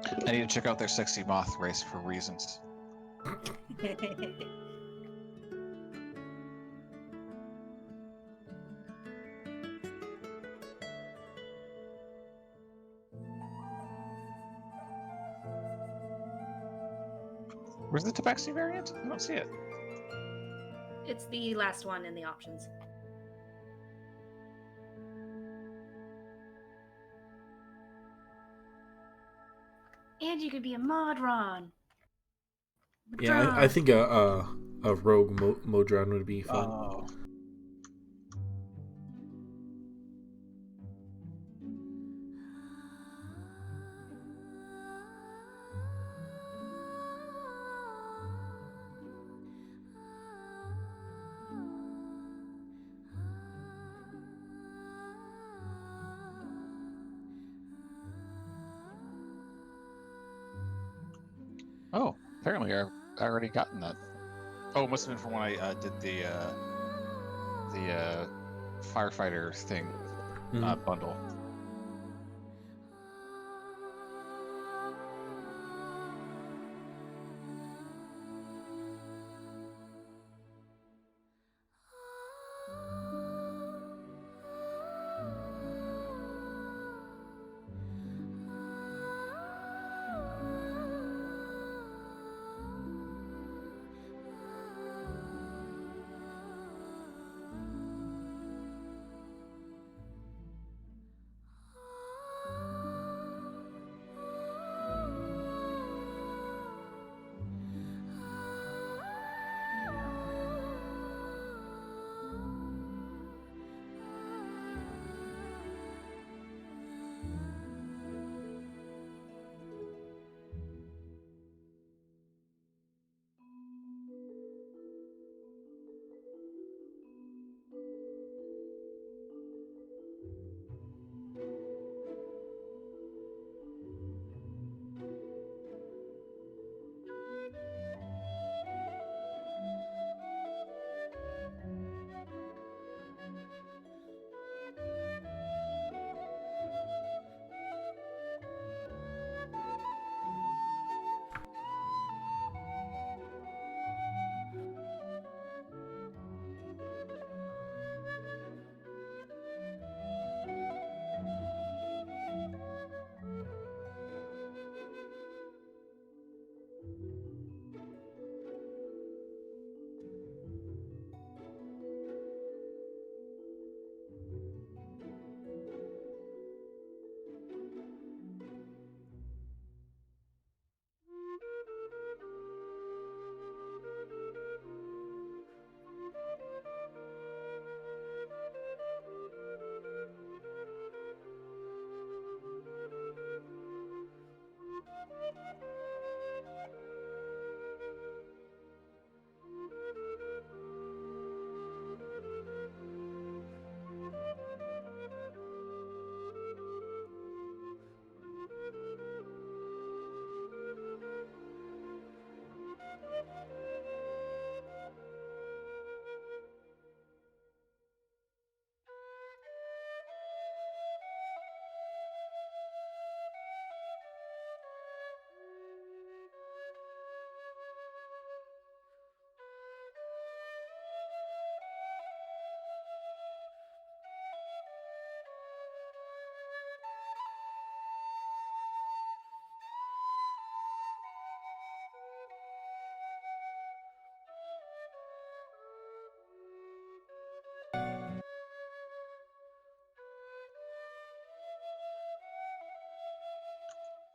I need to check out their sexy moth race for reasons. Where's the Tabaxi variant? I don't see it. It's the last one in the options. And you could be a Modron. Yeah, I think a rogue Modron would be fun. Oh. Oh, apparently I already gotten that. Oh, it must have been from when I did the firefighter thing bundle.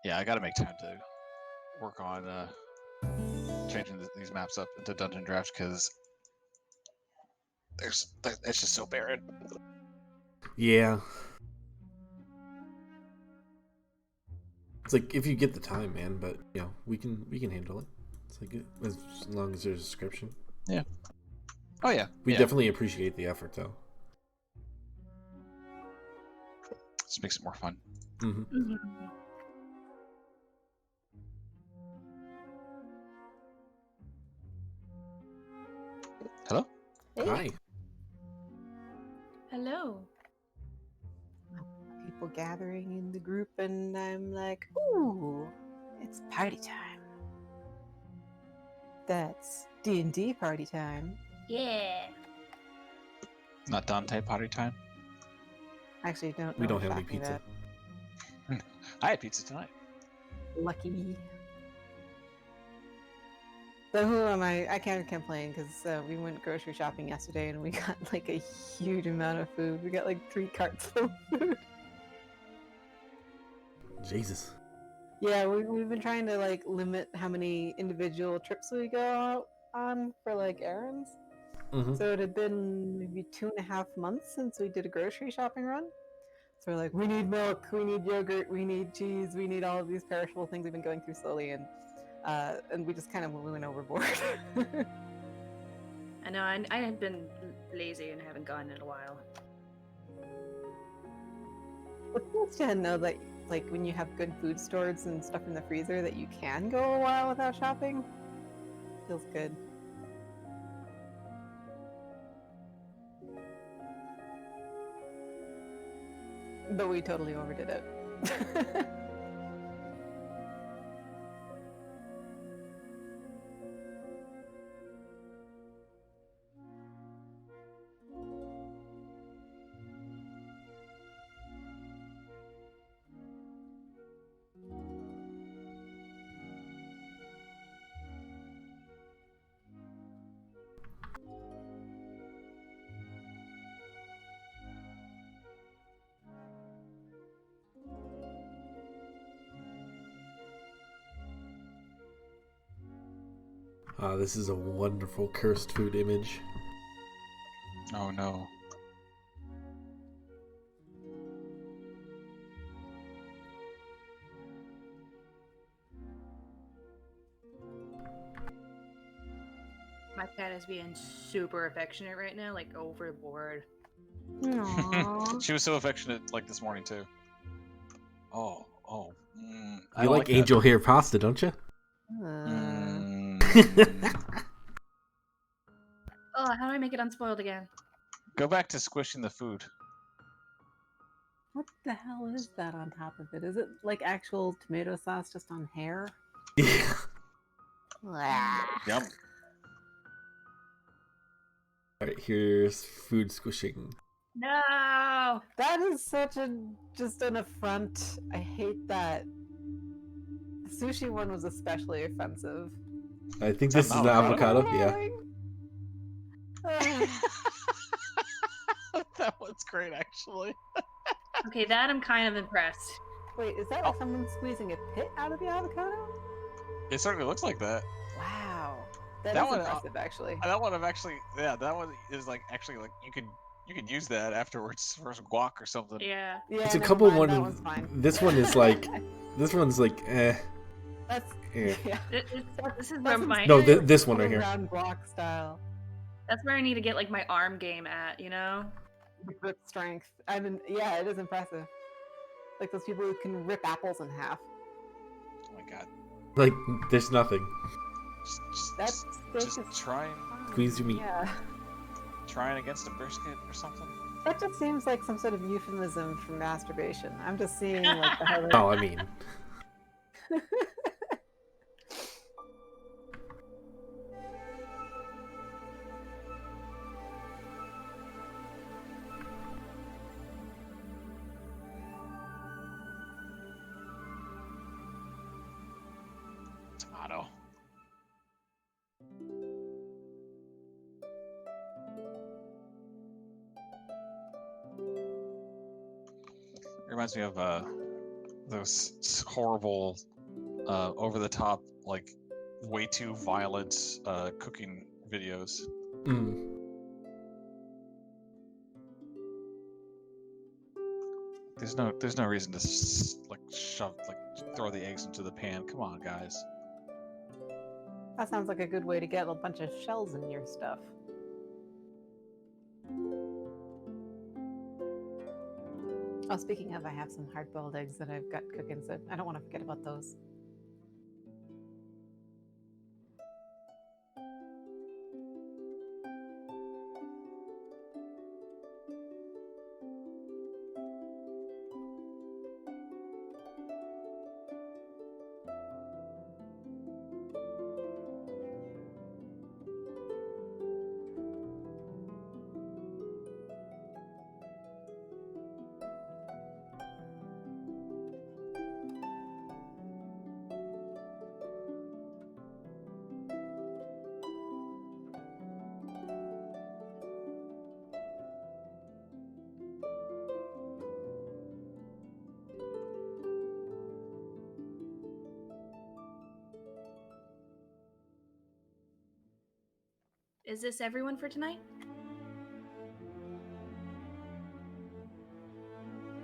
Yeah, I gotta make time to work on changing these maps up into dungeon draft because it's just so barren. Yeah. It's like if you get the time, man, but you know, we can handle it. It's like as long as there's a description. Yeah. Oh yeah. We definitely appreciate the effort though. Just makes it more fun. Mm-hmm. Mm-hmm. Hello? Hey. Hi. Hello. People gathering in the group, and I'm like, ooh, It's party time. That's D&D party time. Yeah. Not Dante potty time. Actually, don't know We don't what have any you're talking pizza. about. I had pizza tonight. Lucky me. So who am I? I can't complain because we went grocery shopping yesterday and we got like a huge amount of food. We got like 3 carts full of food. Jesus. Yeah, we've been trying to like limit how many individual trips we go out on for like errands. Mm-hmm. So it had been maybe 2.5 months since we did a grocery shopping run. So we're like, we need milk, we need yogurt, we need cheese, we need all of these perishable things we've been going through slowly, and we just kind of went overboard. I know. I have been lazy and haven't gone in a while. It's nice to know that, like, when you have good food stores and stuff in the freezer, that you can go a while without shopping. Feels good. But we totally overdid it. This is a wonderful cursed food image. Oh no. My cat is being super affectionate right now, like overboard. Aww. She was so affectionate like this morning too. Oh. I You don't like that. angel hair pasta, don't you? Oh, how do I make it unspoiled again? Go back to squishing the food. What the hell is that on top of it? Is it like actual tomato sauce just on hair? Yeah. Yum. Alright, here's food squishing. No. That is such just an affront. I hate that. The sushi one was especially offensive. I think Is that this is an the avocado? avocado, yeah. That one's great, actually. Okay, that I'm kind of impressed. Wait, is that someone squeezing a pit out of the avocado? It certainly looks like that. Wow. That That is one, impressive, actually. That one I've actually, yeah, that one is like actually like you could use that afterwards for some guac or something. Yeah. Yeah, It's a never couple mind, one. that one's fine. This one is like. This one's like, eh. That's Eh. yeah. This is where That's my No, this one right here. Round block style. that's where I need to get like my arm game at, you know? Grip strength. I mean, yeah, it is impressive. Like those people who can rip apples in half. Oh my god. Like, there's nothing. That's just just trying Squeeze your meat. Yeah. against a brisket or something. That just seems like some sort of euphemism for masturbation. I'm just seeing like the highlight. Oh, I mean. Tomato. It reminds me of those horrible, over-the-top, like way too violent cooking videos. Mm. There's no reason to throw the eggs into the pan. Come on, guys. That sounds like a good way to get a bunch of shells in your stuff. Oh, speaking of, I have some hard-boiled eggs that I've got cooking, so I don't want to forget about those. Is this everyone for tonight?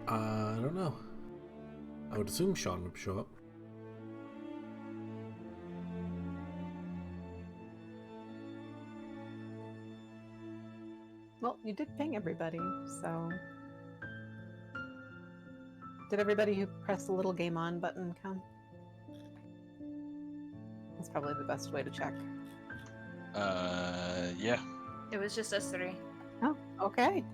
I don't know. I would assume Sean would show up. Well, you did ping everybody, so... Did everybody who pressed the little game on button come? That's probably the best way to check. Yeah. It was just us three. Oh, okay.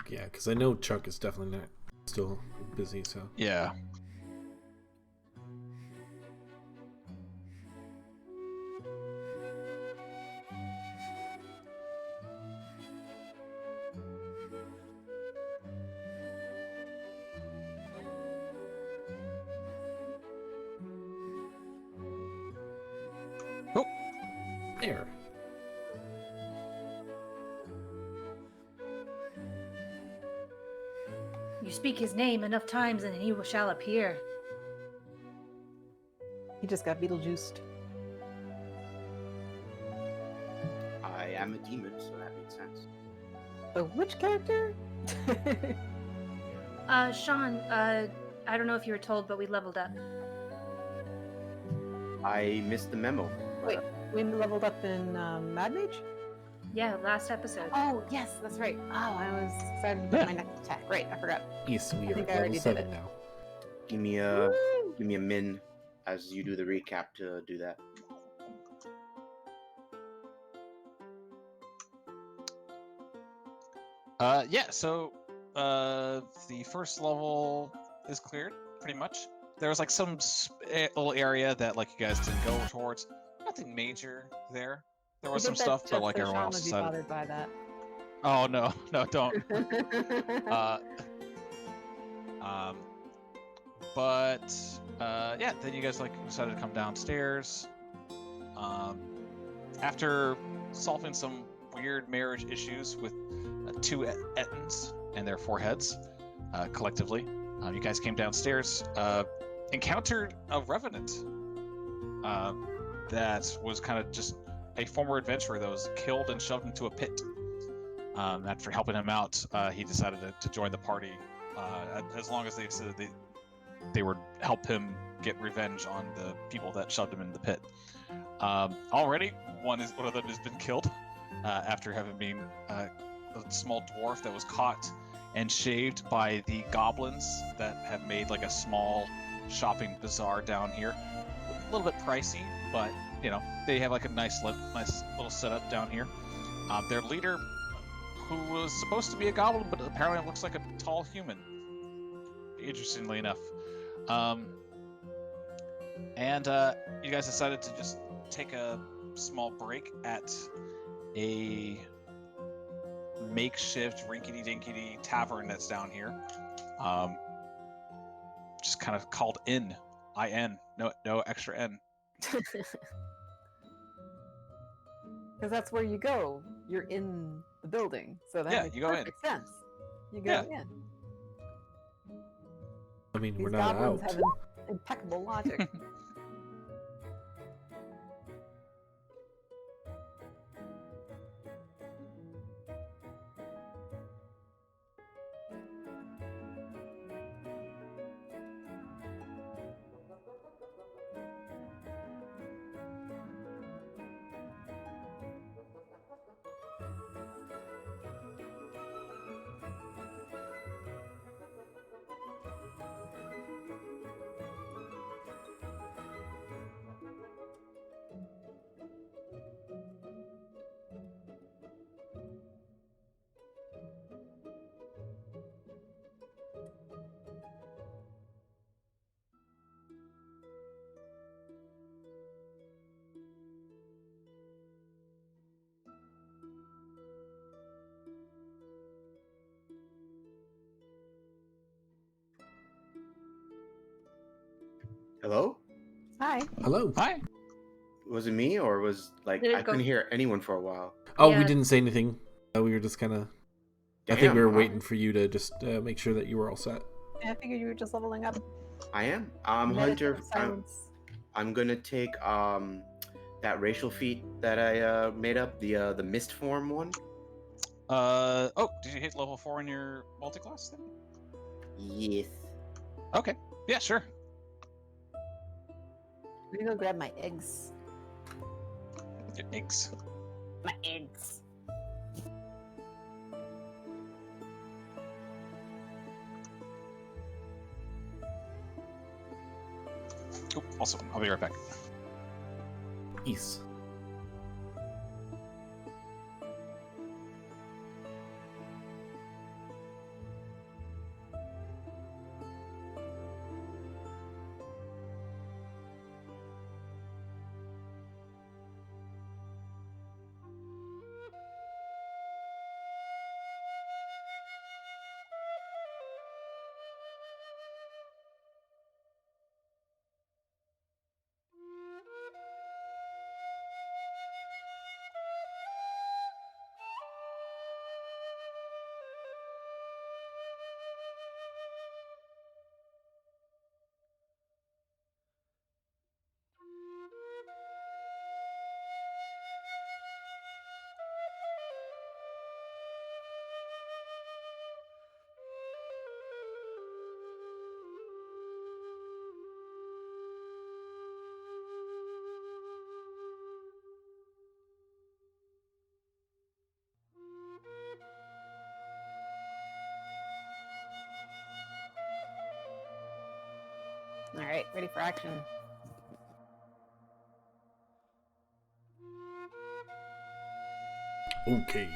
Yeah, because I know Chuck is definitely not still busy, so. Yeah. Oh, There. You speak his name enough times and he shall appear. He just got Beetlejuiced. I am a demon, so that makes sense. But which character? Sean, I don't know if you were told, but we leveled up. I missed the memo. Wait, we leveled up in Mad Mage? Yeah, last episode. Oh, yes, that's right. Oh, I was excited to get my next attack. Right, I forgot. Yes, we I are think I at already level did 7 it. now. Give me a min as you do the recap to do that. Yeah, so the first level is cleared, pretty much. There was like some little area that like you guys didn't go towards. Nothing major there. There was We some did that stuff, but just like so everyone Sean else would be decided. bothered by that. Oh no, no, don't. But yeah, then you guys like decided to come downstairs. After solving some weird marriage issues with two Ettins and their foreheads, collectively, you guys came downstairs, encountered a revenant that was kind of just a former adventurer that was killed and shoved into a pit. After helping him out, he decided to join the party, as long as they said they would help him get revenge on the people that shoved him in the pit. Already, one of them has been killed after having been a small dwarf that was caught and shaved by the goblins that have made like a small shopping bazaar down here. A little bit pricey, but you know they have like a nice little setup down here. Their leader, who was supposed to be a goblin, but apparently looks like a tall human. Interestingly enough. And you guys decided to just take a small break at a makeshift rinky-dinky tavern that's down here. Just kind of called Inn. I-N. No extra N. Because that's where you go. You're in the building, so that Yeah, makes you go in. perfect sense. You go Yeah. in. I mean, These we're not goblins out. have impeccable logic. Hello? Hi. Hello. Hi. Was it me or was like Did it I go- couldn't hear anyone for a while? Oh, we Yeah. didn't say anything. We were just kind of. I Damn, think we were huh? waiting for you to just make sure that you were all set. I figured you were just leveling up. I am. Hunter. Meditative silence. I'm gonna take that racial feat that I made up, the mist form one. Oh, did you hit level 4 in your multi-class then? Yes. Okay. Yeah, sure. I'm gonna go grab my eggs. Your eggs. My eggs. Oh, also, I'll be right back. Peace. All right, ready for action. Okay.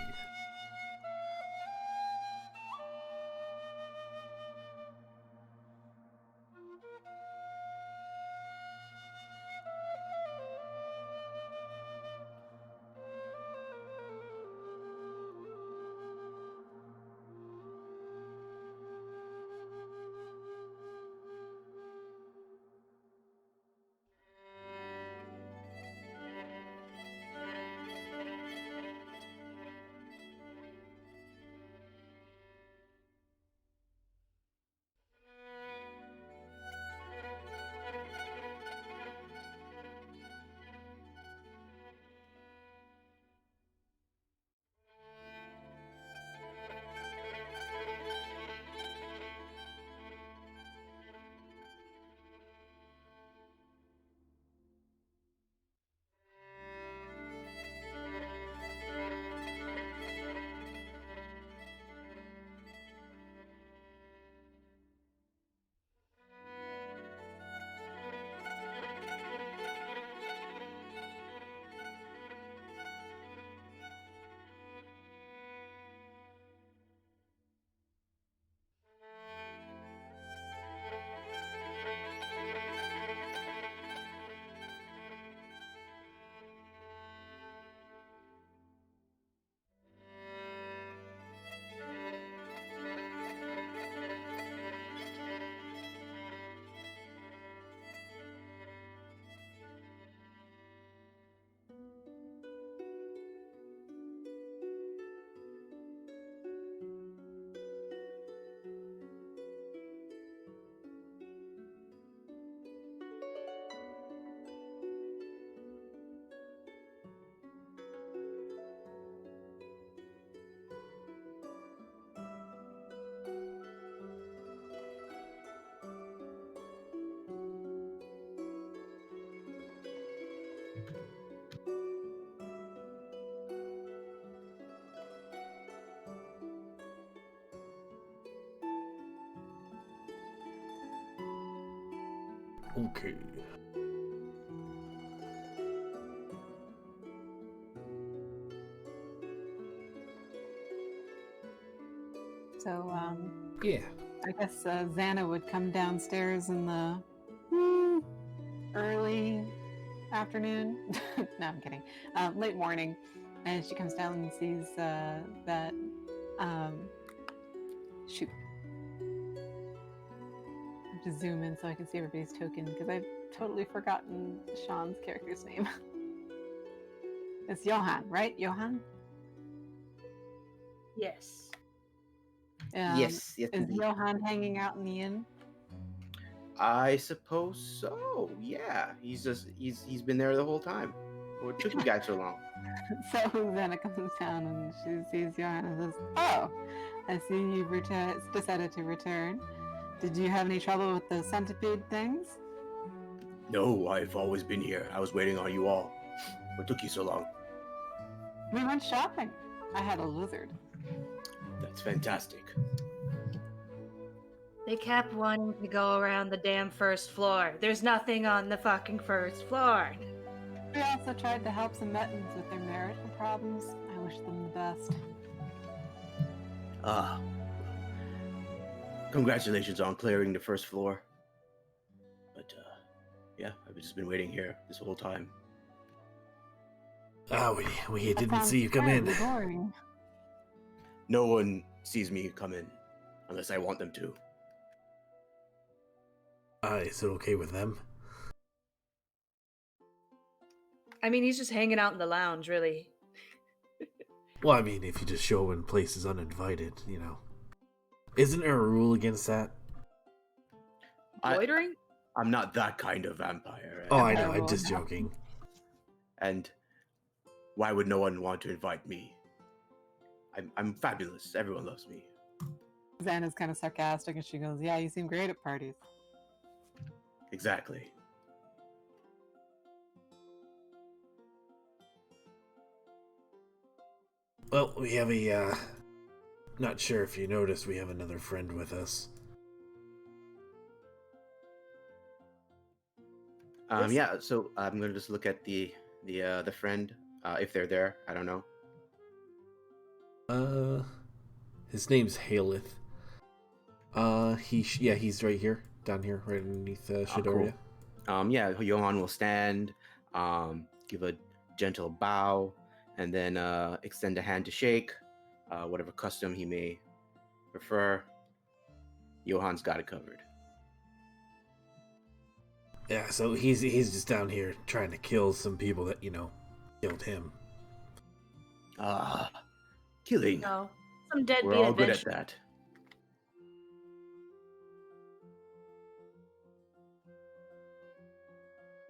Okay. So, Yeah. I guess Xana would come downstairs in the early afternoon. No, I'm kidding. Late morning, and she comes down and sees that shoot. have to zoom in so I can see everybody's token because I've totally forgotten Sean's character's name. It's Johan, right? Johan? Yes. Yes, yes, Is indeed. Johan hanging out in the inn? I suppose so. Yeah, he's been there the whole time. What took you guys so long? So Xana comes down and she sees Johan and says, "Oh, I see you've decided to return. Did you have any trouble with the centipede things?" No, I've always been here. I was waiting on you all. What took you so long? We went shopping. I had a lizard. That's fantastic. They kept wanting to go around the damn first floor. There's nothing on the fucking first floor. We also tried to help some Mettons with their marital problems. I wish them the best. Ah. Congratulations on clearing the first floor. But, yeah, I've just been waiting here this whole time. We That didn't sounds see you come in. terribly boring. No one sees me come in unless I want them to. Is it okay with them? I mean, he's just hanging out in the lounge, really. Well, I mean, if you just show in places uninvited, you know. Isn't there a rule against that? Loitering? I'm not that kind of vampire. Oh, I know. Everyone I'm just has- joking. And why would no one want to invite me? I'm fabulous. Everyone loves me. Xana's kind of sarcastic and she goes, "Yeah, you seem great at parties." Exactly. Well, we have a, not sure if you noticed, we have another friend with us. Yes. Yeah. So I'm gonna just look at the friend, if they're there. I don't know. His name's Haleth. He's right here, down here, right underneath Shadoria. Cool. Yeah. Johan will stand, give a gentle bow, and then extend a hand to shake. Whatever custom he may prefer. Johan's got it covered. Yeah, so he's just down here trying to kill some people that, killed him. Killing. No. Some deadbeat We're all good at adventure. that.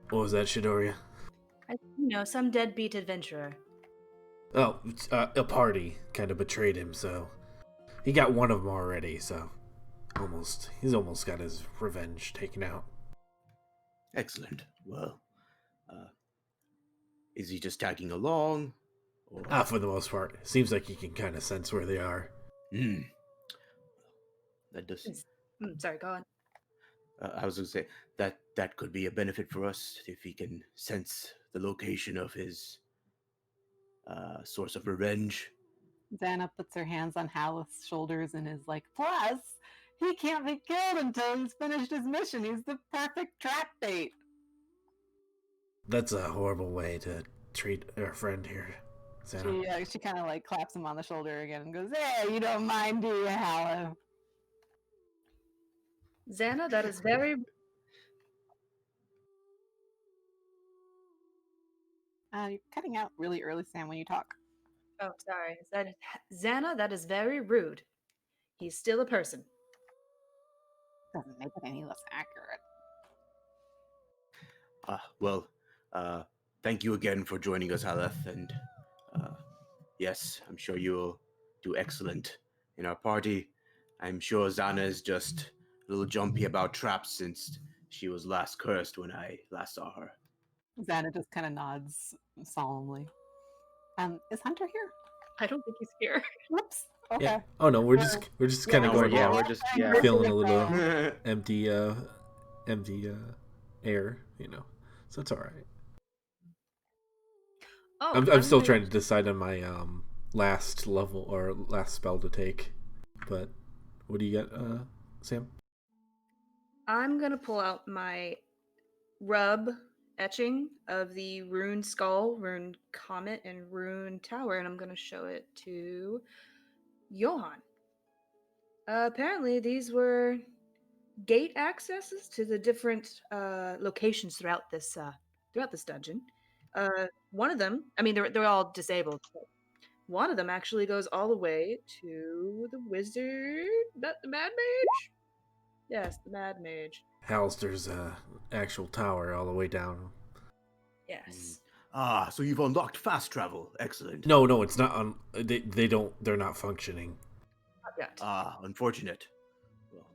What was that, Shadoria? Some deadbeat adventurer. Oh, a party kind of betrayed him, so he got one of them already, so he's almost got his revenge taken out. Excellent. Well, is he just tagging along? Or... For the most part. Seems like you can kind of sense where they are. That does. Sorry, go on. I was going to say that could be a benefit for us if he can sense the location of his source of revenge. Xana puts her hands on Haleth's shoulders and is like, "Plus, he can't be killed until he's finished his mission. He's the perfect trap bait." That's a horrible way to treat our friend here, Xana. She kind of like claps him on the shoulder again and goes, "Hey, you don't mind, do you, Haleth?" Xana, that is very... You're cutting out really early, Sam, when you talk. Oh, sorry. Xana, that is very rude. He's still a person. Doesn't make it any less accurate. Well, thank you again for joining us, Haleth, and yes, I'm sure you'll do excellent in our party. I'm sure Xana is just a little jumpy about traps since she was last cursed when I last saw her. Xana just kind of nods solemnly. Is Hunter here? I don't think he's here. Whoops. Okay. Yeah. Oh no, we're just kind of going along, we're just feeling a little empty air, So it's all right. Oh, I'm still trying to decide on my last level or last spell to take. But what do you got, Sam? I'm gonna pull out my rub etching of the rune skull, rune comet, and rune tower, and I'm gonna show it to Johan. Apparently, these were gate accesses to the different locations throughout this dungeon. One of them, I mean, they're all disabled. But one of them actually goes all the way to the wizard, not the Mad Mage. Yes, the Mad Mage. Hallister's actual tower all the way down. Yes. Ah, so you've unlocked fast travel. Excellent. No, it's not on. They're not functioning. Not yet. Ah, unfortunate. Well,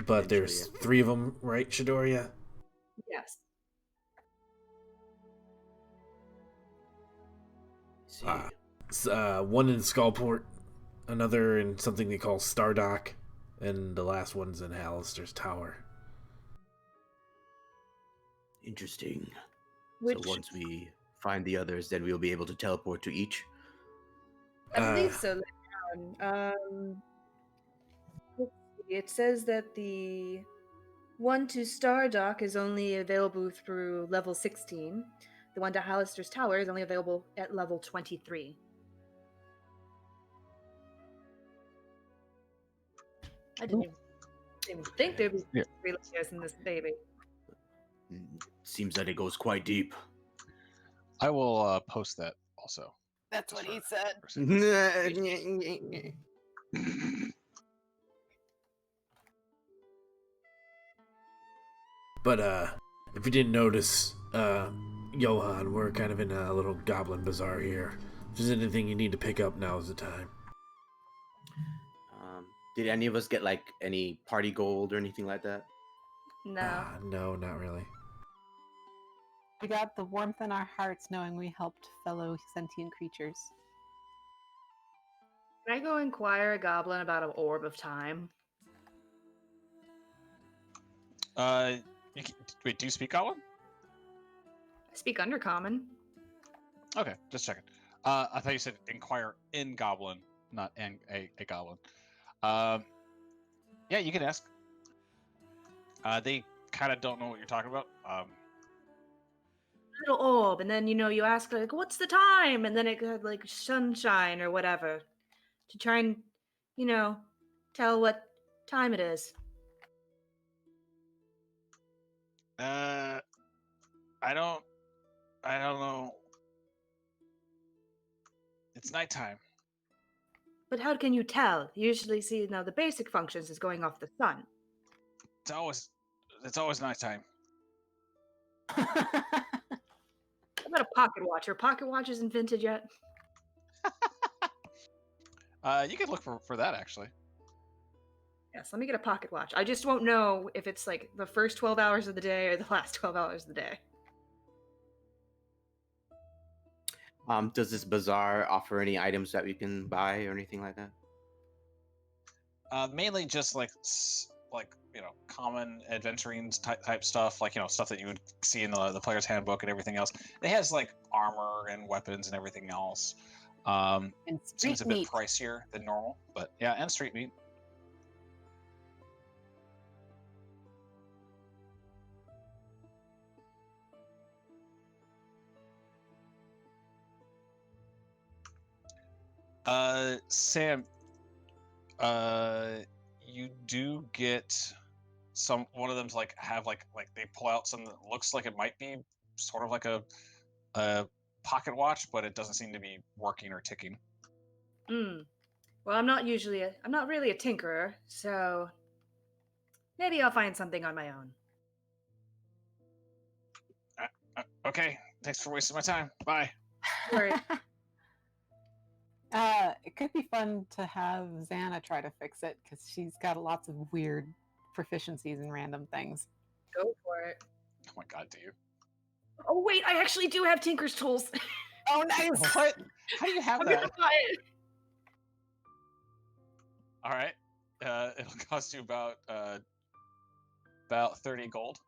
But there's eventually, 3 of them, right, Shadoria? Yes. see. One in Skullport, another in something they call Stardock, and the last one's in Hallister's tower. Interesting. Which So once we find the others, then we'll be able to teleport to each. I believe Uh, so. Later on. Let's see. It says that the one to Stardock is only available through level 16. The one to Hallister's Tower is only available at level 23. I didn't even think there'd be Yeah. 3 layers in this baby. Seems that it goes quite deep. I will post that also. That's what he said. But if you didn't notice, Johan, we're kind of in a little goblin bazaar here. If there's anything you need to pick up, now's the time. Did any of us get like any party gold or anything like that? No. No, not really. We got the warmth in our hearts knowing we helped fellow sentient creatures. Can I go inquire a goblin about an orb of time? Wait, do you speak Goblin? I speak Undercommon. Okay, just checking. I thought you said inquire in Goblin, not in a Goblin. Yeah, you can ask. They kind of don't know what you're talking about. Little orb, and then you ask like, "What's the time?" And then it had like sunshine or whatever to try and tell what time it is. I don't know. It's nighttime. But how can you tell? Usually, see, now the basic functions is going off the sun. It's always nighttime. How about a pocket watch? Are pocket watches invented yet? You could look for that actually. Yes, let me get a pocket watch. I just won't know if it's like the first 12 hours of the day or the last 12 hours of the day. Does this bazaar offer any items that we can buy or anything like that? Mainly just like common adventuring type stuff, like stuff that you would see in the player's handbook and everything else. It has like armor and weapons and everything else. And Seems a street bit meat. pricier than normal, but yeah, and street meat. Sam, you do get one of them's like have like they pull out something that looks like it might be sort of like a pocket watch, but it doesn't seem to be working or ticking. Well, I'm not really a tinkerer, so maybe I'll find something on my own. Okay, thanks for wasting my time. Bye. Sorry. It could be fun to have Xana try to fix it because she's got lots of weird proficiencies in random things. Go for it. Oh my god, do you? Oh wait, I actually do have Tinker's tools. Oh, nice! What? How do you have I'm that? gonna buy it. All right. It'll cost you about 30 gold.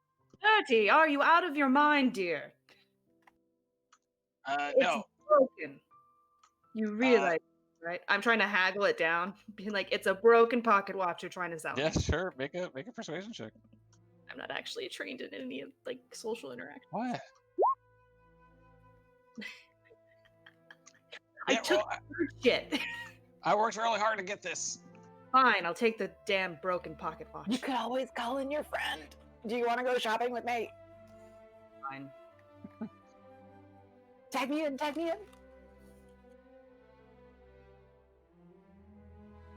30. Are you out of your mind, dear? It's No. broken. You realize, right? I'm trying to haggle it down. Being like, it's a broken pocket watch you're trying to sell. Yeah, sure. Make a persuasion check. I'm not actually trained in any like social interaction. What? I Yeah, took well, shit. I worked really hard to get this. Fine, I'll take the damn broken pocket watch. You could always call in your friend. Do you want to go shopping with me? Fine. Tag me in, tag me in.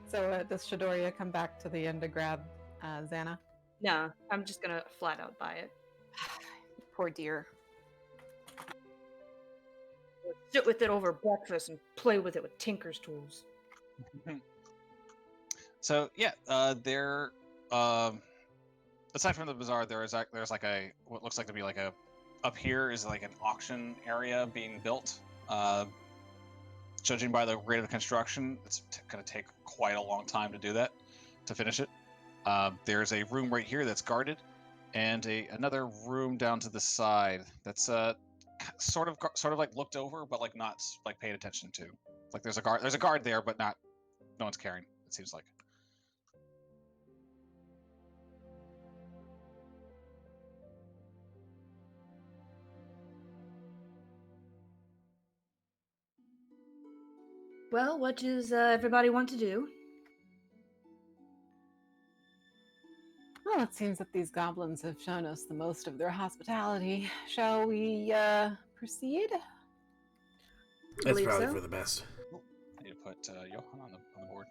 So does Shadoria come back to the inn to grab Xana? No, I'm just gonna flat out buy it. Poor dear. Sit with it over breakfast and play with it with Tinker's tools. So yeah, there. Aside from the bazaar, there's like a what looks like to be like a up here is like an auction area being built. Judging by the rate of the construction, it's going to take quite a long time to do that, to finish it. There's a room right here that's guarded, and another room down to the side that's sort of like looked over, but like not like paid attention to. Like there's a guard there, but no one's caring. It seems like. Well, what does everybody want to do? Well, it seems that these goblins have shown us the most of their hospitality. Shall we proceed? That's Believe probably so. for the best. I need to put Johan on the board.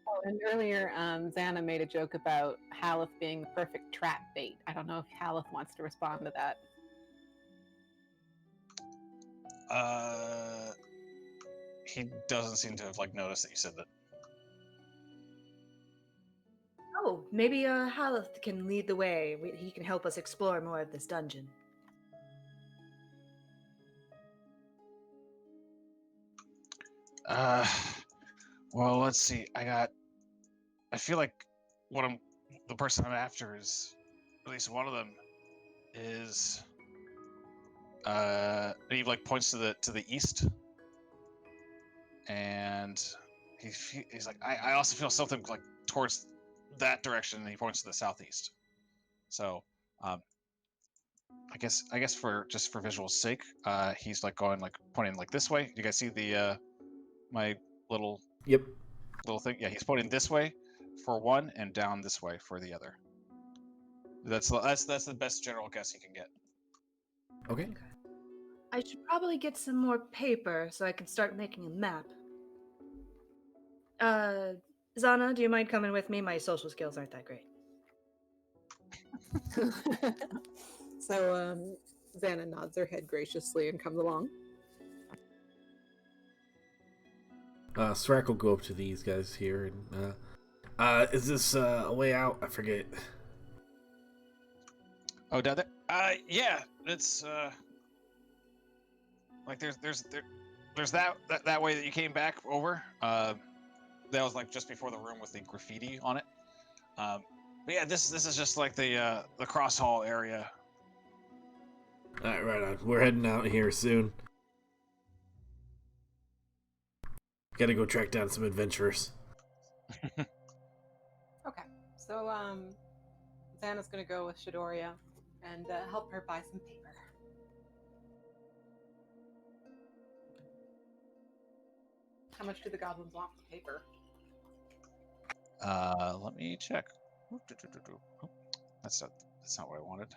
Oh, and earlier, Xana made a joke about Haleth being the perfect trap bait. I don't know if Haleth wants to respond to that. He doesn't seem to have like noticed that you said that. Oh, maybe Haleth can lead the way. He can help us explore more of this dungeon. Well, let's see. I feel like the person I'm after is, at least one of them, is. And he like points to the east, and he's like, I also feel something like towards that direction, and he points to the southeast. So, I guess for visual sake, he's like going like pointing like this way. You guys see the my little Yep. thing? Yeah, he's pointing this way for one, and down this way for the other. That's the best general guess he can get. Okay. I should probably get some more paper so I can start making a map. Zana, do you mind coming with me? My social skills aren't that great. So Xana nods her head graciously and comes along. Srak will go up to these guys here and is this a way out? I forget. Oh, down there? Yeah, it's like there's that way that you came back over. That was like just before the room with the graffiti on it. But yeah, this is just like the cross hall area. All right on. We're heading out here soon. Gotta go track down some adventurers. Okay, so Xana's gonna go with Shadoria and help her buy some paper. How much do the goblins want for paper? Let me check. Oh, that's not what I wanted.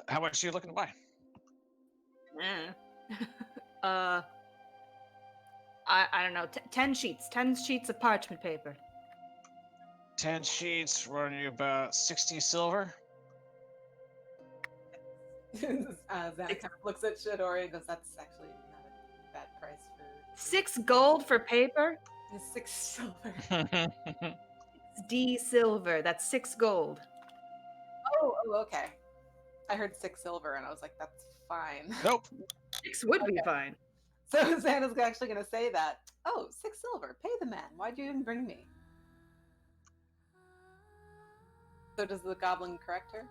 How much are you looking to buy? I don't know. 10 sheets. 10 sheets of parchment paper. 10 sheets, running you about 60 silver. Xana kind of looks at Shadoria and goes, "That's actually not a bad price for 6 gold for paper? 6 silver." D silver. That's 6 gold. Oh, okay. I heard 6 silver, and I was like, "That's fine." Nope. 6 would be fine. So Xana's actually going to say that. Oh, 6 silver. Pay the man. Why'd you even bring me? So does the goblin correct her?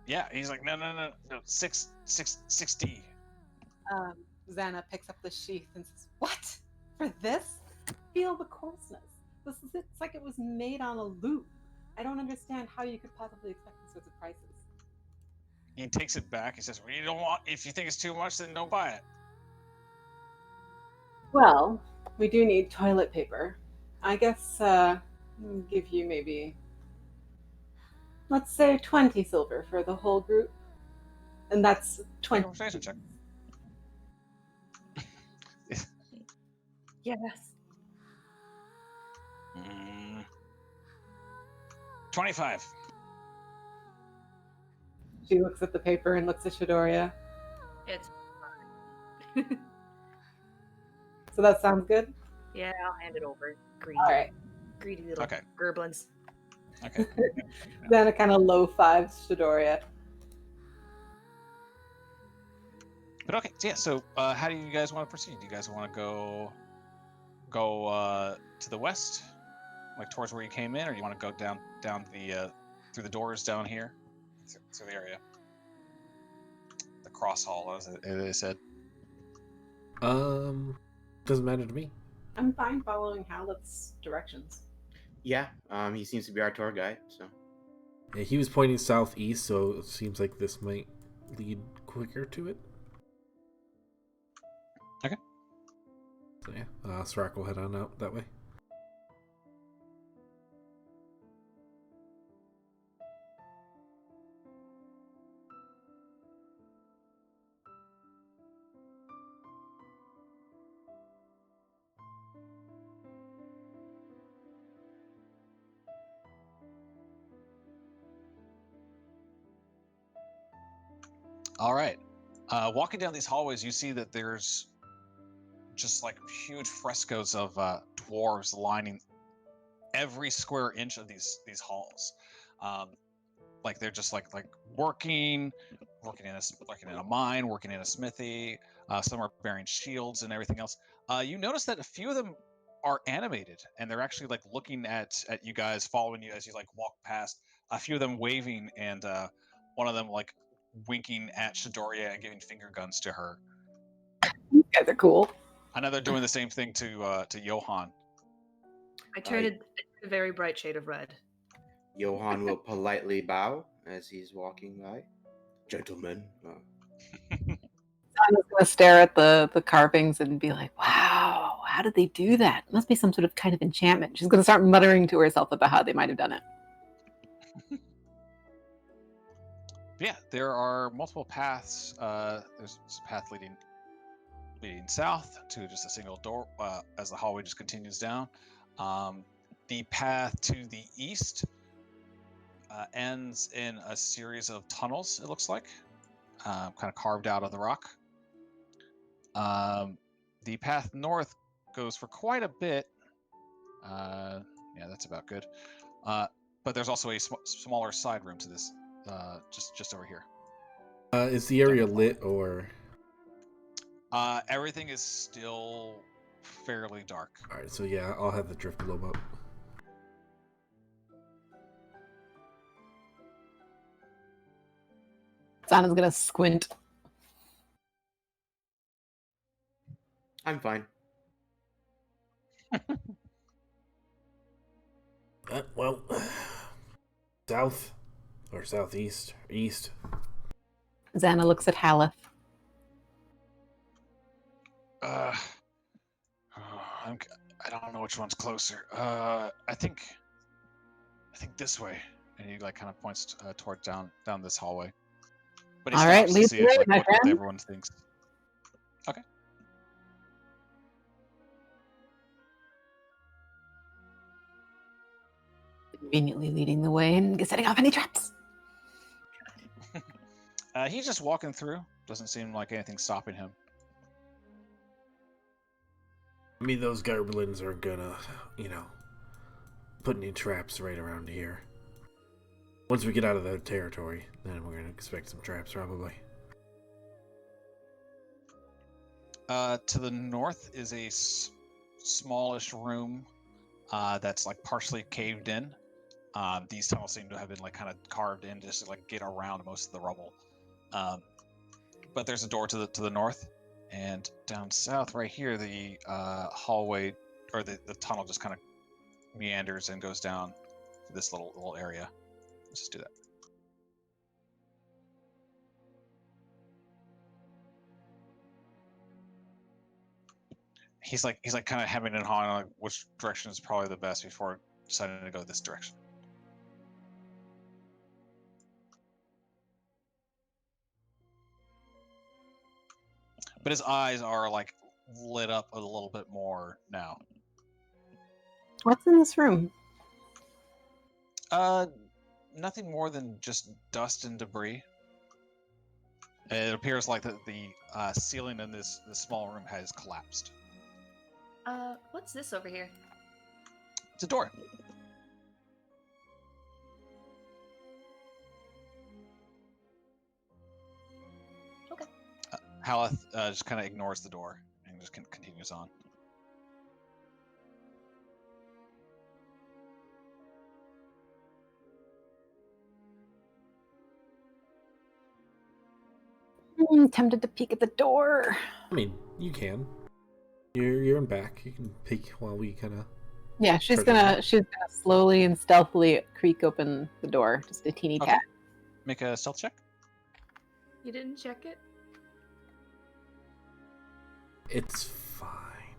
Yeah, he's like, no, 60. Xana picks up the sheath and says, "What? For this? Feel the coarseness. It's like it was made on a loop. I don't understand how you could possibly expect these sorts of prices. He takes it back. He says, "Well, you don't want. If you think it's too much, then don't buy it." Well, we do need toilet paper. I guess I'll give you maybe, let's say 20 silver for the whole group. And that's 20. Conversation check. Yes. 25. She looks at the paper and looks at Shadoria. It's So that sounds good? yeah, I'll hand it over. Greedy. All right. Greedy little Okay. gerblins. Okay. Then a kind of low fives Shadoria. But okay, yeah. So, how do you guys want to proceed? Do you guys want to go to the west, like towards where you came in, or do you want to go down the through the doors down here, through the area, the cross hall, as they said? Doesn't matter to me. I'm fine following Haleth's directions. Yeah, he seems to be our tour guide, so. Yeah, he was pointing southeast, so it seems like this might lead quicker to it. Okay. So yeah, Srak will head on out that way. All right. Walking down these hallways, you see that there's just like huge frescoes of dwarves lining every square inch of these halls. Like they're just like working in a mine, working in a smithy. Some are bearing shields and everything else. You notice that a few of them are animated, and they're actually like looking at you guys, following you as you like walk past. A few of them waving, and one of them like winking at Shadoria and giving finger guns to her. You guys are cool. I know they're doing the same thing to Johan. I turn it a very bright shade of red. Johan will politely bow as he's walking by. Gentlemen, I'm just going to stare at the carvings and be like, wow, how did they do that? Must be some sort of kind of enchantment. She's going to start muttering to herself about how they might have done it. Yeah, there are multiple paths. There's a path leading south to just a single door as the hallway just continues down. The path to the east ends in a series of tunnels, it looks like, kind of carved out of the rock. The path north goes for quite a bit. Yeah, that's about good. But there's also a smaller side room to this, just over here. Is the area lit or? Everything is still fairly dark. All right, so yeah, I'll have the drift globe up. Sana's going to squint. I'm fine. Well, south or southeast, east. Xana looks at Haleth. I don't know which one's closer. I think this way. And he like kind of points toward down this hallway. But he All right, stops to lead see the way, if, my what friend. everyone thinks. Okay. Conveniently leading the way and setting off any traps. He's just walking through. Doesn't seem like anything's stopping him. I mean, those goblins are gonna, put any traps right around here. Once we get out of their territory, then we're gonna expect some traps, probably. To the north is a smallish room that's like partially caved in. These tunnels seem to have been like kind of carved in just to like get around most of the rubble. But there's a door to the north, and down south right here, the hallway or the tunnel just kind of meanders and goes down this little area. Let's just do that. He's like kind of hemming and hawing on like which direction is probably the best before deciding to go this direction. But his eyes are like lit up a little bit more now. What's in this room? Nothing more than just dust and debris. It appears like the ceiling in this small room has collapsed. What's this over here? It's a door. Okay. Haleth just kind of ignores the door and just continues on. Tempted to peek at the door. I mean, you can. You're in back. You can peek while we kind of. Yeah, she's gonna slowly and stealthily creak open the door, just a teeny Okay. tat. Make a stealth check. You didn't check it? It's fine.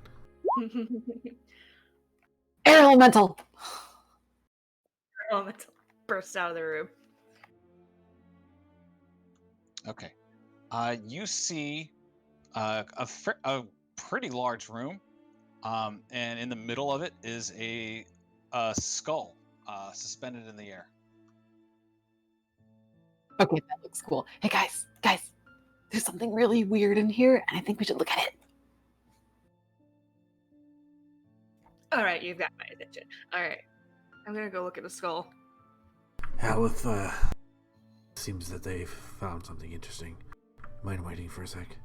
Air elemental. Elemental bursts out of the room. Okay. You see a pretty large room, and in the middle of it is a skull suspended in the air. Okay, that looks cool. Hey guys, there's something really weird in here, and I think we should look at it. All right, you've got my attention. All right, I'm gonna go look at the skull. Haleth, seems that they've found something interesting. Mind waiting for a sec?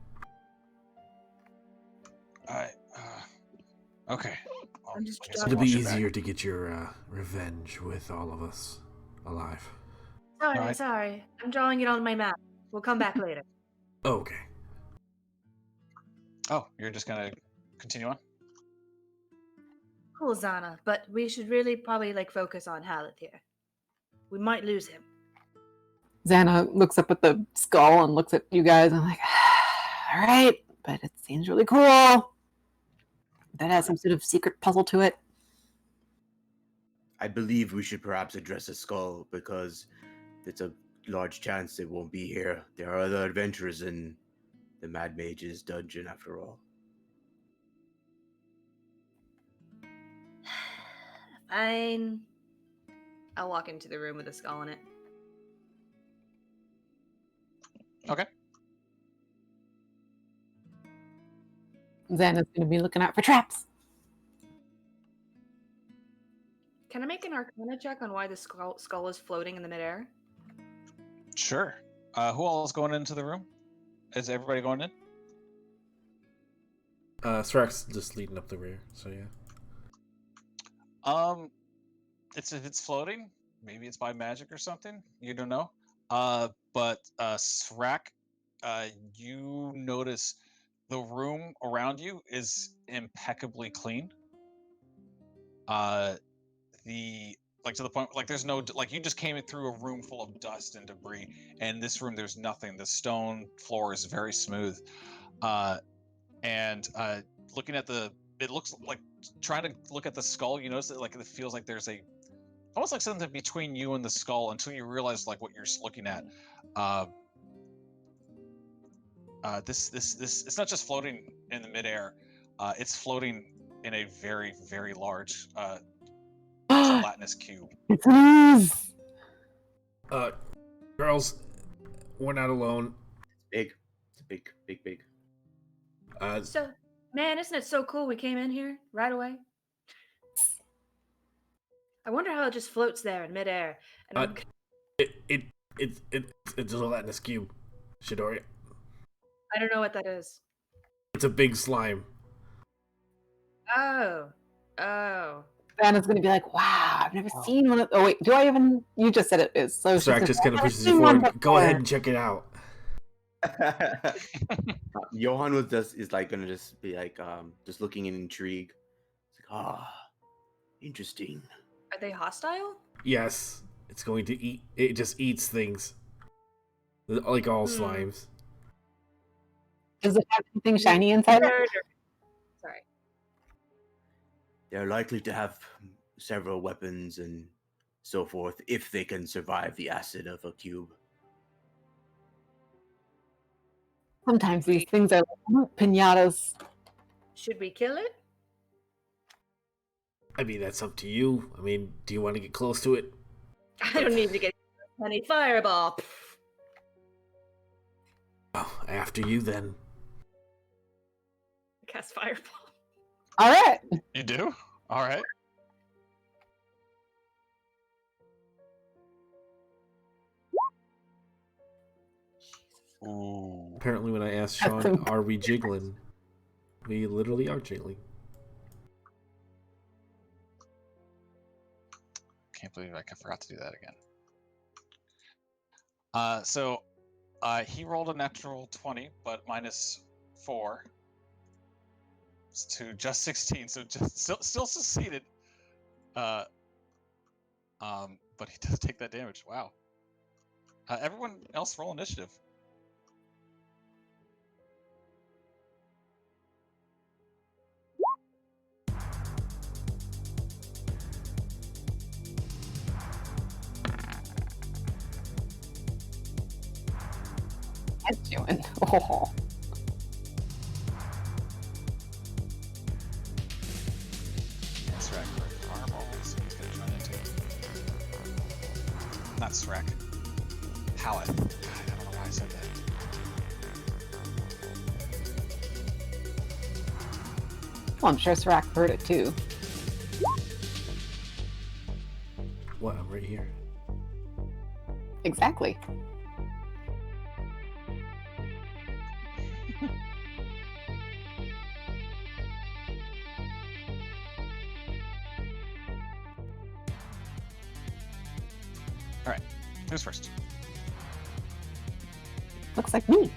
Okay. I'm just I guess I'll It'll be watch your back. easier to get your revenge with all of us alive. Sorry, Alright. sorry. I'm drawing it on my map. We'll come back later. Oh, okay. Oh, you're just gonna continue on? Cool, Zana, but we should really probably focus on Haleth here. We might lose him. Xana looks up at the skull and looks at you guys and like, all right, but it seems really cool. That has some sort of secret puzzle to it. I believe we should perhaps address the skull because it's a large chance it won't be here. There are other adventurers in the Mad Mage's dungeon after all. Fine. I'll walk into the room with the skull in it. Okay. Xana's going to be looking out for traps. Can I make an Arcana check on why the skull is floating in the midair? Sure. Who all is going into the room? Is everybody going in? Srak's just leading up the rear, so yeah. If it's floating, maybe it's by magic or something. You don't know. But Srak, you notice the room around you is impeccably clean. To the point there's no you just came in through a room full of dust and debris, and this room there's nothing. The stone floor is very smooth. And looking at it looks like trying to look at the skull, you notice that it feels like there's almost like something between you and the skull until you realize what you're looking at. This it's not just floating in the midair. It's floating in a very, very large gelatinous cube. It is. Girls, we're not alone. Big. It's big, big, big. So, man, isn't it so cool we came in here right away? I wonder how it just floats there in midair. And It's a gelatinous cube, Shadoria. I don't know what that is. It's a big slime. Oh. Xana's going to be like, wow, I've never seen one of... Oh, wait, do I even... You just said it is. So Srak just kind of "I've pushes seen you one forward. Go before." ahead and check it out. Johan is gonna just be just looking in intrigue. It's interesting. Are they hostile? Yes, it's going to eat. It just eats things, like all Hmm. slimes. Does it have anything shiny inside it? Sorry. They're likely to have several weapons and so forth if they can survive the acid of a cube. Sometimes these things are like pinatas. Should we kill it? I mean, that's up to you. I mean, do you want to get close to it? I don't need to get any fireball. Oh, after you then. Cast fireball. All right. You do? All right. Ooh. Apparently, when I asked That's Sean, impressive. "Are we jiggling?" We literally are jiggling. Can't believe I forgot to do that again. So he rolled a natural 20, but -4 to just 16, so just still succeeded. But he does take that damage. Wow. Everyone else roll initiative. That's doing. Oh. Srak with fireballs. He's gonna run into it. Not Srak. Haleth. God, I don't know why I said that. Well, I'm sure Srak heard it too. What? I'm right here. Exactly. All right. Who's first? Looks like me.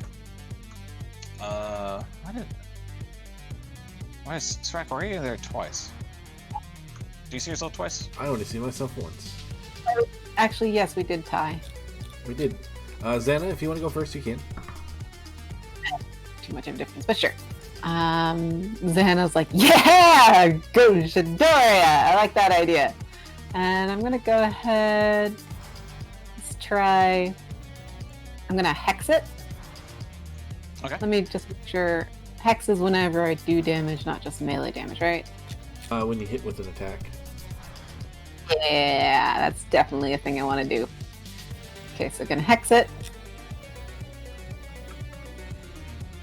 Why is Srak already there twice? Do you see yourself twice? I only see myself once. Actually, yes, we did tie. We did. Xana, if you want to go first, you can. Too much of a difference, but sure. Xana's like, yeah, go Shadoria. I like that idea. And I'm gonna go ahead. Let's try. I'm gonna hex it. Okay. Let me just make sure. Hex is whenever I do damage, not just melee damage, right? When you hit with an attack. Yeah, that's definitely a thing I want to do. Okay, so I'm gonna hex it.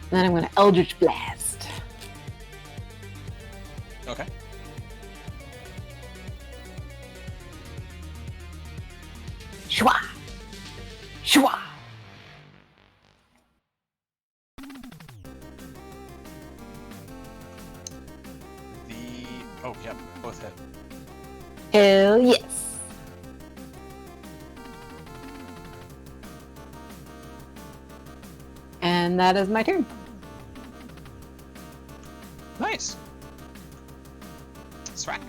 And then I'm gonna Eldritch Blast. Okay. Shwa! Shwa! Oh, yeah, both hit. Hell yes! And that is my turn. Nice. Srak.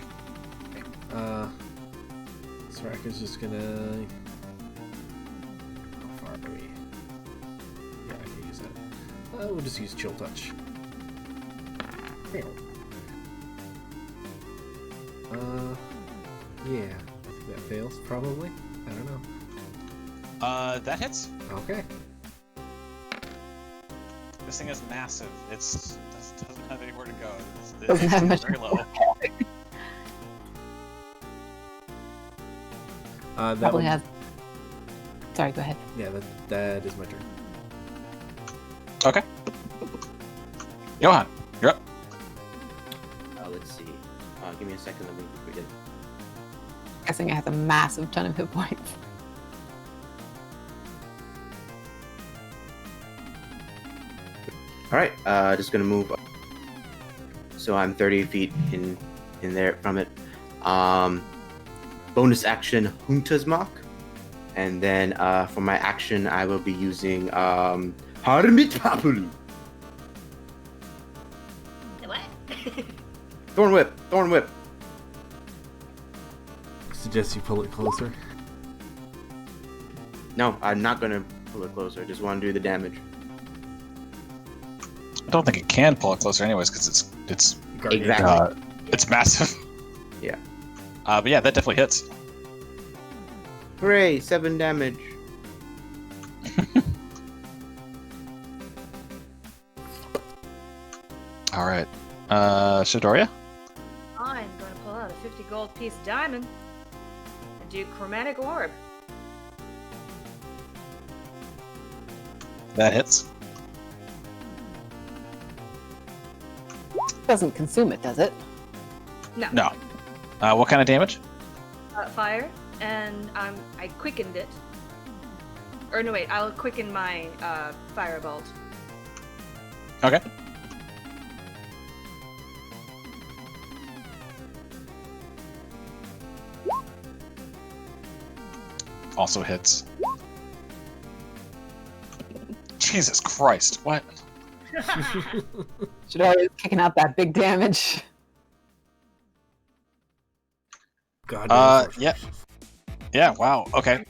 Srak is just gonna. How far are we? Yeah, I can use that. We'll just use Chill Touch. Yeah, I think that fails, probably. I don't know. That hits. Okay. This thing is massive. Doesn't have anywhere to go. Doesn't have much. Very low. That Probably one, has. Sorry, go ahead. Yeah, that is my turn. Okay. Johan, you're up. Let's see. Give me a second. Let me begin. Guessing it has a massive ton of hit points. All right. Just gonna move up. So I'm 30 feet in there from it. Bonus action Huntersmark, and then for my action I will be using Harmit Papulu. What? Thorn Whip. As suggest you pull it closer. No, I'm not gonna pull it closer. I just want to do the damage. I don't think it can pull it closer, anyways, because it's Guardian. Exactly. it's massive. Yeah. But yeah, that definitely hits. Hooray! 7 damage. All right, Shadoria. I'm going to pull out a 50 gold piece diamond and do chromatic orb. That hits. Doesn't consume it, does it? No. No. What kind of damage? Fire, and I quickened it. Or no, wait, I'll quicken my firebolt. Okay. Also hits. Jesus Christ! What? Shadoria is kicking out that big damage. Goddamn. Yeah. Yeah. Wow. Okay.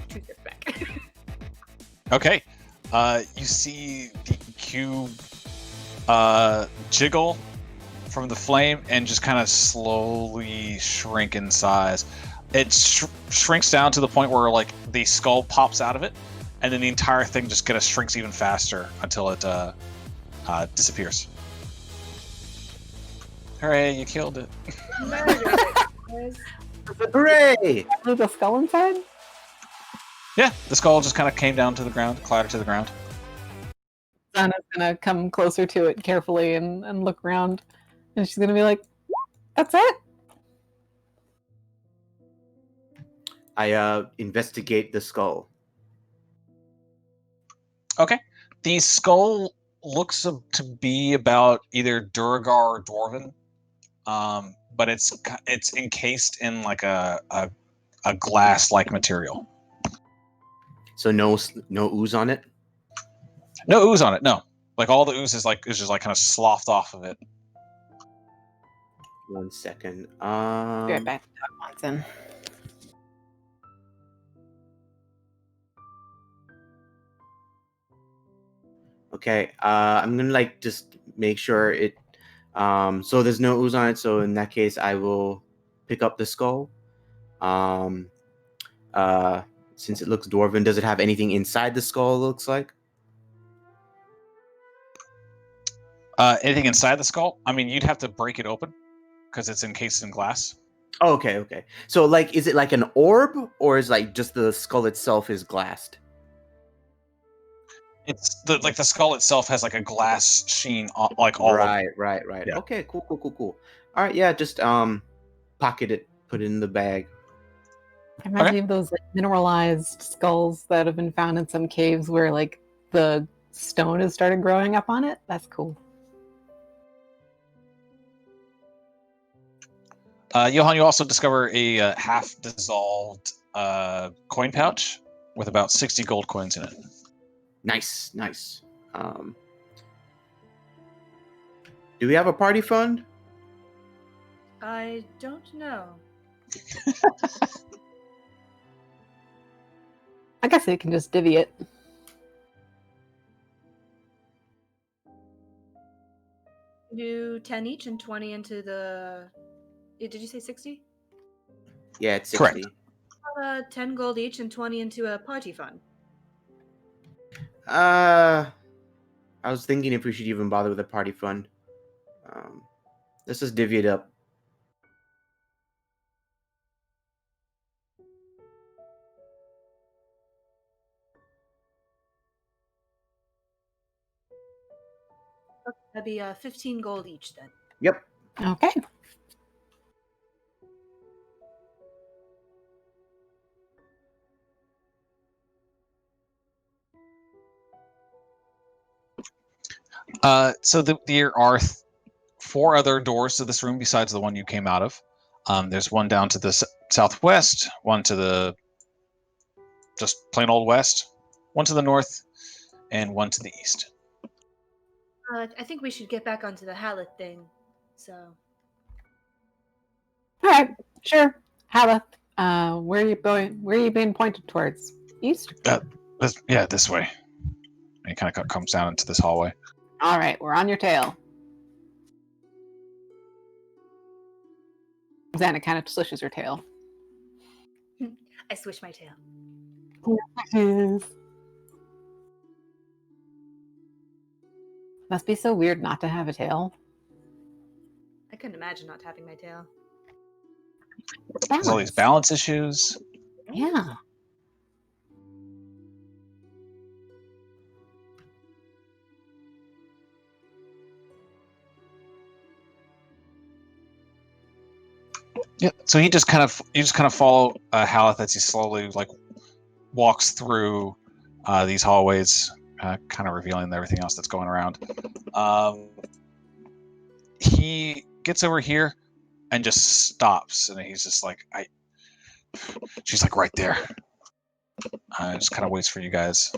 Take this back. Okay. You see the cube jiggle from the flame and just kind of slowly shrink in size. It shrinks down to the point where like the skull pops out of it, and then the entire thing just kind of shrinks even faster until it disappears. Hooray! You killed it. Hooray! Blew the skull inside? Yeah, the skull just kind of came down to the ground, clattered to the ground. Zana's gonna come closer to it carefully and look around. And she's gonna be like, that's it? I investigate the skull. Okay. The skull looks to be about either Durgar or Dwarven, but it's encased in like a glass-like material. So no ooze on it? No ooze on it. No, like all the ooze is just like kind of sloughed off of it. 1 second. Be right back. Watson. Okay. I'm gonna like just make sure it. So there's no ooze on it. So in that case, I will pick up the skull. Since it looks dwarven, does it have anything inside the skull? It looks like. Anything inside the skull? I mean, you'd have to break it open because it's encased in glass. Oh, okay. So like, is it like an orb, or is like just the skull itself is glassed? It's the skull itself has like a glass sheen, like all Right. Yeah. Okay, cool. All right, yeah, just pocket it, put it in the bag. I imagine you have those like mineralized skulls that have been found in some caves where like the stone has started growing up on it. That's cool. Johan, you also discover a half dissolved coin pouch with about 60 gold coins in it. Nice. Do we have a party fund? I don't know. I guess they can just divvy it. Do 10 each and 20 into the. Did you say 60? Yeah, it's 60. Correct. 10 gold each and 20 into a party fund. I was thinking if we should even bother with a party fund. Let's just divvy it up. That'd be 15 gold each then. Yep. Okay. So there are 4 other doors to this room besides the one you came out of. There's one down to the southwest, one to the just plain old west, one to the north, and one to the east. I think we should get back onto the Hallett thing. So. All right. Sure. Haleth, where are you going? Where are you being pointed towards? East? This way. And he kind of comes down into this hallway. All right, we're on your tail. Xana kind of swishes her tail. I swish my tail. Must be so weird not to have a tail. I couldn't imagine not having my tail. There's all these balance issues. Yeah. Yeah. So you just kind of follow Haleth as he slowly walks through these hallways, kind of revealing everything else that's going around. He gets over here and just stops, and he's just like, she's like right there. Just kind of waits for you guys.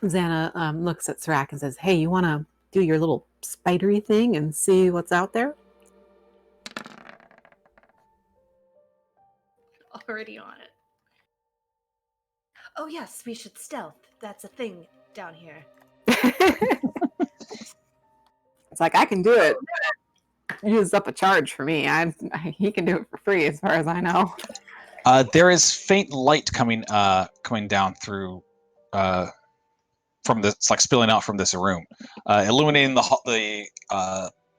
Xana looks at Srak and says, "Hey, you want to do your little spidery thing and see what's out there?" Already on it. Oh yes, we should stealth. That's a thing down here. It's like, I can do it. Use up a charge for me. He can do it for free, as far as I know. There is faint light coming down through from the, it's like spilling out from this room, illuminating the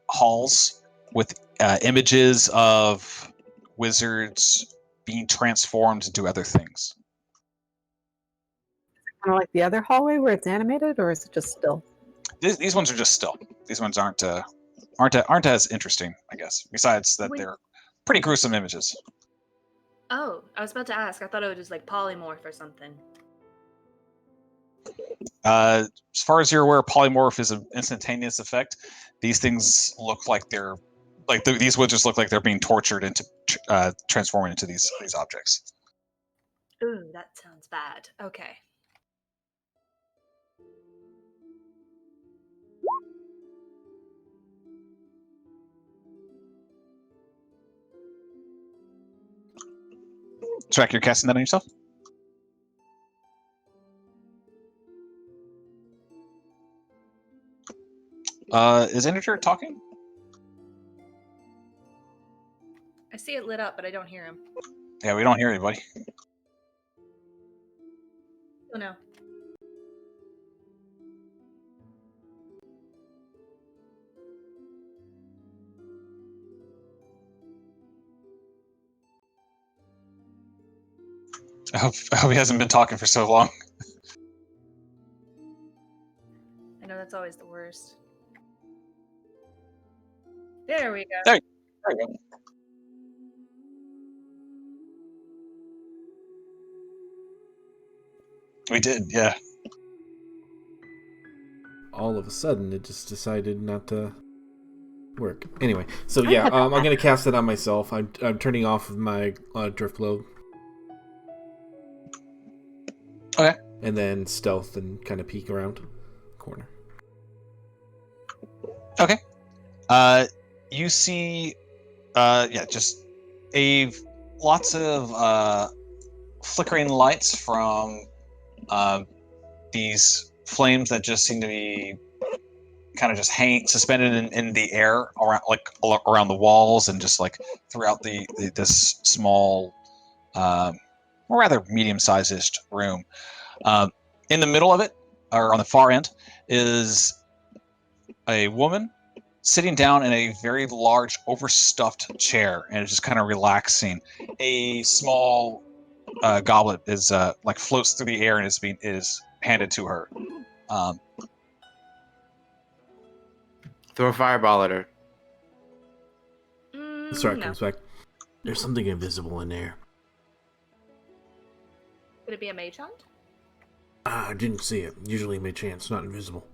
halls with images of wizards being transformed into other things. Kind of like the other hallway where it's animated, or is it just still? These ones are just still. These ones aren't as interesting, I guess. Besides that, they're pretty gruesome images. Oh, I was about to ask. I thought it was just like polymorph or something. As far as you're aware, polymorph is an instantaneous effect. These things look like they're these wizards look like they're being tortured into transforming into these objects. Ooh, that sounds bad. Okay. Srak, you're casting that on yourself? Is Integer talking? I see it lit up, but I don't hear him. Yeah, we don't hear anybody. Oh no. I hope he hasn't been talking for so long. I know that's always the worst. There we go. There you go. We did, yeah. All of a sudden, it just decided not to work. Anyway, so yeah, I'm gonna cast it on myself. I'm turning off my drift globe. Okay. And then stealth and kind of peek around the corner. Okay. You see, just lots of flickering lights from these flames that just seem to be kind of just suspended in the air around the walls and just like throughout this small, or rather medium-sized room. In the middle of it, or on the far end, is a woman sitting down in a very large, overstuffed chair, and is just kind of relaxing. A small goblet is floats through the air and is handed to her. Throw a fireball at her. Srak comes back. There's something invisible in there. Could it be a mage hand? I didn't see it. Usually by chance, not invisible.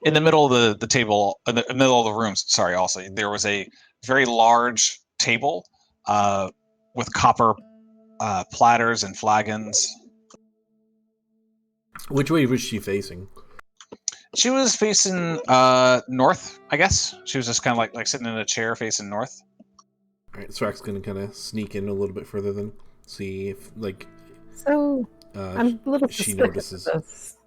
In the middle of the table, in the middle of the room, sorry, also, there was a very large table with copper platters and flagons. Which way was she facing? She was facing north, I guess. She was just kind of like sitting in a chair facing north. All right, Srak's gonna kind of sneak in a little bit further, then see if So I'm a little she suspicious notices. of this.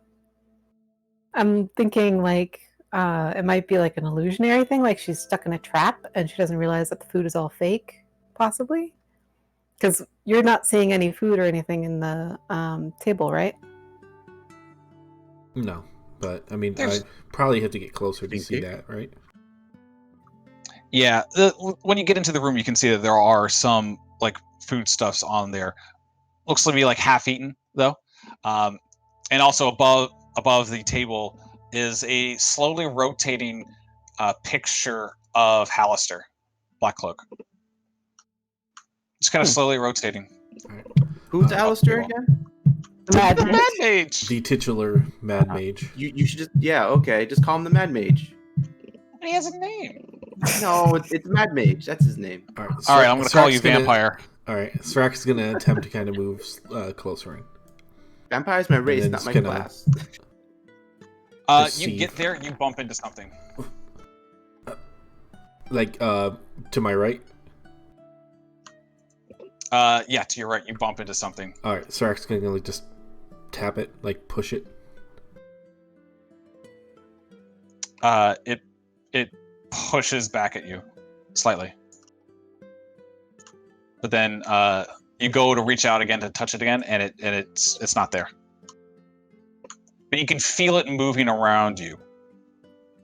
I'm thinking like it might be like an illusionary thing, like she's stuck in a trap and she doesn't realize that the food is all fake, possibly. Because you're not seeing any food or anything in the table, right? No, but I mean, There's- I probably have to get closer to Think see so. that, right? Yeah, when you get into the room, you can see that there are some like foodstuffs on there. Looks to be like half-eaten though, and also above the table is a slowly rotating picture of Hallister, Blackcloak. It's kind of slowly rotating. All right. Who's Uh, Alistair okay. again? Mad The Mage. Mad Mage. The titular Mad Mage. You should just okay. Just call him the Mad Mage. He has a name. No, it's Mad Mage. That's his name. All right, All right, I'm going to call you Srak's gonna- Vampire. All right, Srak's gonna attempt to kind of move closer in. Vampire's my race, then not it's my gonna- class. You Deceive. get there, you bump into something. Like to my right. Yeah, to your right, you bump into something. All right, Srak's gonna like just tap it, like push it. It pushes back at you slightly, but then you go to reach out again to touch it again, and it's not there. But you can feel it moving around you.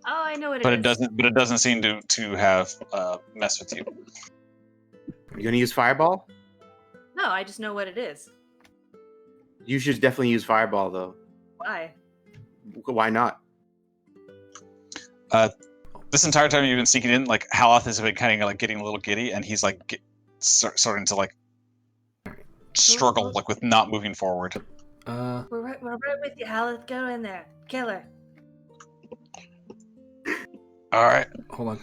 Oh, I know what But it is. it doesn't seem to have messed with you. You gonna use Fireball? No, I just know what it is. You should definitely use Fireball though. Why? Why not? This entire time you've been sneaking in, like Halath has been kind of like getting a little giddy, and he's like starting to like struggle like with not moving forward. We're right with you, Haleth. Go in there. Kill her. All right. Hold on.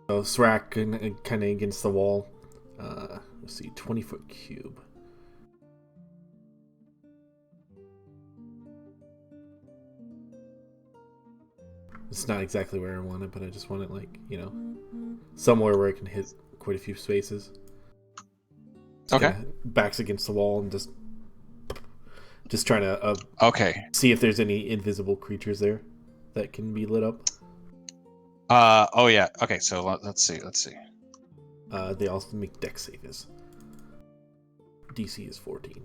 So Srak kind of against the wall. Let's see, 20-foot cube. It's not exactly where I want it, but I just want it like, somewhere where I can hit quite a few spaces. Okay. Kinda backs against the wall and just trying to Okay. see if there's any invisible creatures there that can be lit up. Oh yeah. Okay. So let's see. They also make deck saves. DC is 14.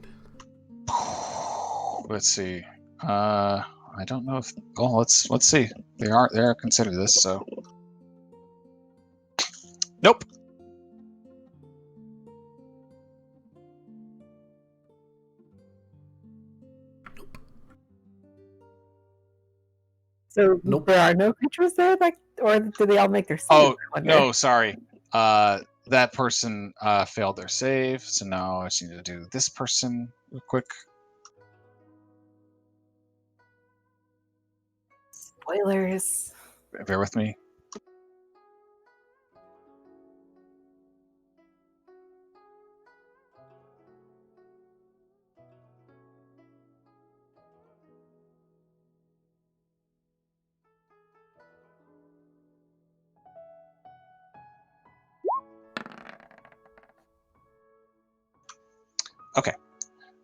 Let's see. I don't know if. Oh, let's see. They are considered this. So. Nope. So Nope. there are no creatures there, like, or do they all make their saves? Oh I wonder? no, sorry. That person failed their save, so now I just need to do this person real quick. Spoilers. Bear with me. Okay.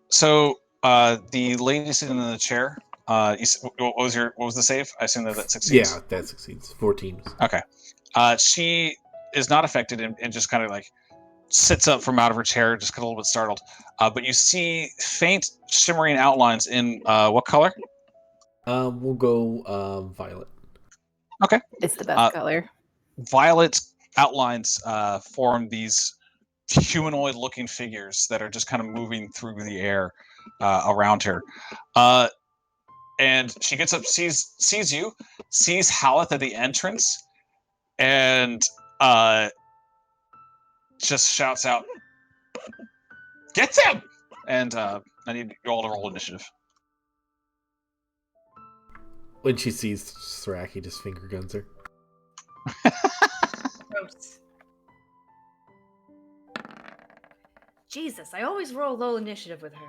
So the lady sitting in the chair. What was the save? I assume that succeeds. Yeah, that succeeds. 14. Okay. She is not affected and just kind of like sits up from out of her chair, just a little bit startled. But you see faint shimmering outlines in what color? We'll go violet. Okay. It's the best color. Violet outlines form these humanoid-looking figures that are just kind of moving through the air around her. And she gets up, sees you, sees Haleth at the entrance, and just shouts out, "Get him!" And I need you all to roll initiative. When she sees Srak, he just finger guns her. Gross. Jesus, I always roll low initiative with her.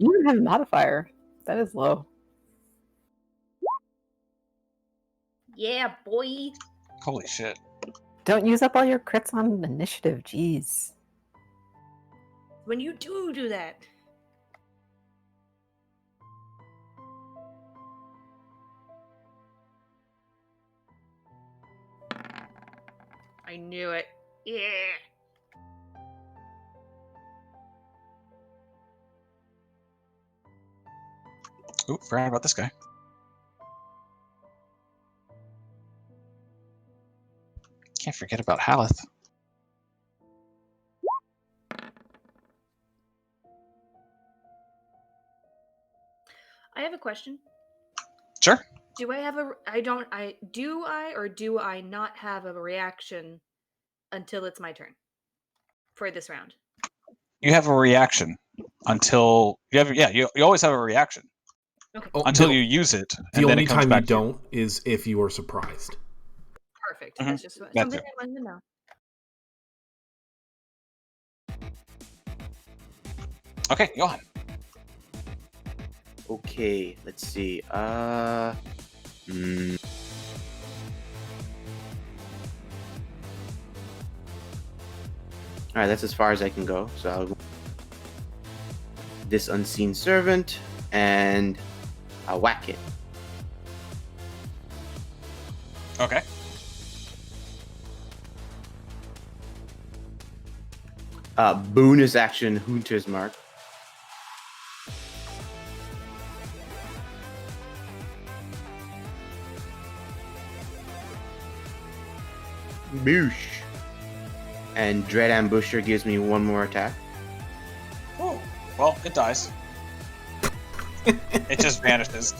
You don't have a modifier. That is low. Yeah, boy. Holy shit. Don't use up all your crits on initiative. Jeez. When you do that. I knew it. Yeah. Ooh, forgot about this guy. Can't forget about Haleth. I have a question. Sure. Do I not have a reaction until it's my turn for this round? You have a reaction until you always have a reaction Okay. until you use it, The and then only it comes time back you to you. don't is if you are surprised. Perfect. Mhm. That's just That's something it. I wanted to know. Okay, Johan. Okay, let's see. All right, that's as far as I can go. So I'll this unseen servant, and I'll whack it. Okay. Bonus action, Hunter's Mark. Boosh. And Dread Ambusher gives me one more attack. Oh, well, it dies. It just vanishes.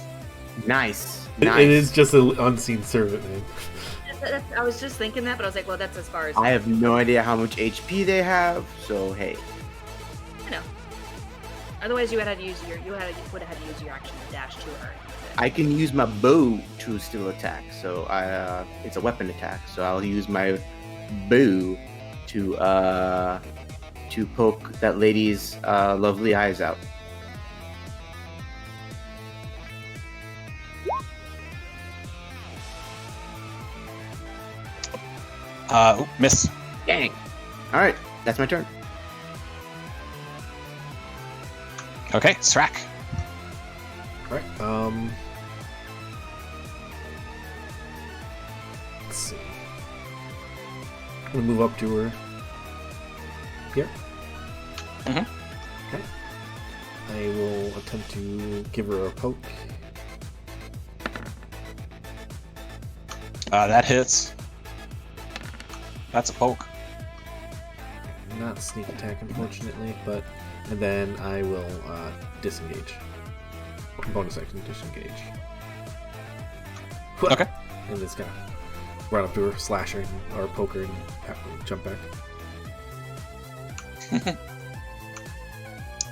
Nice. It is just an unseen servant, man. I was just thinking that, but I was like, well, that's as far as I have no idea how much HP they have, so hey. I know. Otherwise, you would have had to use your action to dash to her. I can use my bow to still attack, so it's a weapon attack. So I'll use my bow to poke that lady's lovely eyes out. Miss. Dang. All right, that's my turn. Okay, Srak. Alright, let's see. I'm gonna move up to her. Here. Mhm. Okay. I will attempt to give her a poke. That hits. That's a poke. Not sneak attack, unfortunately, but and then I will disengage. Bonus action, disengage. Okay. And this guy run up to her, slash her, or poke her, and jump back.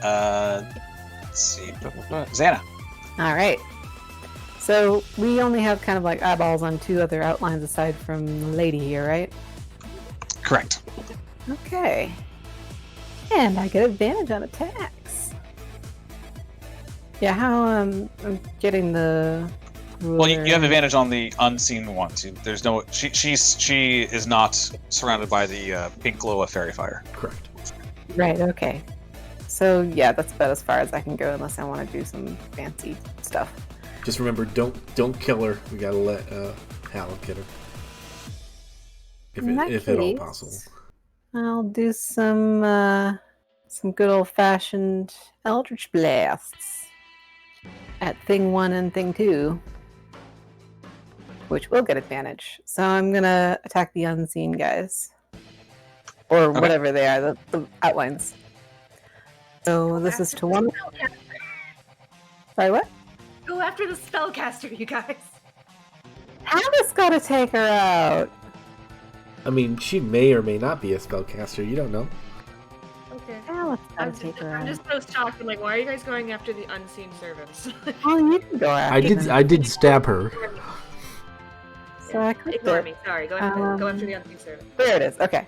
Let's see. Xana. All right. So we only have kind of like eyeballs on two other outlines aside from the lady here, right? Correct. Okay. And I get advantage on attacks. Yeah, how I'm getting the. Well, you have ruler- advantage on the unseen ones. There's no. She is not surrounded by the pink glow of fairy fire. Correct. Right. Okay. So yeah, that's about as far as I can go unless I want to do some fancy stuff. Just remember, don't kill her. We gotta let Hal get her. In that If at all case, possible. I'll do some good old fashioned Eldritch Blasts at thing 1 and thing 2, which will get advantage. So I'm gonna attack the unseen guys, or Okay. whatever they are, the outlines. So this is to one. Sorry, what? Go after the spellcaster, you guys. Alice gotta take her out. I mean, she may or may not be a spellcaster. You don't know. Okay. Alice gotta I'm take her I'm out. just so shocked. I'm like, why are you guys going after the unseen servants? Oh, you can go after them. I did stab her. So I clicked Ignore it. me. Sorry. Go after the unseen servant. There it is. Okay.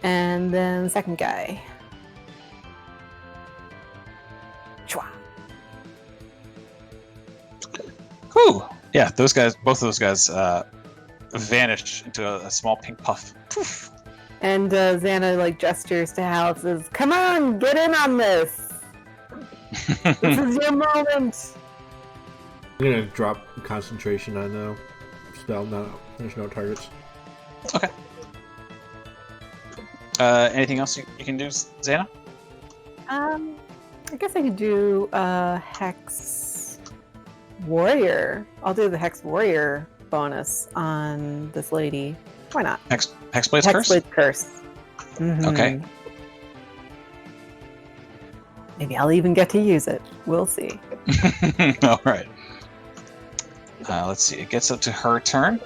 And then second guy. Woo! Yeah, those guys, both of those guys, vanish into a small pink puff. Poof. And Xana like gestures to Hal, says, "Come on, get in on this. This is your moment." I'm gonna drop concentration on the spell. No, there's no targets. Okay. Anything else you can do, Xana? I guess I could do Hex Warrior. I'll do the Hex Warrior bonus on this lady. Why not? Hexblade's Curse? Hexblade Curse. Mhm. Okay. Maybe I'll even get to use it. We'll see. All right. Let's see. It gets up to her turn.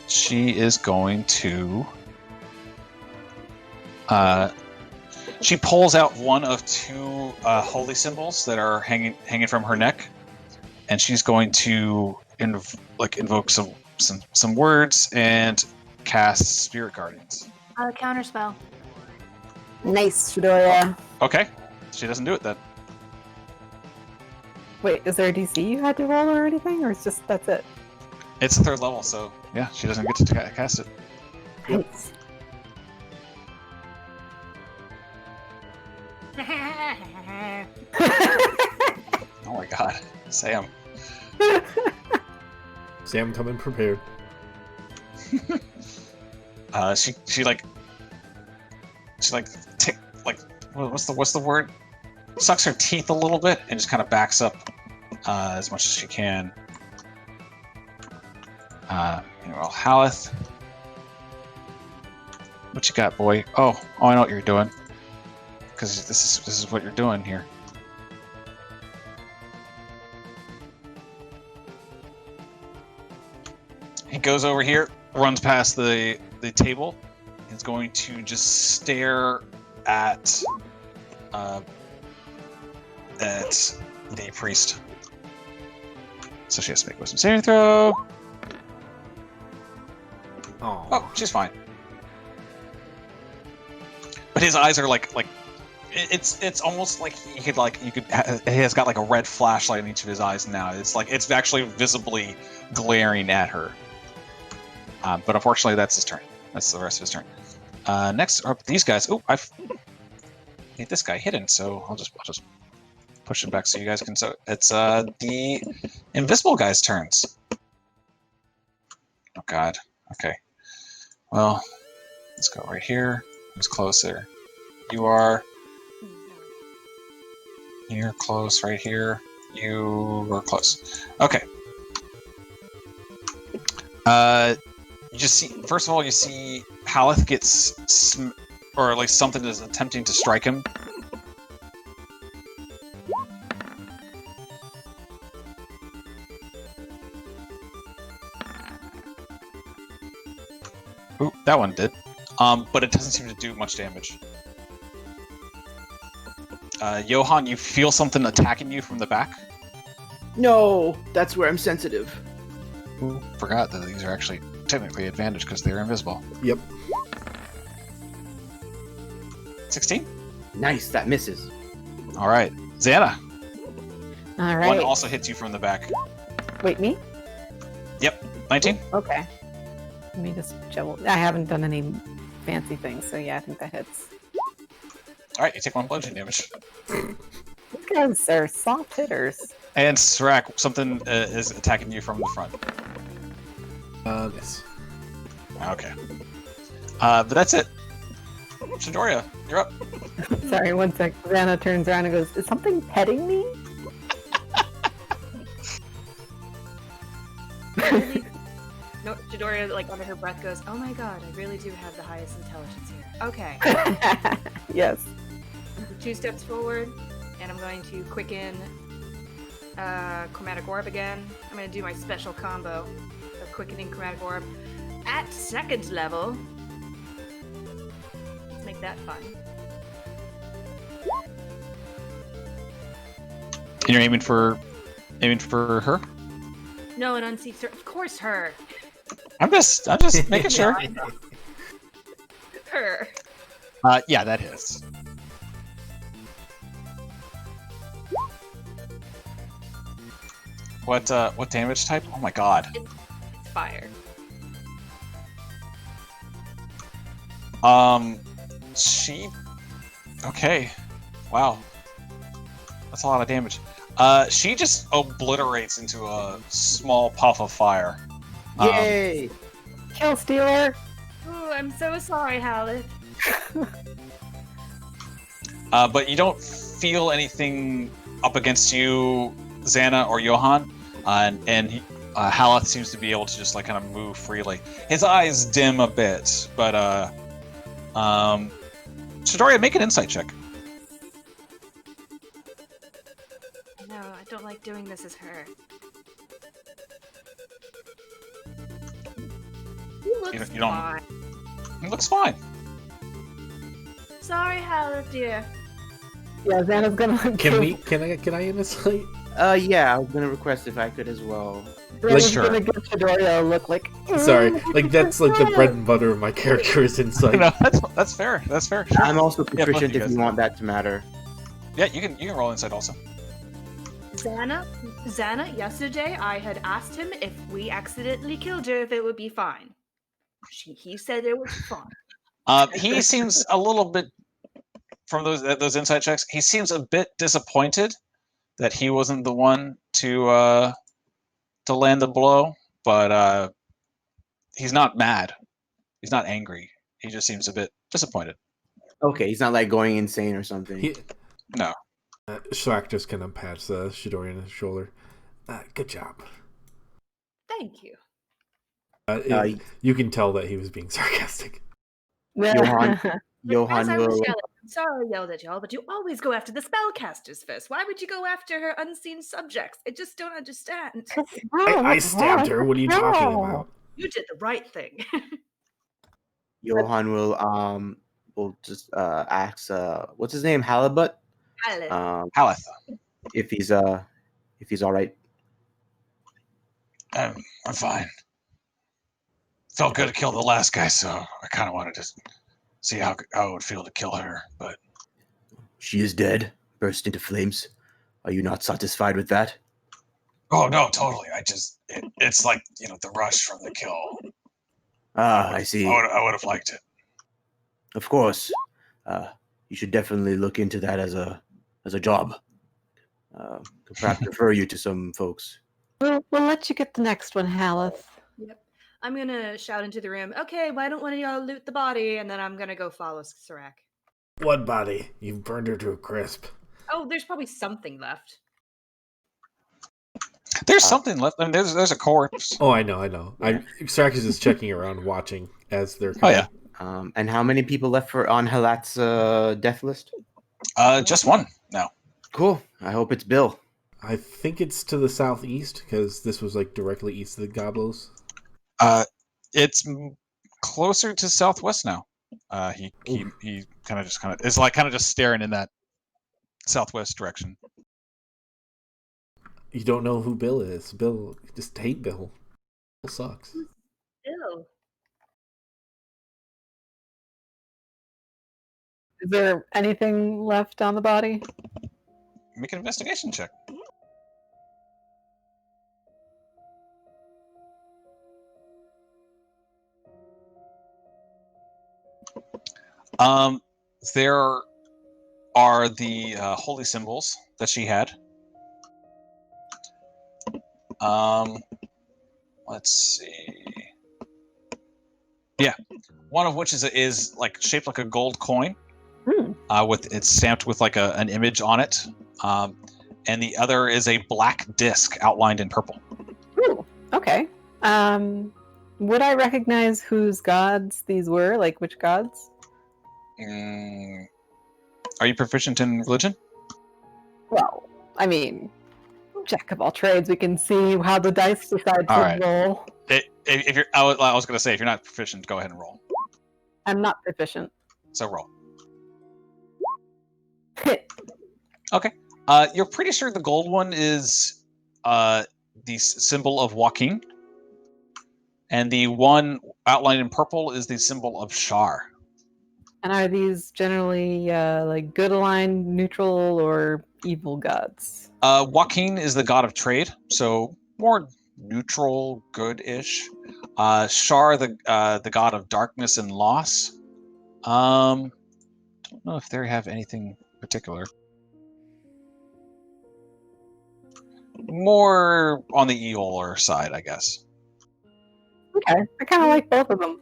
She is going to. She pulls out one of two holy symbols that are hanging from her neck, and she's going to invoke some words and cast Spirit Guardians. Counterspell. Nice, Shadoria. Okay, she doesn't do it then. Wait, is there a DC you had to roll or anything, or it's just that's it? It's the 3rd level, so yeah, she doesn't get to cast it. Nice. Oh my god, Sam. Sam coming prepared. What's the word? Sucks her teeth a little bit and just kind of backs up as much as she can. Haleth, what you got, boy? Oh, I know what you're doing. Because this is what you're doing here. He goes over here, runs past the table. He's going to just stare at the priest. So she has to make a wisdom saving throw. Oh, she's fine. But his eyes are like it's almost like he has got like a red flashlight in each of his eyes now. It's actually visibly glaring at her. But unfortunately, that's his turn. That's the rest of his turn. Next are these guys. Oh, I've made this guy hidden, so I'll just push it back so you guys can. So it's the invisible guy's turns. Oh God. Okay. Well, let's go right here. Who's closer? You are. You're close right here. You are close. Okay. You just see. First of all, you see Haleth gets, or at least something is attempting to strike him. Ooh, that one did. But it doesn't seem to do much damage. Johan, you feel something attacking you from the back? No, that's where I'm sensitive. Ooh, forgot that these are actually technically advantage because they're invisible. Yep. 16? Nice, that misses. All right. Xana. All right. One also hits you from the back. Wait, me? Yep. 19? Okay. Let me just double. I haven't done any fancy things, so yeah, I think that hits. All right, you take 1 bludgeoning damage. You guys are soft hitters. And Srak, something is attacking you from the front. Yes. Okay. But that's it. Shadoria, you're up. Sorry, one sec. Xana turns around and goes, "Is something petting me?" No, Shadoria, like under her breath, goes, "Oh my god, I really do have the highest intelligence here." Okay. Yes. 2 steps forward, and I'm going to quicken Chromatic Orb again. I'm going to do my special combo of quickening Chromatic Orb at 2nd level. Let's make that fun. And you're aiming for her? No, it unseats her. Of course, her. I'm just making sure. Her. Yeah, that hits. What damage type? Oh my god. It's fire. She. Okay. Wow. That's a lot of damage. She just obliterates into a small puff of fire. Yay! Kill stealer. Ooh, I'm so sorry, Haleth. But you don't feel anything up against you, Xana or Johan, and Haleth seems to be able to just like kind of move freely. His eyes dim a bit, but Shadoria, make an insight check. No, I don't like doing this as her. He looks You don't- fine. It looks fine. Sorry, Haleth, dear. Yeah, Xana's gonna. Can I insight? Yeah, I was gonna request if I could as well. Xana's Sure. gonna give Shadoria a look like. Sorry, like that's like the bread and butter of my character's insight. No, that's fair. That's fair. Sure. I'm also both of proficient you if guys. you want that to matter. Yeah, you can roll insight also. Xana, yesterday I had asked him if we accidentally killed her, if it would be fine. He said it was fine. He seems a little bit from those insight checks. He seems a bit disappointed that he wasn't the one to land the blow, but he's not mad. He's not angry. He just seems a bit disappointed. Okay, he's not like going insane or something. No. Srak just kind of pats Shadoria on his shoulder. Good job. Thank you. You can tell that he was being sarcastic. Johan, As Johan I was will. yelling, I'm sorry I yelled at y'all, but you always go after the spellcasters first. Why would you go after her unseen subjects? I just don't understand. I stabbed her. What are you talking about? You did the right thing. Johan will just ask what's his name, Halibut, Haleth. Haleth. if he's all right. I'm fine. Felt good to kill the last guy, so I kind of wanted to see how it would feel to kill her. But She is dead, burst into flames. Are you not satisfied with that? oh no, totally. It's like the rush from the kill. Ah, I see. I would have liked it. Of course, you should definitely look into that as a job. Could perhaps refer you to some folks. We'll let you get the next one, Haleth. Yep. I'm gonna shout into the room, okay, why don't one of y'all loot the body? And then I'm gonna go follow Srak. What body? You've burned her to a crisp. Oh, there's probably something left. There's something left. I mean, there's a corpse. Oh, I know. Srak is just checking around, watching as they're Oh coming. yeah. And how many people left on Halat's death list? Just one now. Cool. I hope it's Bill. I think it's to the southeast because this was like directly east of the Goblos. It's closer to southwest now. He kind of is like just staring in that southwest direction. You don't know who Bill is. Bill, just hate Bill. Bill sucks. Ew. Is there anything left on the body? Make an investigation check. There are the holy symbols that she had. Let's see. Yeah, one of which is like shaped like a gold coin, with it's stamped with like an image on it, and the other is a black disc outlined in purple. Ooh, okay. Would I recognize whose gods these were? Like which gods? Are you proficient in religion? Well, I mean, jack of all trades. We can see how the dice decide to All right. roll. If you're, I was going to say, if you're not proficient, go ahead and roll. I'm not proficient. So roll. Okay. You're pretty sure the gold one is the symbol of Joaquin, and the one outlined in purple is the symbol of Shar. And are these generally like good aligned, neutral, or evil gods? Joaquin is the god of trade, so more neutral, good-ish. Shar, the god of darkness and loss. Don't know if they have anything particular. More on the eviler side, I guess. Okay, I kind of like both of them.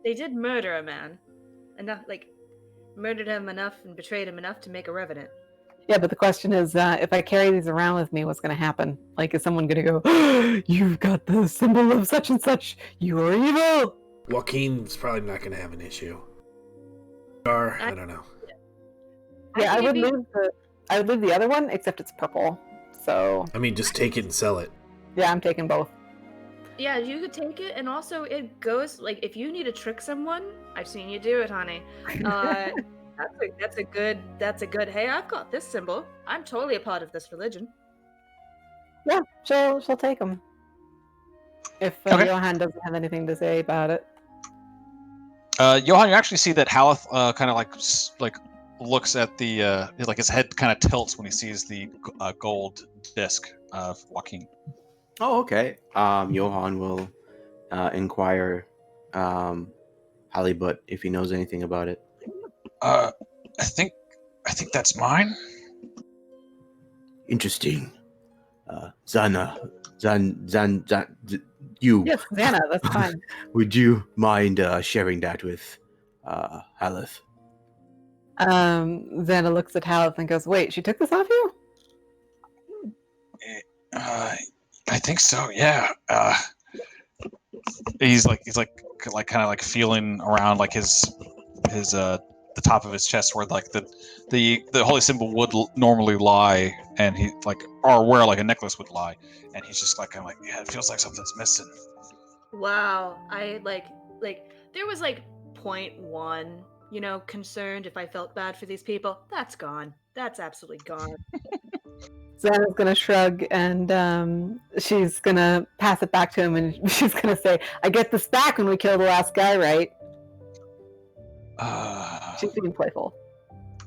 They did murder a man. Enough, murdered him enough and betrayed him enough to make a revenant. Yeah, but the question is, if I carry these around with me, what's going to happen? Like, is someone going to go, oh, you've got the symbol of such and such, you are evil? Joaquin's probably not going to have an issue. Or, I don't know. Yeah, I would leave the other one, except it's purple. So. I mean, just take it and sell it. Yeah, I'm taking both. Yeah, you could take it, and also it goes like if you need to trick someone, I've seen you do it, honey. That's a good. Hey, I've got this symbol. I'm totally a part of this religion. Yeah, she'll take them. If Okay. Johan doesn't have anything to say about it. Johan, you actually see that Haleth kind of like looks at the like his head kind of tilts when he sees the gold disc of Joaquin. Oh, okay. Johan will inquire Halibut if he knows anything about it. I think that's mine. Interesting. You. Yes, Xana, that's fine. Would you mind sharing that with Haleth? Xana looks at Haleth and goes, wait, she took this off you? I think so. Yeah. He's kind of like feeling around like his the top of his chest where like the holy symbol would normally lie, and he like or where like a necklace would lie, and he's just like kind of like, yeah, it feels like something's missing. Wow, I like there was like 0.1, concerned if I felt bad for these people. That's gone. That's absolutely gone. Xana's gonna shrug and she's gonna pass it back to him and she's gonna say, I get this back when we kill the last guy, right? She's being playful.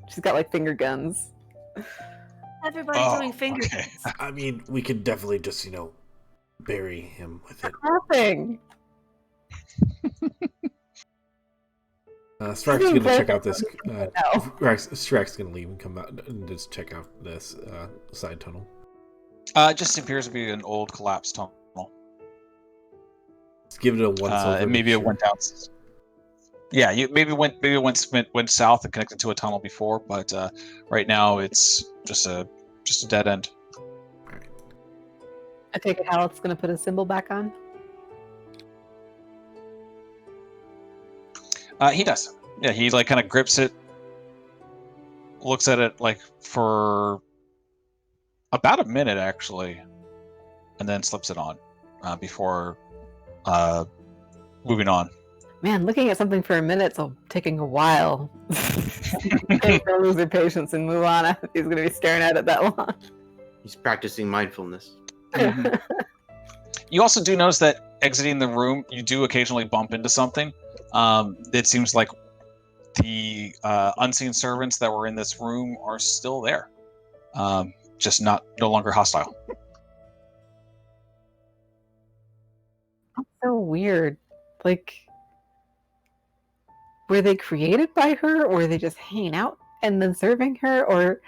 She's got like finger guns. Everybody doing finger okay. guns. I mean, we could definitely just, bury him with it. Nothing. Strak's going to check out this. Strak's going to leave and come out and just check out this side tunnel. It just appears to be an old collapsed tunnel. Let's give it a once over. Maybe it went out. Yeah, maybe it went south and connected to a tunnel before, but right now it's just a dead end. Right. I take it Haleth's going to put his symbol back on. He does. Yeah, he like kind of grips it, looks at it like for about a minute actually, and then slips it on before moving on. Man, looking at something for a minute's taking a while. He's gonna lose their patience and move on. He's gonna be staring at it that long. He's practicing mindfulness. You also do notice that exiting the room, you do occasionally bump into something. It seems like the unseen servants that were in this room are still there, just no longer hostile. That's so weird. Like, were they created by her, or were they just hanging out and then serving her, or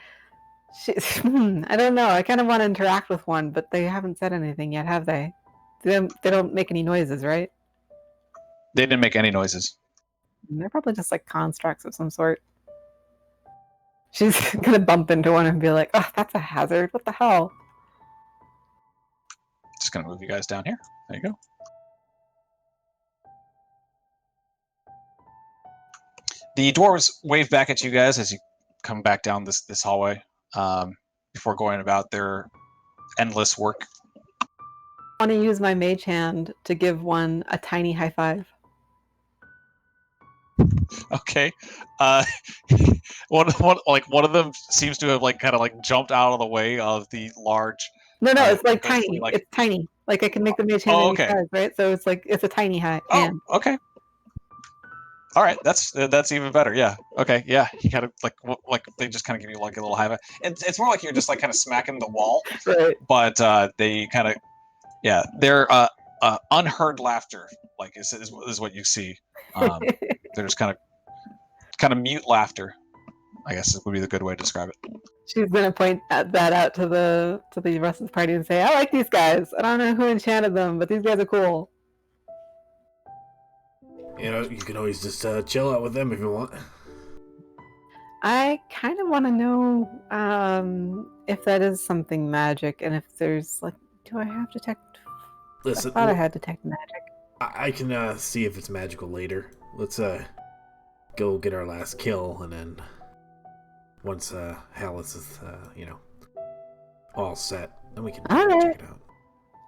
I don't know. I kind of want to interact with one, but they haven't said anything yet, have they? They don't make any noises, right? They didn't make any noises. They're probably just like constructs of some sort. She's gonna bump into one and be like, "Oh, that's a hazard. What the hell?" Just gonna move you guys down here. There you go. The dwarves wave back at you guys as you come back down this hallway before going about their endless work. I want to use my mage hand to give one a tiny high five. Okay. One of them seems to have kind of jumped out of the way of the large. No, it's like tiny. It's tiny. Like I can make the mage hand any size, right? So it's a tiny hand. Oh, okay. All right, that's even better. Yeah. Okay. Yeah. You kind of like they just kind of give you like a little high five. And it's more like you're just like kind of smacking the wall, Right. but they kind of they're unheard laughter like is what you see. They're just kind of mute laughter. I guess would be the good way to describe it. She's gonna point that out to the rest of the party and say, "I like these guys. I don't know who enchanted them, but these guys are cool." You know, you can always just chill out with them if you want. I kind of want to know if that is something magic, and if there's like, do I have detect? Listen, I thought I had detect magic. I can see if it's magical later. Let's go get our last kill, and then once Hallis is all set, then we can All right. check it out.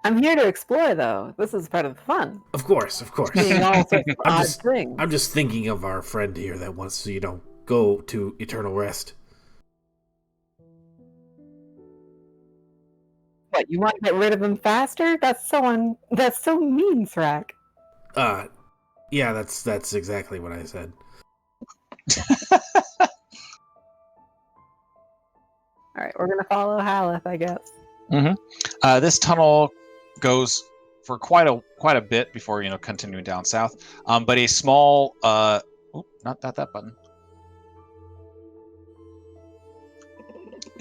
I'm here to explore, though. This is part of the fun. Of course. Seeing all sorts of odd things. I'm just thinking of our friend here that wants to, go to eternal rest. What, you want to get rid of them faster? That's so mean, Srak. Yeah, that's exactly what I said. All right, we're gonna follow Halith, I guess. Mm-hmm. This tunnel goes for quite a bit before continuing down south. But a small not that button.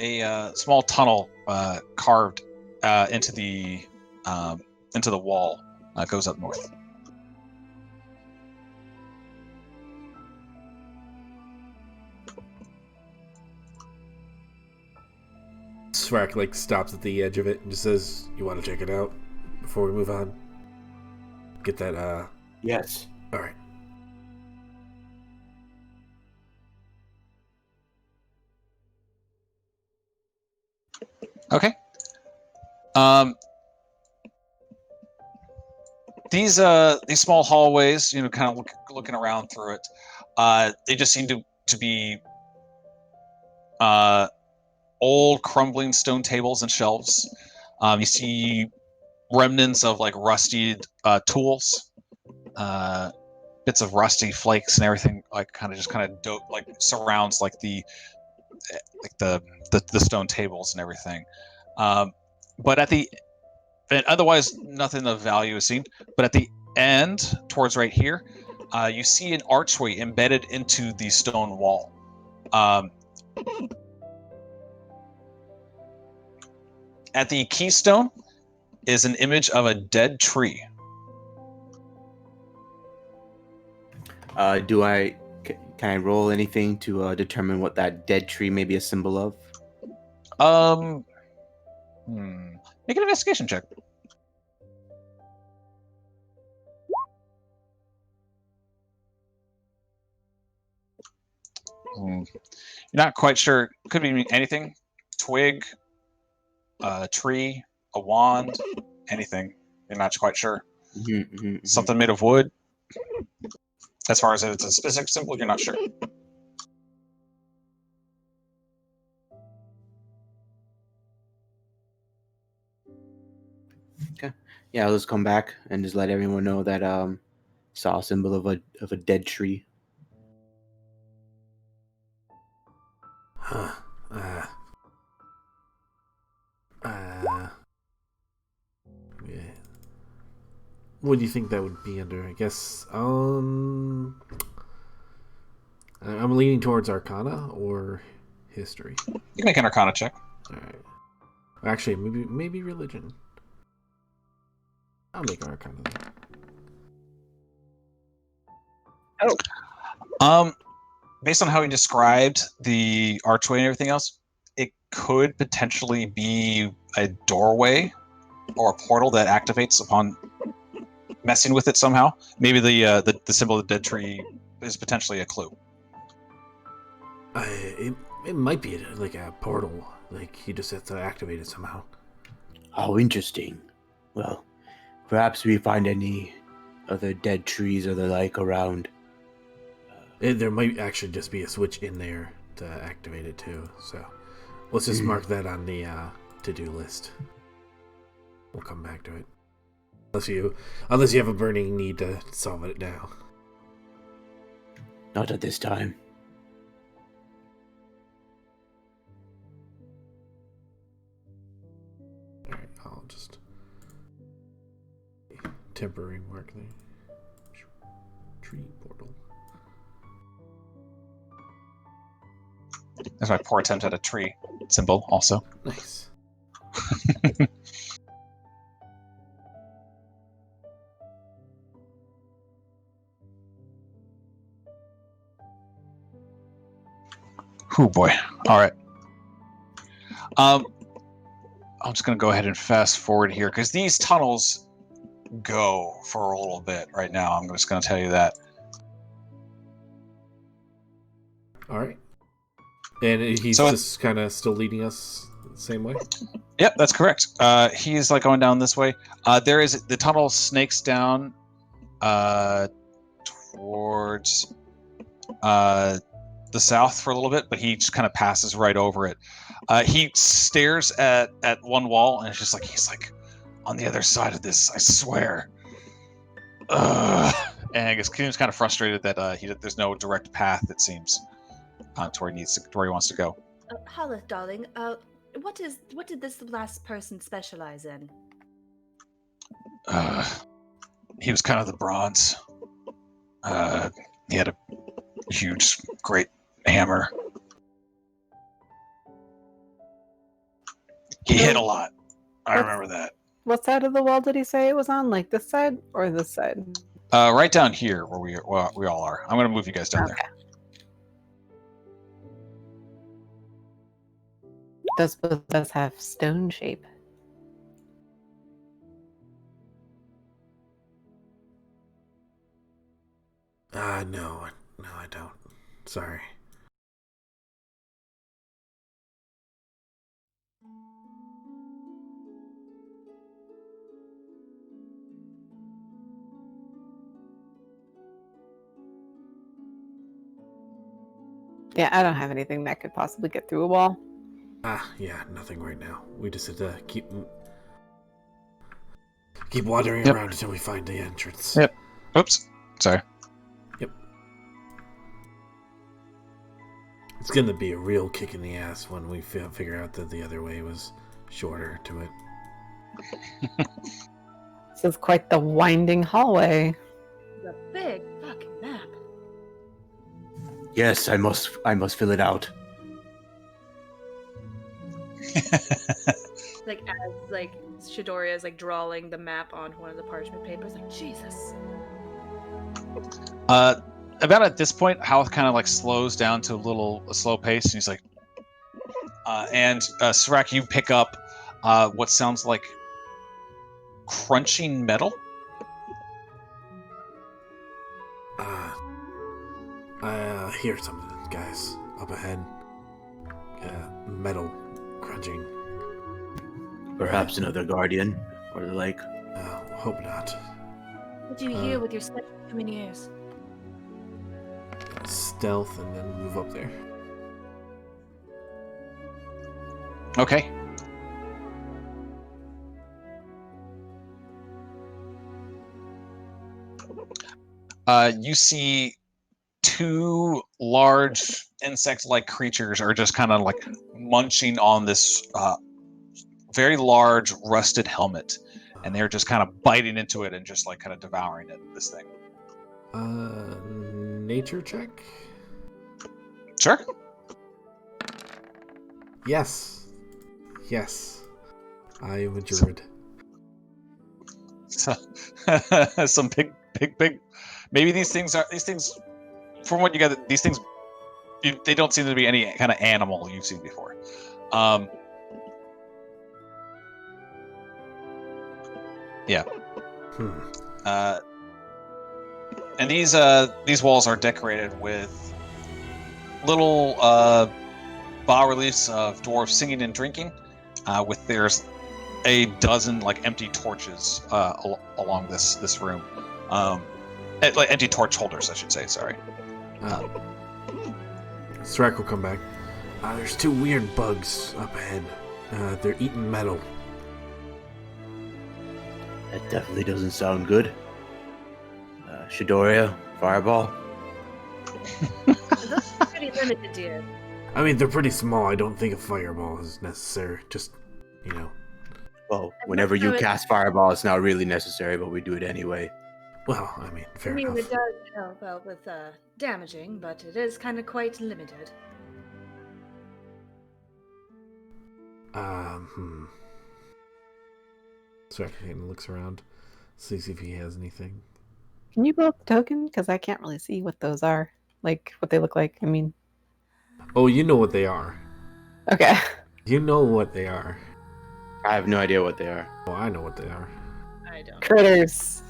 A small tunnel carved into the wall goes up north. Srak stops at the edge of it and just says, "You want to check it out before we move on? Get that Yes. All right." Okay. These small hallways, kind of looking around through it, they just seem to be old, crumbling stone tables and shelves. You see remnants of rusted tools, bits of rusty flakes and everything, surrounds the stone tables and everything. But otherwise nothing of value is seen. But at the end, towards right here, you see an archway embedded into the stone wall. At the keystone is an image of a dead tree. Can I roll anything to determine what that dead tree may be a symbol of? Make an investigation check. You're not quite sure. Could be anything. Twig, a tree, a wand, anything. You're not quite sure. Something made of wood. As far as if it's a specific symbol, you're not sure. Okay. Yeah, I'll just come back and just let everyone know that saw a symbol of a dead tree. Huh. Yeah. What do you think that would be under? I guess I'm leaning towards Arcana or History. You can make an Arcana check. All right. Actually, maybe Religion. I'll make an Arcana then. Oh. Based on how he described the archway and everything else, it could potentially be a doorway or a portal that activates upon messing with it somehow. Maybe the symbol of the dead tree is potentially a clue. It might be like a portal. Like he just has to activate it somehow. Oh, interesting. Well, perhaps we find any other dead trees or the like around. There might actually just be a switch in there to activate it too. So let's just mark that on the to-do list. We'll come back to it. Unless you have a burning need to solve it now. Not at this time. Alright, I'll just temporary mark there. Tree portal. That's my poor attempt at a tree symbol, also. Nice. Oh boy. All right. I'm just gonna go ahead and fast forward here because these tunnels go for a little bit right now. I'm just gonna tell you that. Alright. And he's So just kind of still leading us the same way? Yep, that's correct. He's like going down this way. There is the tunnel snakes down towards the south for a little bit, but he just kind of passes right over it. He stares at one wall, and it's just like he's like, on the other side of this, I swear. And I guess Kim's kind of frustrated that there's no direct path, it seems, to where he wants to go. Haleth, darling, what did this last person specialize in? He was kind of the bronze. He had a huge, great hammer. He hit a lot. I remember that. What side of the wall did he say it was on? Like this side or this side? Right down here where we all are. I'm going to move you guys down there. Does both of us have stone shape? No, I don't. Sorry. Yeah, I don't have anything that could possibly get through a wall. Yeah, nothing right now. We just have to keep wandering around until we find the entrance. Yep. Oops. Sorry. Yep. It's gonna be a real kick in the ass when we figure out that the other way was shorter to it. This is quite the winding hallway. The big fucking map. Yes, I must fill it out. Like as like Shadoria is like drawing the map onto one of the parchment papers, like Jesus. About at this point, Hal kind of like slows down to a slow pace, and he's like, Srak, you pick up what sounds like crunching metal. I hear something, guys, up ahead. Metal crunching. Perhaps another guardian or the like. Hope not. What do you hear with your human ears? Stealth and then move up there. Okay. You see two large insect-like creatures are just kind of like munching on this very large rusted helmet, and they're just kind of biting into it and just like kind of devouring it. This thing. Nature check? Sure. Yes. I am a druid. So, some big. Maybe these things. From what you got, these things, they don't seem to be any kind of animal you've seen before. Yeah. And these walls are decorated with little bas-reliefs of dwarves singing and drinking. There's a dozen like empty torches along this room. Like empty torch holders, I should say. Sorry. Srak will come back. There's two weird bugs up ahead. They're eating metal. That definitely doesn't sound good. Shadoria, fireball. Those are pretty limited, dear. I mean, they're pretty small. I don't think a fireball is necessary. Just, you know. Well, whenever you cast fireball, it's not really necessary, but we do it anyway. Well, I mean, fair I mean, enough. it does help out with damaging, but it is kind of quite limited. Srak looks around, sees if he has anything. Can you pull up the token? Because I can't really see what those are. Like, what they look like. I mean... Oh, you know what they are. Okay. You know what they are. I have no idea what they are. Oh, I know what they are. I don't. Critters.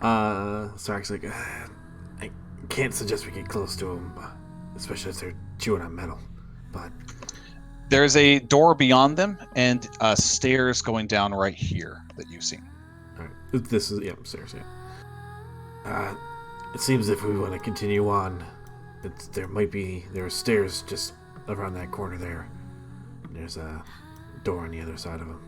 Srak's like, I can't suggest we get close to them, especially as they're chewing on metal. But There's a door beyond them and stairs going down right here that you've seen. all right, this is stairs. Yeah. It seems if we want to continue on, there are stairs just around that corner there. There's a door on the other side of them.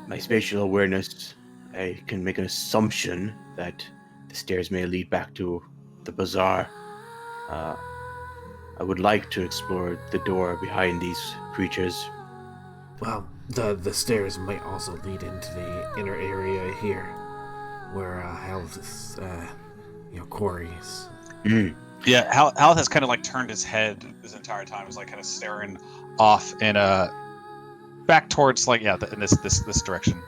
My spatial awareness, I can make an assumption that the stairs may lead back to the bazaar. I would like to explore the door behind these creatures. Well, the stairs might also lead into the inner area here, where Hal's quarries. Yeah, Hal has kind of like turned his head this entire time. He's like kind of staring off and back towards in this direction.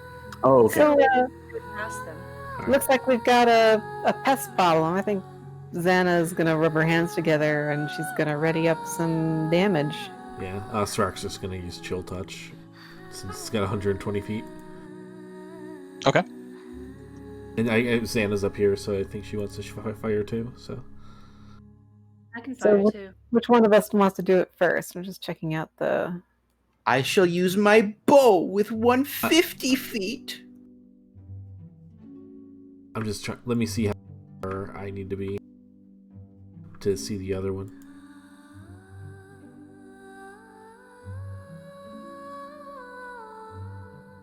Oh, okay. So, Past them. looks like we've got a pest bottle. I think Xana's gonna rub her hands together and she's gonna ready up some damage. Yeah, Srak's just gonna use Chill Touch, since it's got 120 feet. Okay. And Xana's up here, so I think she wants to fire too, so... I can So fire too. Which one of us wants to do it first? I'm just checking out the... I shall use my bow with 150 feet. I'm just trying... Let me see how far I need to be to see the other one.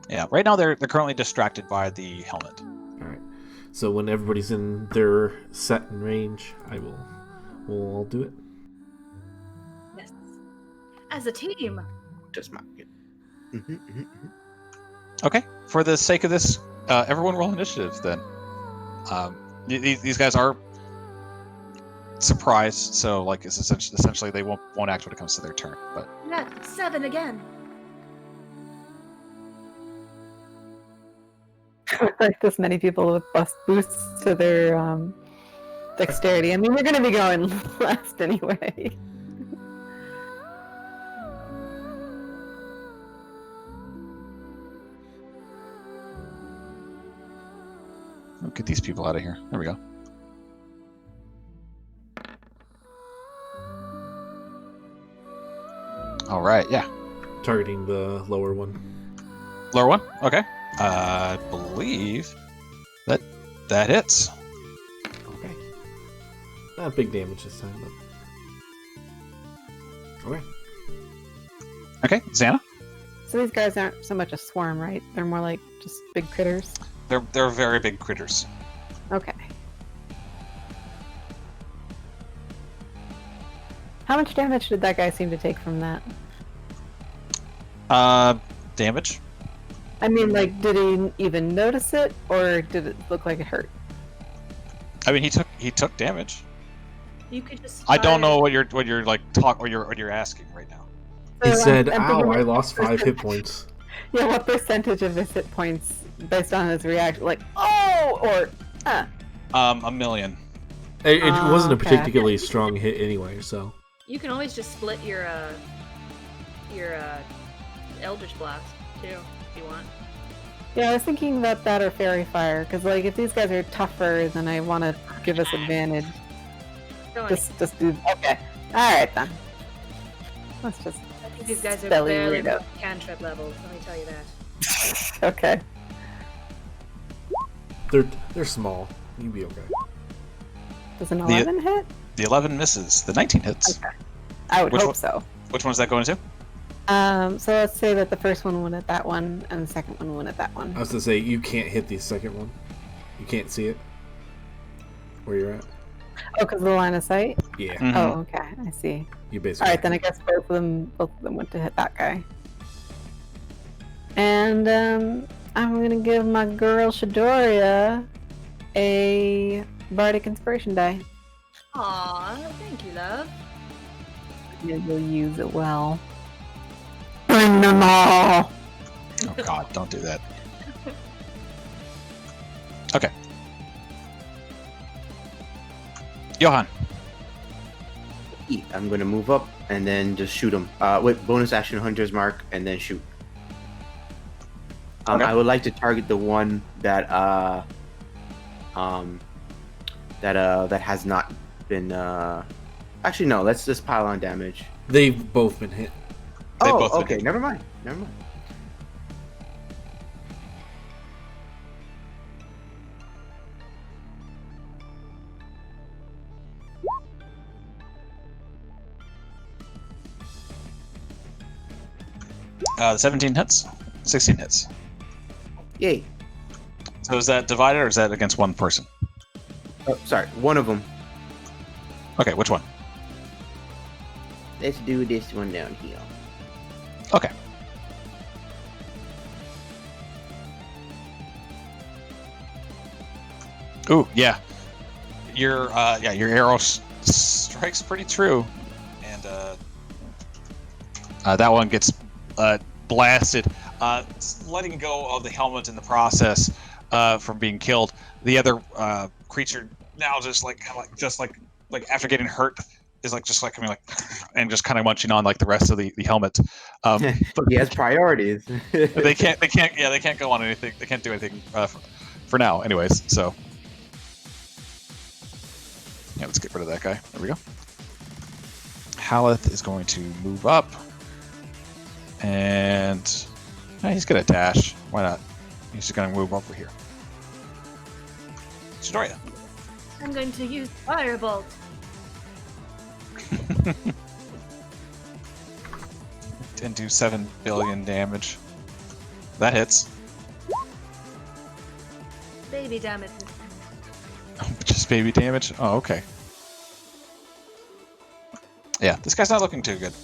Yeah, right now they're currently distracted by the helmet. Alright. So when everybody's in their set and range, we'll all do it. Yes. As a team. Just mark it. Okay, for the sake of this, everyone roll initiative then. These guys are surprised, so like it's essentially they won't act when it comes to their turn. But Yeah, 7 again. like this many people with boosts to their dexterity. I mean, we're gonna be going last anyway. we'll get these people out of here. There we go. All right, yeah. Targeting the lower one. Lower one. Okay. I believe that hits. Okay. Not big damage this time, but... Okay. Okay, Xana. So these guys aren't so much a swarm, right? They're more like just big critters. They're very big critters. Okay. How much damage did that guy seem to take from that? Damage. I mean, like, did he even notice it, or did it look like it hurt? I mean, he took damage. You could just. I don't fire- know what you're like what you're asking right now. He So, said, I'm ow, thinking I like, lost 5 hit points. Yeah, what percentage of his hit points, based on his reaction, like, oh, or, 1,000,000. It wasn't a Okay. particularly strong hit anyway, so... You can always just split your Eldritch Blast too, if you want. Yeah, I was thinking about that or Fairy Fire, because, like, if these guys are tougher, then I want to give us advantage. Go on. Just do, okay. Alright, then. Let's just, I think these guys are Spelling barely weirdo. above cantrip levels. Let me tell you that. okay. They're small. You'll be okay. Does an 11 hit? The 11 misses. The 19 hits. Okay. I would Which hope one? so. Which one's that going to? So let's say that the first one went at that one, and the second one went at that one. I was gonna say, you can't hit the second one. You can't see it. where you're at. Oh, because of the line of sight? Yeah, Mhm. Oh, okay. I see. you basically. Alright, then I guess both of them went to hit that guy. And I'm gonna give my girl Shadoria a Bardic Inspiration die. Aw, thank you, love. Maybe we'll use it well. Bring them all! Oh God, don't do that. Okay. Johan. I'm gonna move up and then just shoot him. With bonus action Hunter's Mark and then shoot. Okay. I would like to target the one that that has not been. Actually, no. Let's just pile on damage. They've both been hit. They've Oh, both been okay. hit. Never mind. Never mind. The 17 hits. 16 hits. Yay. So is that divided or is that against one person? Oh, sorry. One of them. Okay, which one? Let's do this one down here. Okay. Ooh, yeah. Your arrow strikes pretty true, and that one gets blasted, letting go of the helmet in the process from being killed. The other creature now just like after getting hurt is coming and just kind of munching on like the rest of the helmet. He has priorities. They can't go on anything. They can't do anything for now, anyways. So yeah, let's get rid of that guy. There we go. Haleth is going to move up, and he's gonna dash. Why not? He's just gonna move over here. Shadoria. I'm going to use Firebolt. And do 7 billion damage. That hits. Baby damage. Just baby damage? Oh, okay. Yeah, this guy's not looking too good.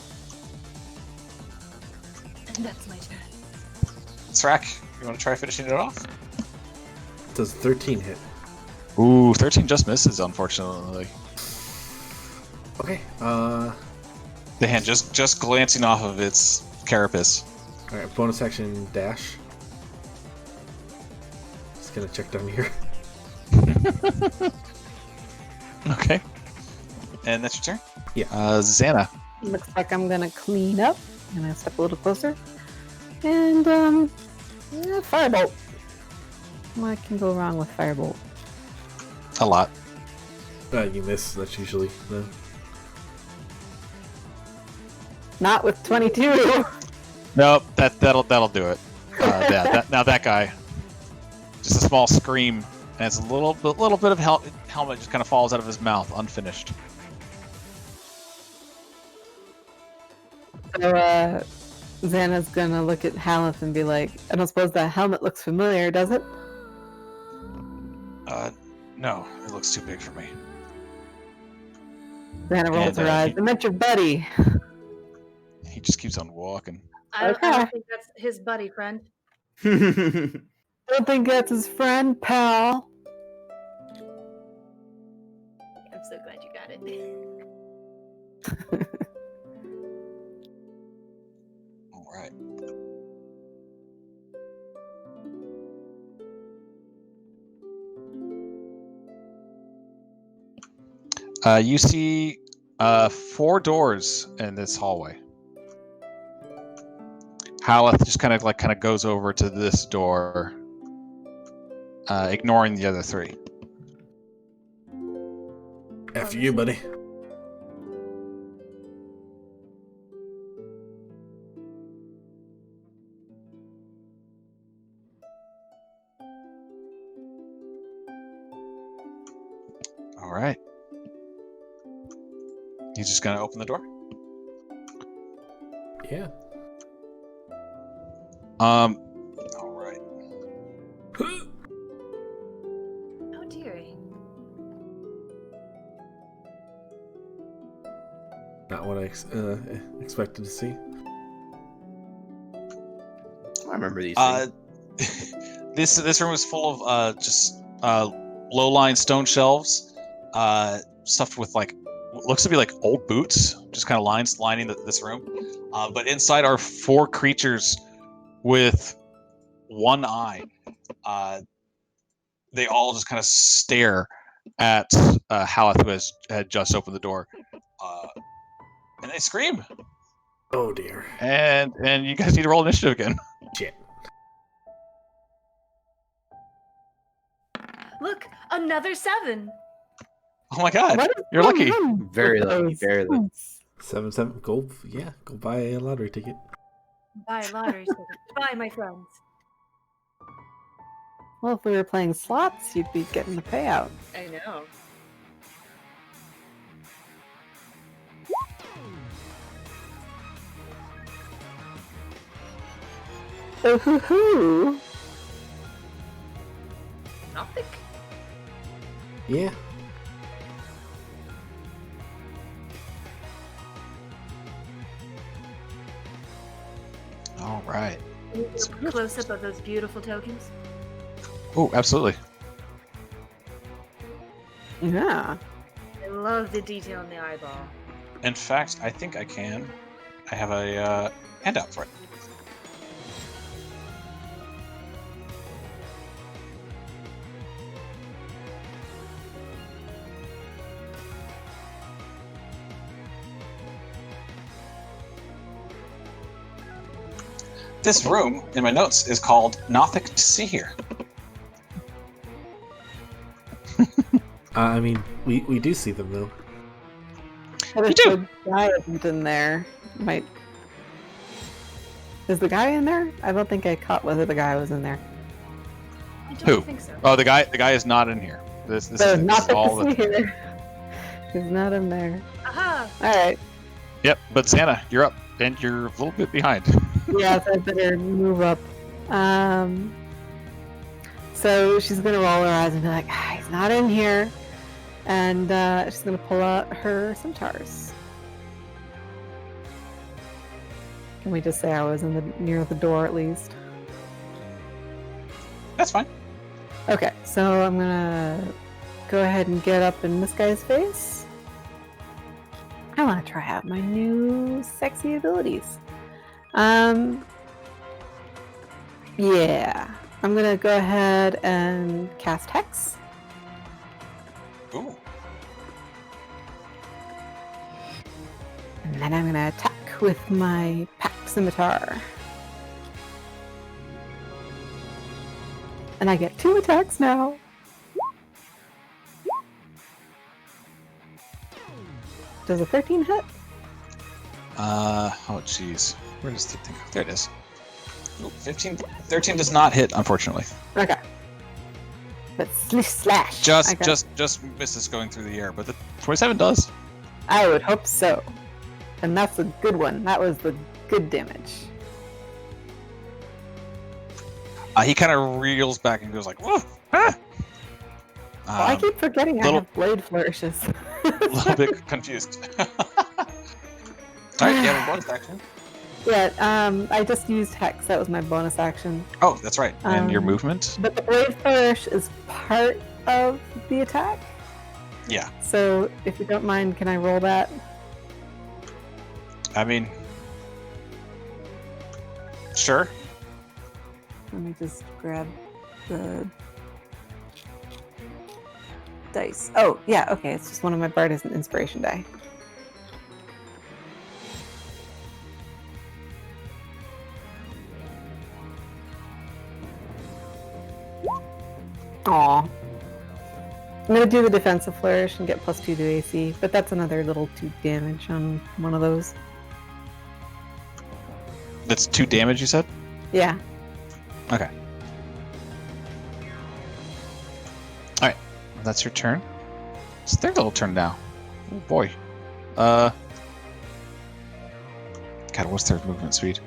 And that's my turn. Srak, you want to try finishing it off? Does 13 hit? Ooh, 13 just misses, unfortunately. Okay. The hand just glancing off of its carapace. All right. Bonus action dash. Just gonna check down here. Okay. And that's your turn? Yeah. Xana. Looks like I'm gonna clean up. I'm gonna step a little closer. And, Firebolt. What can go wrong with Firebolt? A lot. You miss. That's usually the. Not with 22! Nope, that'll do it. Now that guy, just a small scream, and it's a little bit of helmet just kind of falls out of his mouth, unfinished. So, Xana's gonna look at Haleth and be like, I don't suppose that helmet looks familiar, does it? No, it looks too big for me. Xana rolls her eyes. I meant your buddy. He just keeps on walking. I Okay. don't think that's his buddy, friend. Don't think that's his friend, pal. I'm so glad you got it. All right. You see 4 doors in this hallway. Haleth just kind of goes over to this door, ignoring the other 3. After you, buddy. All right. He's just gonna open the door. Yeah. All right. Oh dearie. Not what I expected to see. I remember these things. This room is full of just low-lying stone shelves, stuffed with like looks to be like old boots, just kind of lining this room. But inside are 4 creatures with one eye. They all just kind of stare at Haleth, who had just opened the door, and they scream. Oh dear. And you guys need to roll initiative again. Shit. Look, another 7. Oh my god, What is you're lucky. going on Very with lucky, those very lucky. points? 7. Go buy a lottery ticket. Buy a lottery ticket. Buy, my friends. Well, if we were playing slots, you'd be getting the payout. I know. Oh, hoo hoo! Nothing. Yeah. All right. Close up of those beautiful tokens. Oh, absolutely. Yeah. I love the detail in the eyeball. In fact, I think I can. I have a handout for it. This room, in my notes, is called Nothing to See Here. I mean, we do see them though. But You if do. the guy isn't in there, might. Is the guy in there? I don't think I caught whether the guy was in there. I don't Who? think so. Oh, the guy is not in here. This There's is nothing all to see the. here. He's not in there. Aha! All right. Yep, but Xana, you're up, and you're a little bit behind. Yeah, so I better move up. So she's gonna roll her eyes and be like, he's not in here. And she's gonna pull out her centaurs. Can we just say I was near the door at least? That's fine. Okay, so I'm gonna go ahead and get up in this guy's face. I want to try out my new sexy abilities. Yeah, I'm gonna go ahead and cast Hex. Ooh. And then I'm gonna attack with my pack scimitar. And I get 2 attacks now. Does a 13 hit? Oh jeez. Where does the thing go? There it is. Ooh, 13 does not hit, unfortunately. Okay. But slash. I got- Just misses going through the air, but the 27 does. I would hope so. And that's a good one. That was the good damage. He kind of reels back and goes like, "Whoa!" Ah! I keep forgetting I little- have blade flourishes. a little bit confused. All right, you have a bonus action. Yeah, I just used Hex. That was my bonus action. Oh, that's right. And your Um, movement? But the blade flourish is part of the attack. Yeah. So if you don't mind, can I roll that? I mean, sure. Let me just grab the dice. Oh, yeah, okay. It's just one of my Bardic and Inspiration die. Aw. I'm gonna do the defensive flourish and get +2 to AC, but that's another little 2 damage on one of those. That's 2 damage, you said? Yeah. Okay. Alright. That's your turn. It's their little turn now. Oh boy. God, what's their movement speed?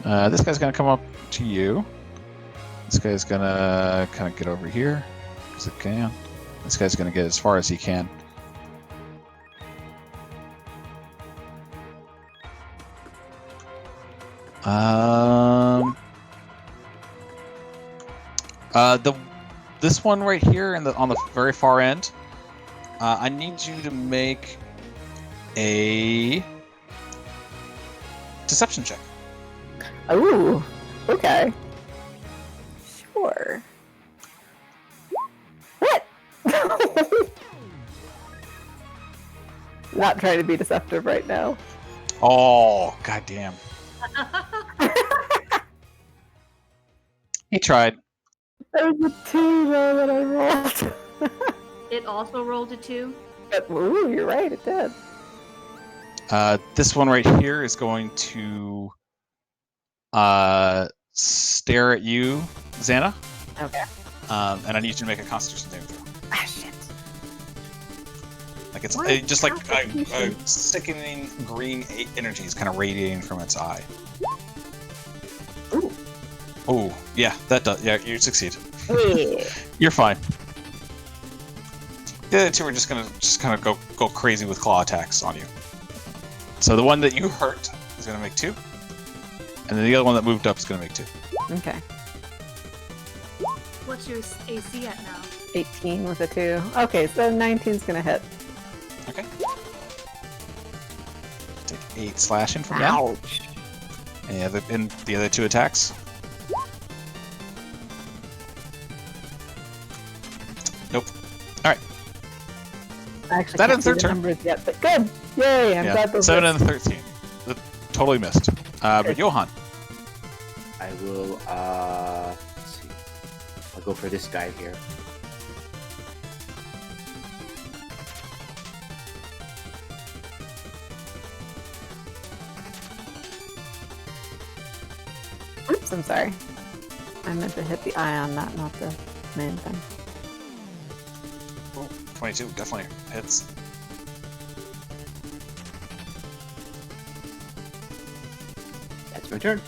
This guy's gonna come up to you. This guy's gonna kind of get over here, because it can. This guy's gonna get as far as he can. This one right here on the very far end. I need you to make a deception check. Ooh, okay. Sure. What? Not trying to be deceptive right now. Oh, goddamn! He tried. There was a 2 though that I rolled. It also rolled a 2. But, ooh, you're right, it did. This one right here is going to stare at you, Xana. Okay. And I need you to make a Constitution saving throw. Ah, shit. Like it's Why just like a Constitution? sickening green energy is kind of radiating from its eye. Ooh. Oh, yeah, that does. Yeah, you succeed. Yeah. You're fine. The other two are just gonna go crazy with claw attacks on you. So the one that you hurt is gonna make 2, and then the other one that moved up is gonna make 2. Okay. What's your AC at now? 18 with a 2. Okay, so 19's gonna hit. Okay. Take 8 slashing from that. Ouch. And the other 2 attacks. Nope. All right. I actually That can't ends see their the turn. numbers yet, but good. Yay, I'm glad those 7 hit. and 13. That totally missed. But Johan. I will, let's see. I'll go for this guy here. Oops, I'm sorry. I meant to hit the eye on that, not the main thing. Oh, 22 definitely hits. That's my turn.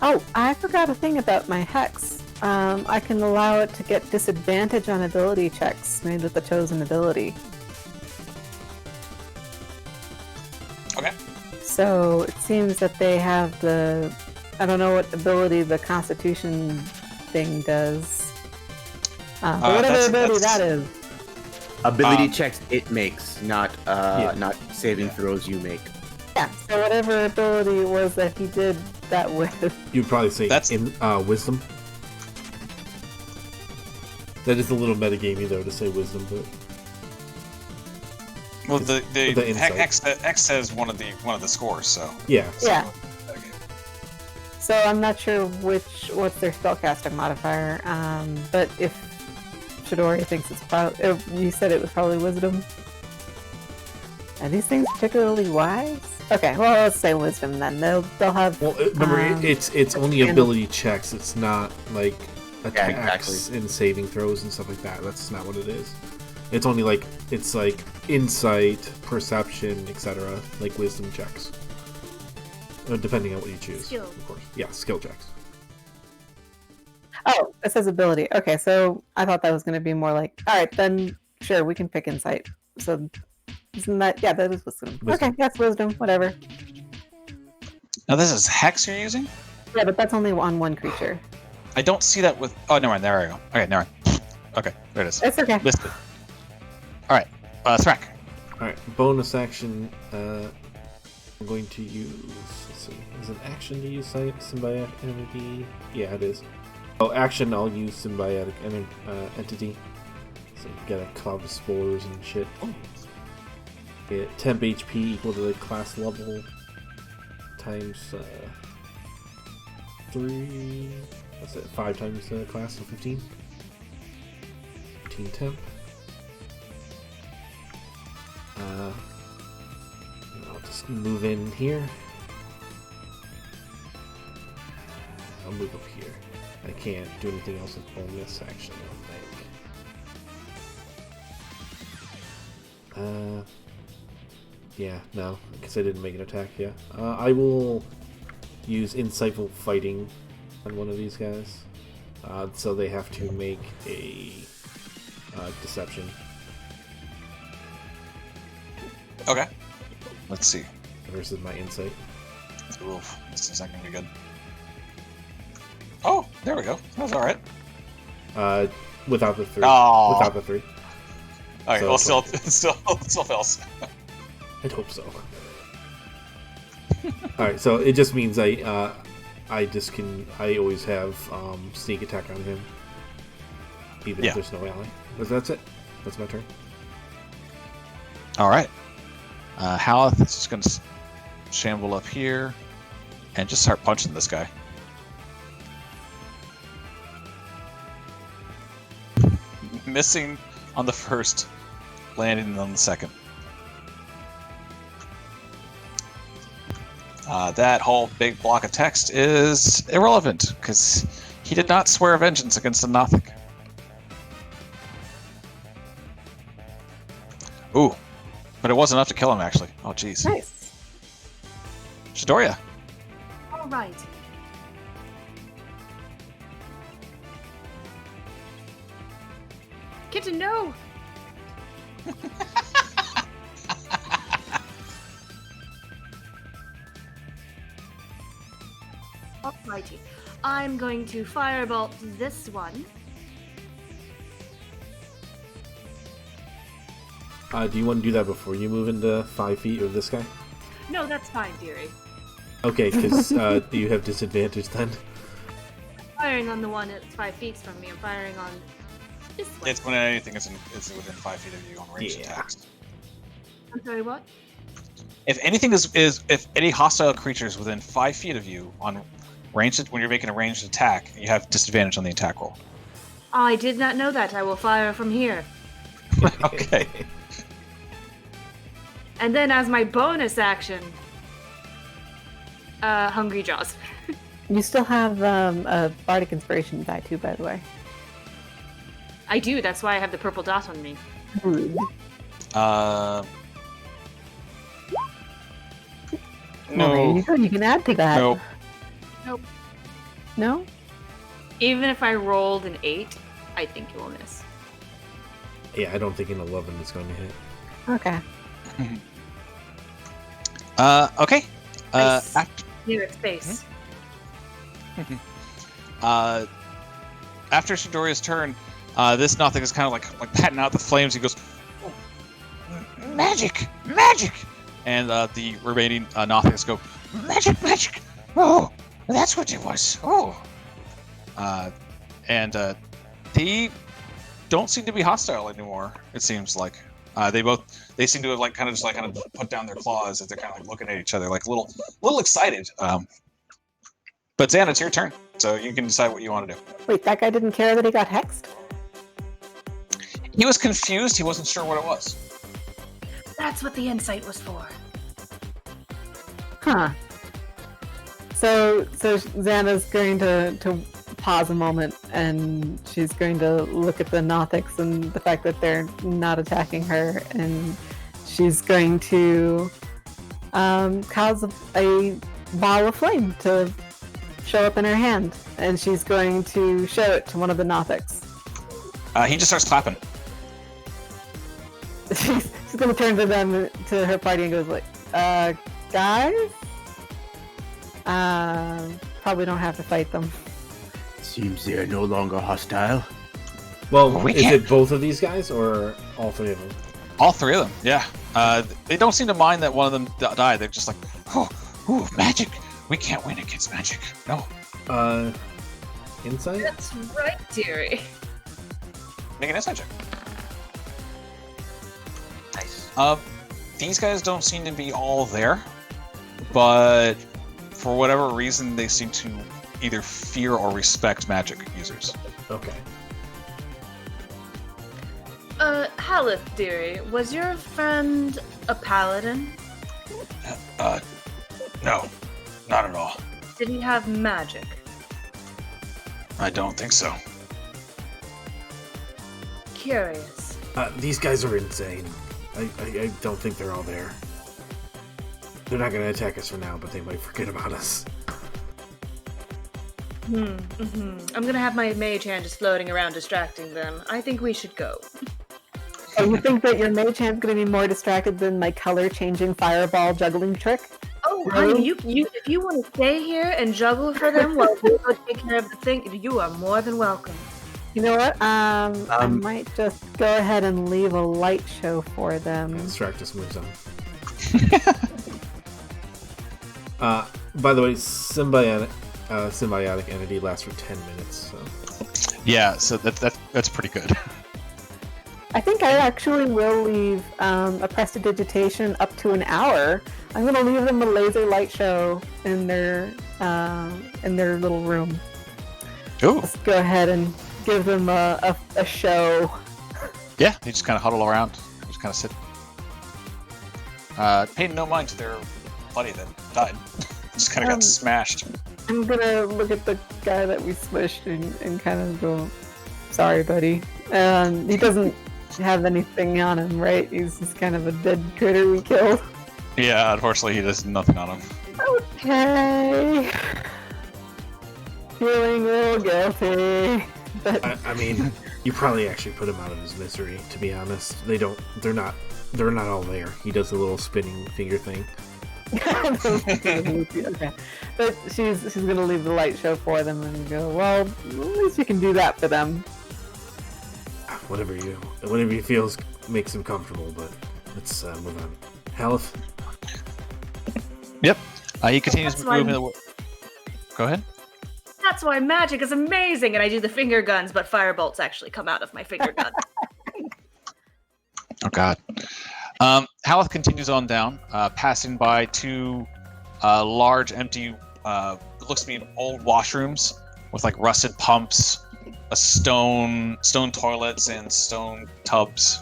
Oh, I forgot a thing about my hex. I can allow it to get disadvantage on ability checks made with the chosen ability. Okay. So it seems that they have the... I don't know what ability the Constitution thing does. But whatever ability that is. Ability checks it makes, not saving throws you make. Yeah, so whatever ability it was that he did that with. You'd probably say That's- in wisdom. That is a little metagamey though to say wisdom, but Well, the insight. X says one of the scores, so. yeah. Yeah. Okay. So I'm not sure what's their spellcasting modifier. But if Shadoria thinks it's probably, you said it was probably wisdom. Are these things particularly wise? Okay, well let's say wisdom then. They'll have. Well, remember, it's only and- ability checks. It's not like Yeah, attacks exactly. and saving throws and stuff like that. That's not what it is. It's only like insight, perception, etc. Like wisdom checks, depending on what you choose. Skill. Of course, yeah, skill checks. Oh, it says ability. Okay, so I thought that was going to be more like. All right, then sure, we can pick insight. So isn't that? Yeah, that is wisdom. Wisdom. Okay, that's wisdom. Whatever. Now this is Hex you're using? Yeah, but that's only on one creature. I don't see that with. Oh, never mind. There I go. Okay, never mind. Okay, there it is. It's okay. Listed. All right, Srak. All right, bonus action. I'm going to use. Let's see, is it an action to use symbiotic entity? Yeah, it is. Oh, action. I'll use symbiotic entity. So you get a cloud of spores and shit. Get temp HP equal to the class level times 3. That's it. 5 times the class, so 15. 15 temp. I'll just move in here. I'll move up here. I can't do anything else with bonus action, I don't think. Yeah, no, because I didn't make an attack yet. I will use Insightful Fighting on one of these guys. So they have to make a Deception. Okay. Let's see. versus my insight. Oof, this is not gonna be good. Oh, there we go. That's all right. Without the 3. Oh. Without the 3. Okay, So well, it's still fails. I'd hope so. Alright, so it just means I always have sneak attack on him. Even Yeah. if there's no ally. But that's it. That's my turn. All right. Haleth is just gonna shamble up here and just start punching this guy. Missing on the first, landing on the second. That whole big block of text is irrelevant because he did not swear vengeance against the Nothic. Ooh, but it wasn't enough to kill him, actually. Oh, jeez. Nice. Shadoria. All right. Kitten, no! Alrighty. I'm going to firebolt this one. Do you want to do that before you move into 5 feet of this guy? No, that's fine, dearie. Okay, because do you have disadvantage then? Firing on the one that's 5 feet from me. I'm firing on this one. It's when anything is within 5 feet of you on ranged Yeah. attacks. I'm sorry, what? If anything if any hostile creature is within 5 feet of you on ranged, when you're making a ranged attack, you have disadvantage on the attack roll. I did not know that. I will fire from here. Okay. And then as my bonus action, Hungry Jaws. You still have a Bardic Inspiration die too, by the way. I do, that's why I have the purple dot on me. Rude. No. Well, there you go. You can add to that. Nope. Nope. No? Even if I rolled an 8, I think you will miss. Yeah, I don't think an 11 is going to hit. Okay. Okay. Nice. After, Near its base. after Shadoria's turn, this Nothic is kind of like patting out the flames. He goes, "Magic, magic!" And the remaining Nothics go, "Magic, magic! Oh, that's what it was. Oh." And they don't seem to be hostile anymore. It seems like they seem to have kind of put down their claws as they're kind of like looking at each other, like a little excited. But Xana, it's your turn, so you can decide what you want to do. Wait, that guy didn't care that he got hexed? He was confused. He wasn't sure what it was. That's what the insight was for. Huh. So Xana's going to pause a moment, and she's going to look at the Nothics and the fact that they're not attacking her, and she's going to cause a ball of flame to show up in her hand, and she's going to show it to one of the Nothics. He just starts clapping. She's going to turn to them, to her party, and goes like, guys? Probably don't have to fight them. Seems they are no longer hostile. Well, We is can't- it both of these guys or all 3 of them? All 3 of them, yeah. They don't seem to mind that one of them died. They're just like, oh, magic. We can't win against magic. No. Insight? That's right, dearie. Make an insight check. Nice. These guys don't seem to be all there, but for whatever reason, they seem to either fear or respect magic users. Okay. Haleth, dearie, was your friend a paladin? No, not at all. Did he have magic? I don't think so. Curious. These guys are insane. I don't think they're all there. They're not going to attack us for now, but they might forget about us. I'm gonna have my mage hand just floating around distracting them. I think we should go. Oh, you think that your mage hand's going to be more distracted than my color-changing fireball juggling trick? Oh, Really? honey, if you want to stay here and juggle for them while we go take care of the thing, you are more than welcome. You know what? I might just go ahead and leave a light show for them. And Srak just moves on. By the way, symbiotic entity lasts for 10 minutes. So. Yeah, so that's pretty good. I think I actually will leave a prestidigitation up to an hour. I'm going to leave them a laser light show in their little room. Ooh. Let's go ahead and give them a show. Yeah, they just kind of huddle around, just kind of sit. Paying no mind to their buddy that died. Just kind of got smashed. I'm gonna look at the guy that we smushed and kind of go, "Sorry, buddy." He doesn't have anything on him, right? He's just kind of a dead critter we killed. Yeah, unfortunately, he does nothing on him. Okay. Feeling a little guilty. But I mean, you probably actually put him out of his misery. To be honest, they're not all there. He does a little spinning finger thing. okay. But she's gonna leave the light show for them and go, well, at least you can do that for them. Whatever you feel makes him comfortable, but let's move on. Haleth? Yep. He continues That's moving. why- Go ahead. That's why magic is amazing, and I do the finger guns, but firebolts actually come out of my finger gun. Oh God. Haleth continues on down, passing by two large, empty, looks to be old washrooms with like rusted pumps, a stone toilets, and stone tubs.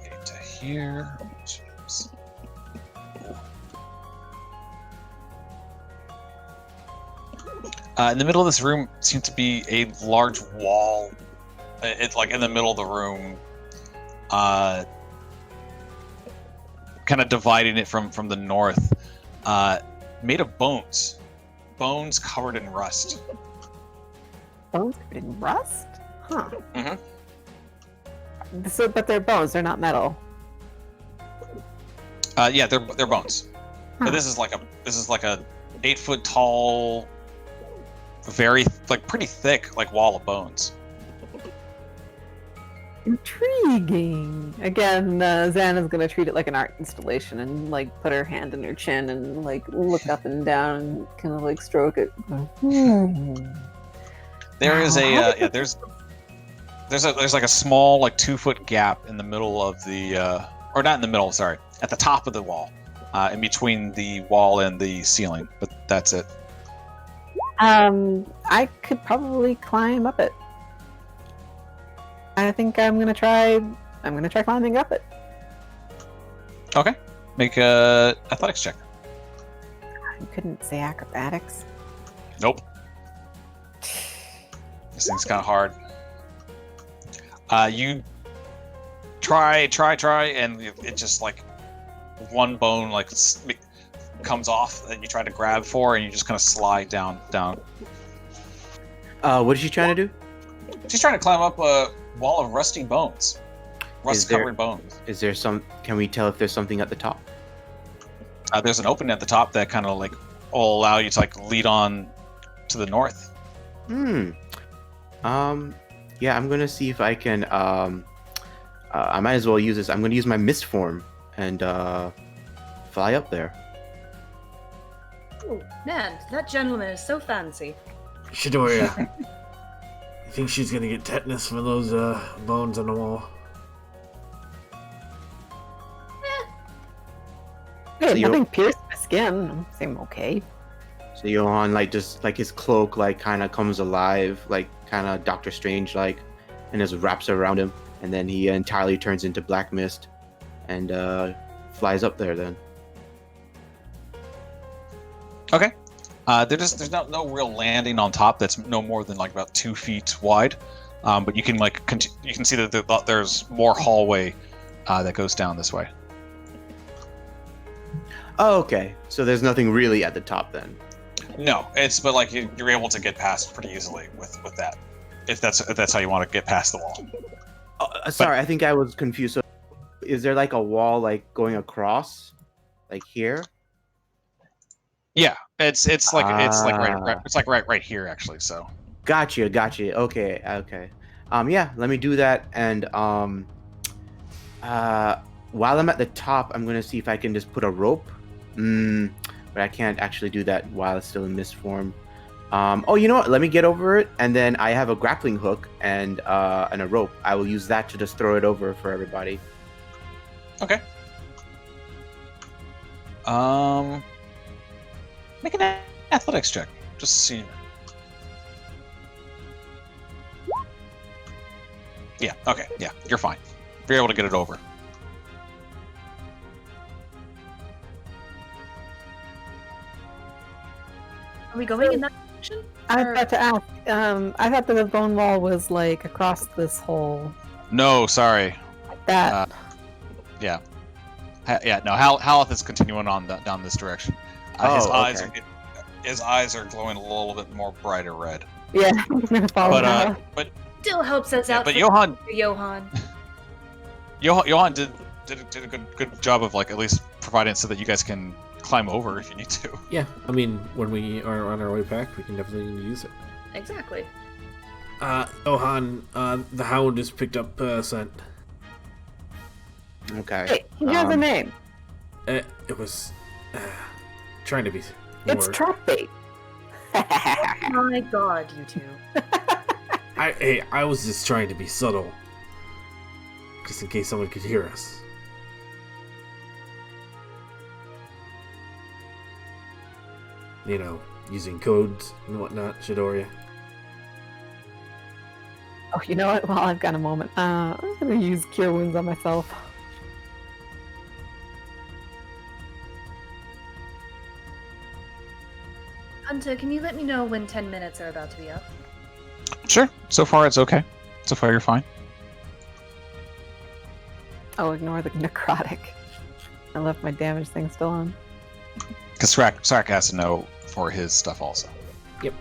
Into here. Jeez. In the middle of this room seems to be a large wall. It's like in the middle of the room, kind of dividing it from the north, made of bones covered in rust. Bones covered in rust? Huh. Mhm. So, but they're bones, they're not metal. Yeah, they're bones. Huh. But this is like a 8-foot tall, very pretty thick wall of bones. Intriguing. Again, Xana's gonna treat it like an art installation and put her hand in her chin and look up and down and kind of stroke it. There is there's like a small 2-foot gap in the middle of the or not in the middle, sorry, at the top of the wall, in between the wall and the ceiling, but that's it. I could probably climb up it. I think I'm gonna try climbing up it. Okay, make a athletics check. You couldn't say acrobatics. Nope. This thing's kind of hard. You try, and it just one bone comes off that you try to grab for, and you just kind of slide down. What is she trying to do? She's trying to climb up a wall of rusty bones, rust-covered bones. Is there some? Can we tell if there's something at the top? There's an opening at the top that kind of will allow you to lead on to the north. Yeah, I'm gonna see if I can. I might as well use this. I'm gonna use my mist form and fly up there. Oh, man, that gentleman is so fancy. Shadoria, you think she's gonna get tetanus from those bones on the wall? Hey, So nothing pierced my skin. Seem okay. So Johan, just his cloak, kind of comes alive, kind of Doctor Strange, and just wraps around him, and then he entirely turns into black mist, and flies up there. Then. Okay. There's no real landing on top that's no more than about 2 feet wide, but you can you can see that there's more hallway that goes down this way. Oh, okay. So there's nothing really at the top then. No, but like you're able to get past pretty easily with that, if that's how you want to get past the wall. Sorry, I think I was confused. So, is there like a wall like going across, like here? Yeah, it's like Ah. it's like right here actually. So Gotcha. Okay. Yeah, let me do that. And while I'm at the top, I'm gonna see if I can just put a rope. But I can't actually do that while it's still in mist form. Oh, you know what? Let me get over it, and then I have a grappling hook and a rope. I will use that to just throw it over for everybody. okay. Make an athletics check just to see. Yeah. Okay. Yeah, you're fine. You're able to get it over. Are we going in that direction? I Or- was about to ask. I thought that the bone wall was like across this hole. No, sorry. That. Yeah. No. Haleth is continuing on down this direction. Okay. His eyes are glowing a little bit more brighter red. Yeah, I'm gonna follow that. But Still helps us out. but for Johan Johan. did a good job of like at least providing so that you guys can climb over if you need to. Yeah, I mean, when we are on our way back, we can definitely use it. Exactly. Johan, the Hound has picked up scent. Okay. Hey, he has a name. It was trying to be It's more... trap bait. My God, you two. I was just trying to be subtle, just in case someone could hear us. You know, using codes and whatnot, Shadoria. Oh, you know what? Well, I've got a moment. I'm gonna use Cure Wounds on myself. Hunter, can you let me know when 10 minutes are about to be up? Sure. So far it's okay. So far you're fine. Oh, ignore the necrotic. I left my damage thing still on. Because Srak has to know for his stuff also. Yep.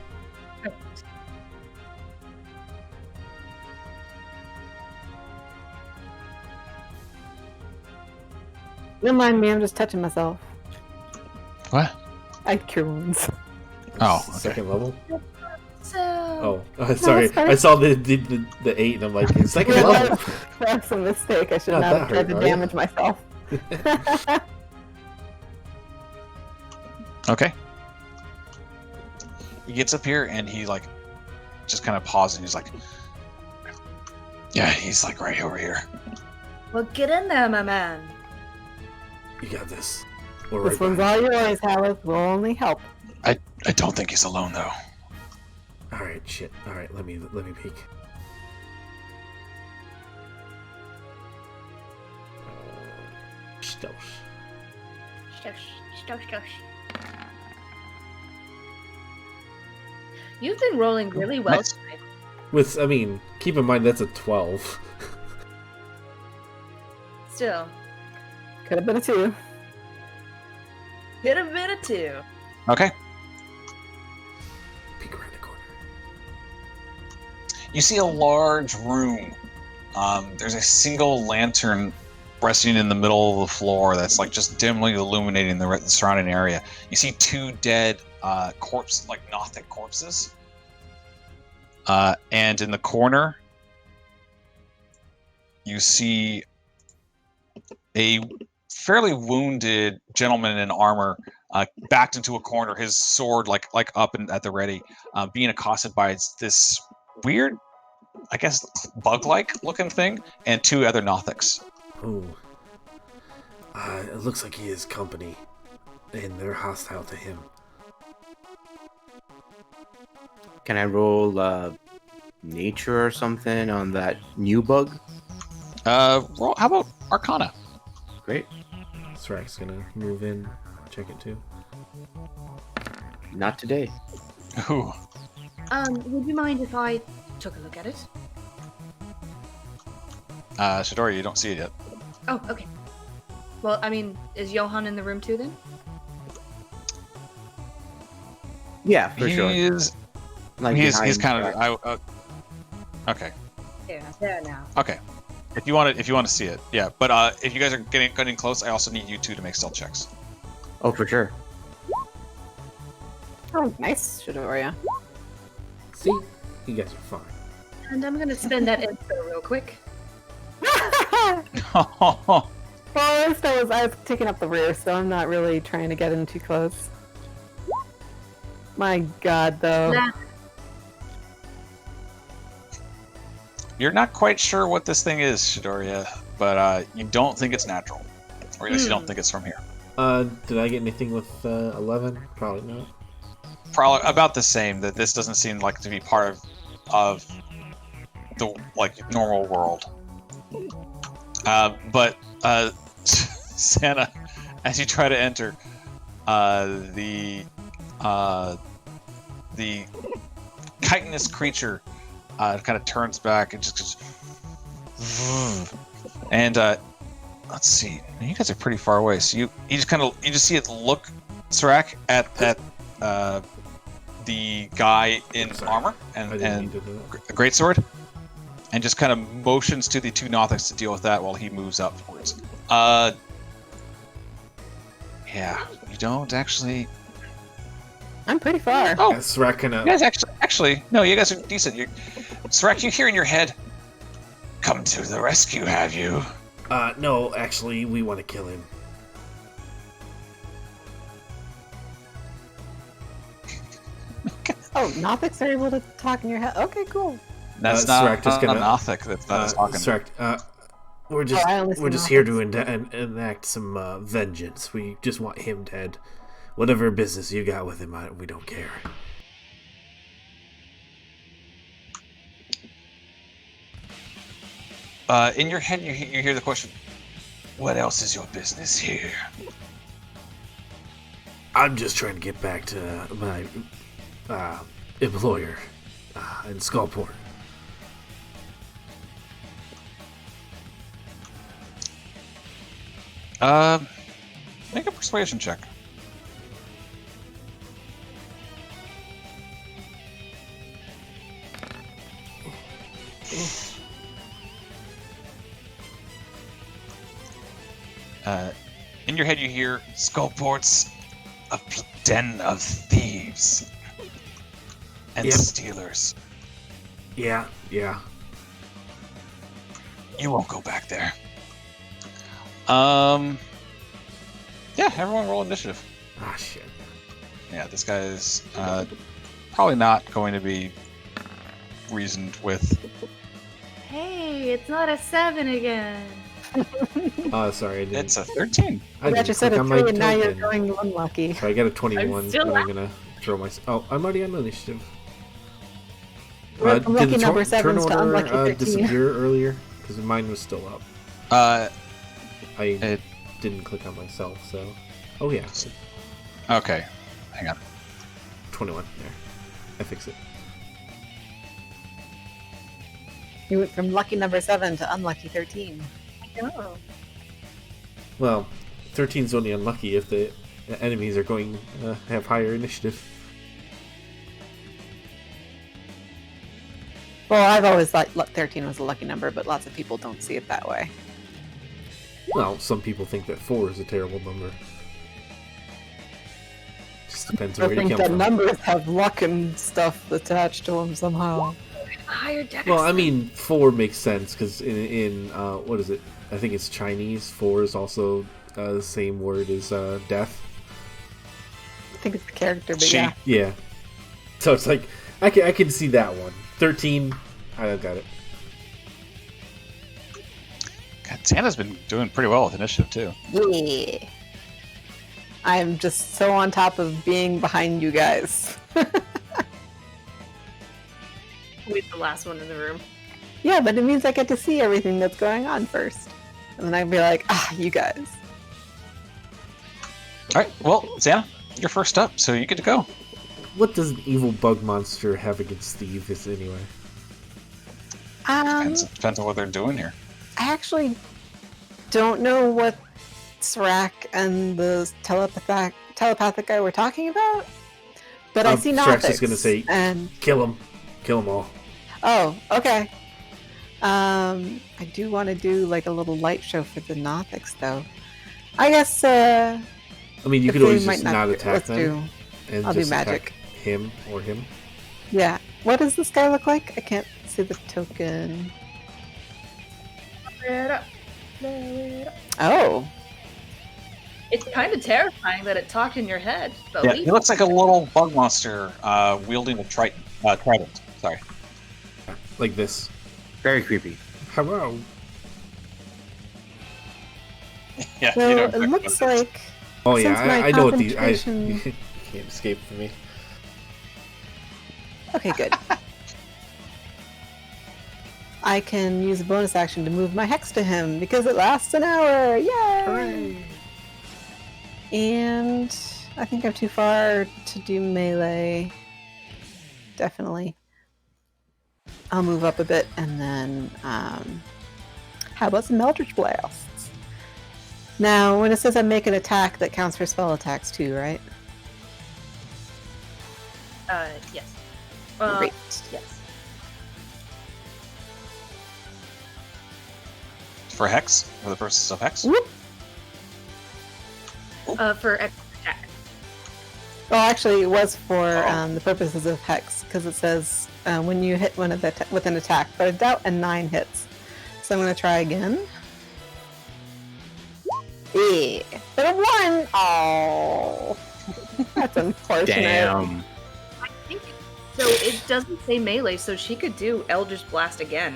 Don't mind me, I'm just touching myself. What? I Cure Wounds. Oh, okay. Second level. So. Oh, sorry. that's fine. I saw the 8 and I'm like, it's second Yeah, level. that's a mistake. I should Not not that have tried to hurt, are ya? damage myself. Okay. He gets up here and he like just kind of pauses and he's like, yeah, he's like right over here. Well, get in there, my man. You got this. We're right This one's behind all yours, Haleth. Will only help. I don't think he's alone though. you. All right, shit. All right, let me peek. Stealth. You've been rolling really well Nice. tonight. I mean, keep in mind that's a 12. Still. Could have been a 2. Hit a bit of 2. Okay. Peek around the corner. You see a large room. There's a single lantern resting in the middle of the floor that's like just dimly illuminating the surrounding area. You see 2 dead Nothic corpses. And in the corner, you see a fairly wounded gentleman in armor backed into a corner, his sword like up and at the ready, being accosted by this weird, I guess, bug-like looking thing, and 2 other Nothics. Oh. It looks like he is company, and they're hostile to him. Can I roll nature or something on that new bug? How about Arcana? Great. Srak's gonna move in, check it too. Not today. Ooh. Would you mind if I took a look at it? Shadoria, you don't see it yet. Oh, okay. Well, I mean, is Johan in the room too then? Yeah, for sure. He's Like he's behind kind of Srak. okay. Yeah, there now. Okay. If you want to see it, yeah. But if you guys are getting close, I also need you two to make stealth checks. Oh, for sure. Oh, nice, Shadoria. See, you guys are fine. And I'm gonna spend that info real quick. Well, at least I was taking up the rear, so I'm not really trying to get in too close. My god, though. Nah. You're not quite sure what this thing is, Shadoria, but you don't think it's natural, or at least you don't think it's from here. Did I get anything with 11? Probably not. Probably about the same. That this doesn't seem like to be part of the normal world. But Santa, as you try to enter, the chitinous creature kind of turns back and just goes, and let's see. You guys are pretty far away, so you just see it look, Srak, at the guy in armor and a greatsword, and just kind of motions to the two Nothics to deal with that while he moves upwards. Yeah, you don't actually. I'm pretty far. Oh, Srak kind of. you guys actually, no, you guys are decent. Srak, you hear in your head, "Come to the rescue, have you?" No, actually, we want to kill him. Oh, Nothics are able to talk in your head. Okay, cool. That's Srak just not gonna- a Nothic that's not talking. Srak, we're just here to enact some vengeance. We just want him dead. Whatever business you got with him, we don't care. In your head, you hear the question, "What else is your business here?" I'm just trying to get back to my employer in Skullport. Make a persuasion check. In your head, you hear Skullport's a den of thieves and Yep. stealers. Yeah. You won't go back there. Yeah, everyone roll initiative. Ah, shit. Yeah, this guy is probably not going to be reasoned with. Hey, it's not a 7 again. Sorry, I didn't. It's a 13. I You got didn't your set click of on my 3 and now you're token. going unlucky. So I got a 21, I'm still and I'm gonna throw my. Oh, I'm already on initiative. We're from lucky did the number turn 7s to order unlucky 13. disappear earlier? Because mine was still up. I It- didn't click on myself, so. Oh yeah, Okay, hang on. 21 there. I fix it. You went from lucky number 7 to unlucky 13. Oh. Well, 13's only unlucky if the enemies are going have higher initiative. Well, I've always thought 13 was a lucky number, but lots of people don't see it that way. Well, some people think that 4 is a terrible number. Just depends I on where you think come that from. numbers have luck and stuff attached to them somehow. Higher dex. Well, I mean, 4 makes sense because in what is it? I think it's Chinese. 4 is also the same word as death. I think it's the character, but She- yeah. Yeah. So it's like I can see that one. 13, I got it. God, Santa's been doing pretty well with initiative too. Yeah. I'm just so on top of being behind you guys. Wait, the last one in the room. Yeah, but it means I get to see everything that's going on first. And then I'd be like, you guys. All right, well, Santa, you're first up, so you get to go. What does an evil bug monster have against thieves anyway? Depends on what they're doing here. I actually don't know what Srak and the telepathic guy were talking about, But I see Shrek's Nothics. just gonna say, and kill them all. oh, okay. I do want to do like a little light show for the Nothics, though. I guess. I mean, you if could they always might just not attack let's them and I'll do just magic. attack him or him. Yeah. What does this guy look like? I can't see the token. Blow it up. Blow it up. Oh. It's kind of terrifying that it talked in your head. But Yeah, he looks like a little bug monster wielding a trident. Sorry. Like this. Very creepy. Hello. Yeah. So you know it exactly looks what it is. like. Oh yeah, Since my I know what these. concentration- You can't escape from me. Okay, good. I can use a bonus action to move my hex to him because it lasts an hour. Yay! Hooray! And I think I'm too far to do melee. Definitely. I'll move up a bit and then how about some Eldritch Blasts? Now, when it says I make an attack, that counts for spell attacks too, right? Yes. Great. Yes. For Hex? For the purposes of Hex? Whoop. For attack. Well, actually, it was for Oh. the purposes of Hex, because it says when you hit one of the with an attack, but I doubt a 9 hits. So I'm going to try again. Yeah, but a 1! Oh, that's unfortunate. Damn. I think so. It doesn't say melee, so she could do Eldritch Blast again.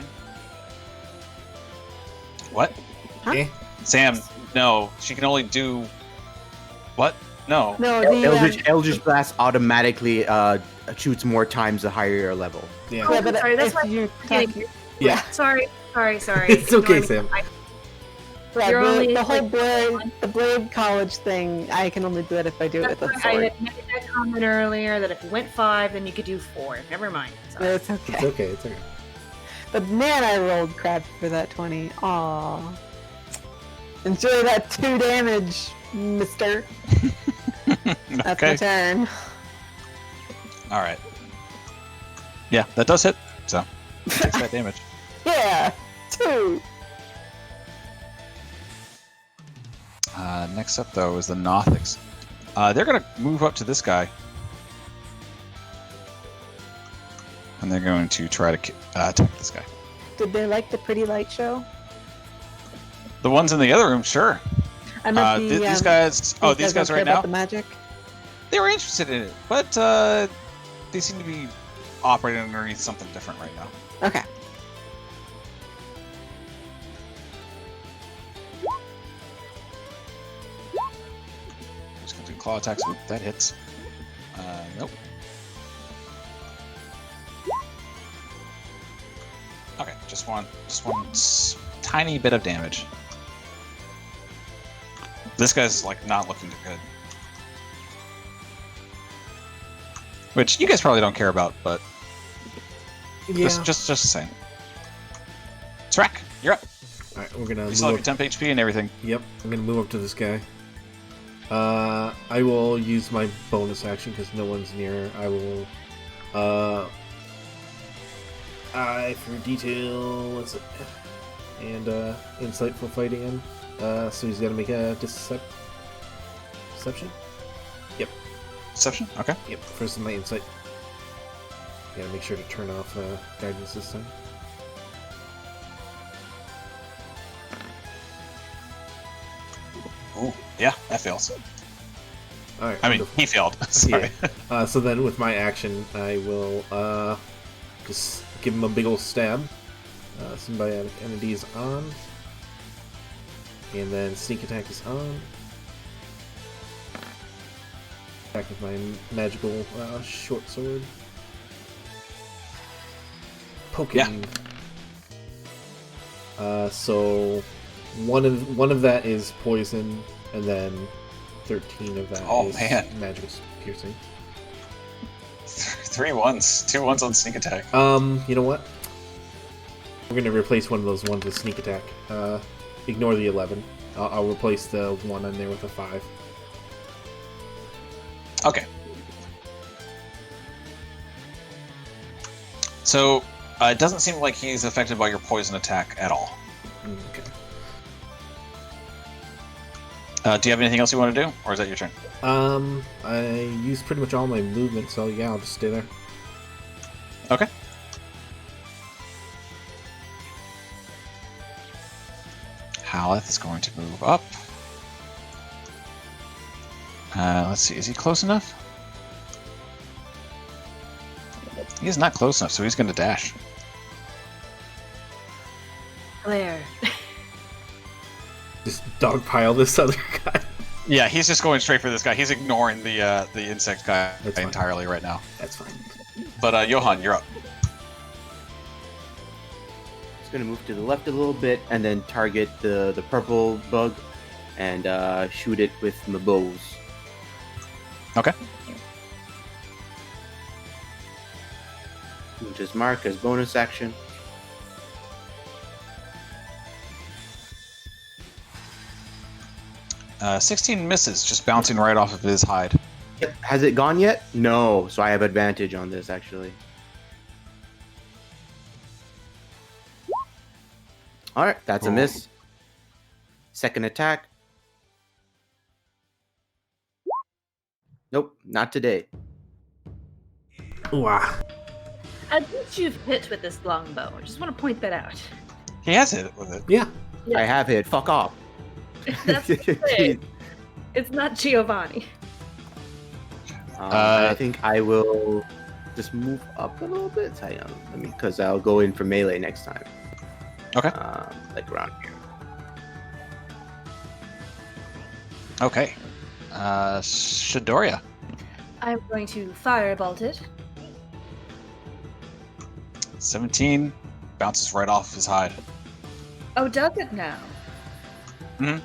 What? Huh? Eh. Sam, no. She can only do. What? No. No, the Eldritch Blast automatically shoots more times the higher your level. Yeah. Oh, yeah, but sorry, that's if why you getting- attack, Yeah. Sorry. It's okay, Ignore me. Sam. right, You're the, only, the whole like, the blade college thing. I can only do it if I do it with a I sword. had made that comment earlier that if you went 5, then you could do 4. Never mind. Sorry. It's okay. It's okay. It's okay. But man, I rolled crap for that 20. Aw. Enjoy that 2 damage, mister. That's my Okay. turn. All right. Yeah, that does hit. So takes that damage. Yeah, 2. Next up, though, is the Nothics. They're going to move up to this guy. And they're going to try to attack this guy. Did they like the pretty light show? The ones in the other room, sure. I meant These guys... Oh, these guys don't right care now? about the magic? They were interested in it, but they seem to be operating underneath something different right now. Okay. Just going to do claw attacks. Oop, that hits. Nope. Okay, just one tiny bit of damage. This guy's like not looking too good. Which you guys probably don't care about, but Yeah. just saying. Srak, you're up. All right, we're gonna You move still have up. your temp HP and everything. Yep, I'm gonna move up to this guy. I will use my bonus action because no one's near. I will. Eye for detail. What's it? And insight for fighting him. So he's gotta make a deception. Deception? Okay. Yep. First is my insight. Gotta make sure to turn off guidance this time. Ooh, yeah, that fails. All right. I mean, wonderful. he failed. Sorry. So then with my action, I will just give him a big ol' stab. Symbiotic entity is on. And then sneak attack is on. Attack with my magical short sword. Poking. So one of that is poison, and then 13 of that Oh, is man. magical piercing. 3 ones. 2 ones on sneak attack. You know what? We're gonna replace one of those ones with sneak attack. Ignore the 11. I'll replace the one in there with a 5. Okay. So it doesn't seem like he's affected by your poison attack at all. Okay. Do you have anything else you want to do, or is that your turn? I used pretty much all my movement, so yeah, I'll just stay there. Okay. Haleth is going to move up. Let's see, is he close enough? He's not close enough, so he's going to dash. Claire. Just dogpile this other guy. Yeah, he's just going straight for this guy. He's ignoring the insect guy That's fine. entirely right now. That's fine. But Johan, you're up. It's gonna move to the left a little bit and then target the purple bug and shoot it with my bows. Okay. Just mark as bonus action. Uh, 16 misses, just bouncing right off of his hide. Yep. Has it gone yet? No, so I have advantage on this actually. All right, that's a miss. Second attack. Nope, not today. Wow. I think you've hit with this longbow. I just want to point that out. He has hit with it. Yeah. Yeah. I have hit. Fuck off. That's it. It's not Giovanni. I think I will just move up a little bit. Hang on, let me, because I'll go in for melee next time. Okay. Like around here. Okay. Shadoria. I'm going to firebolt it. 17 bounces right off his hide. Oh, does it now? Mhm.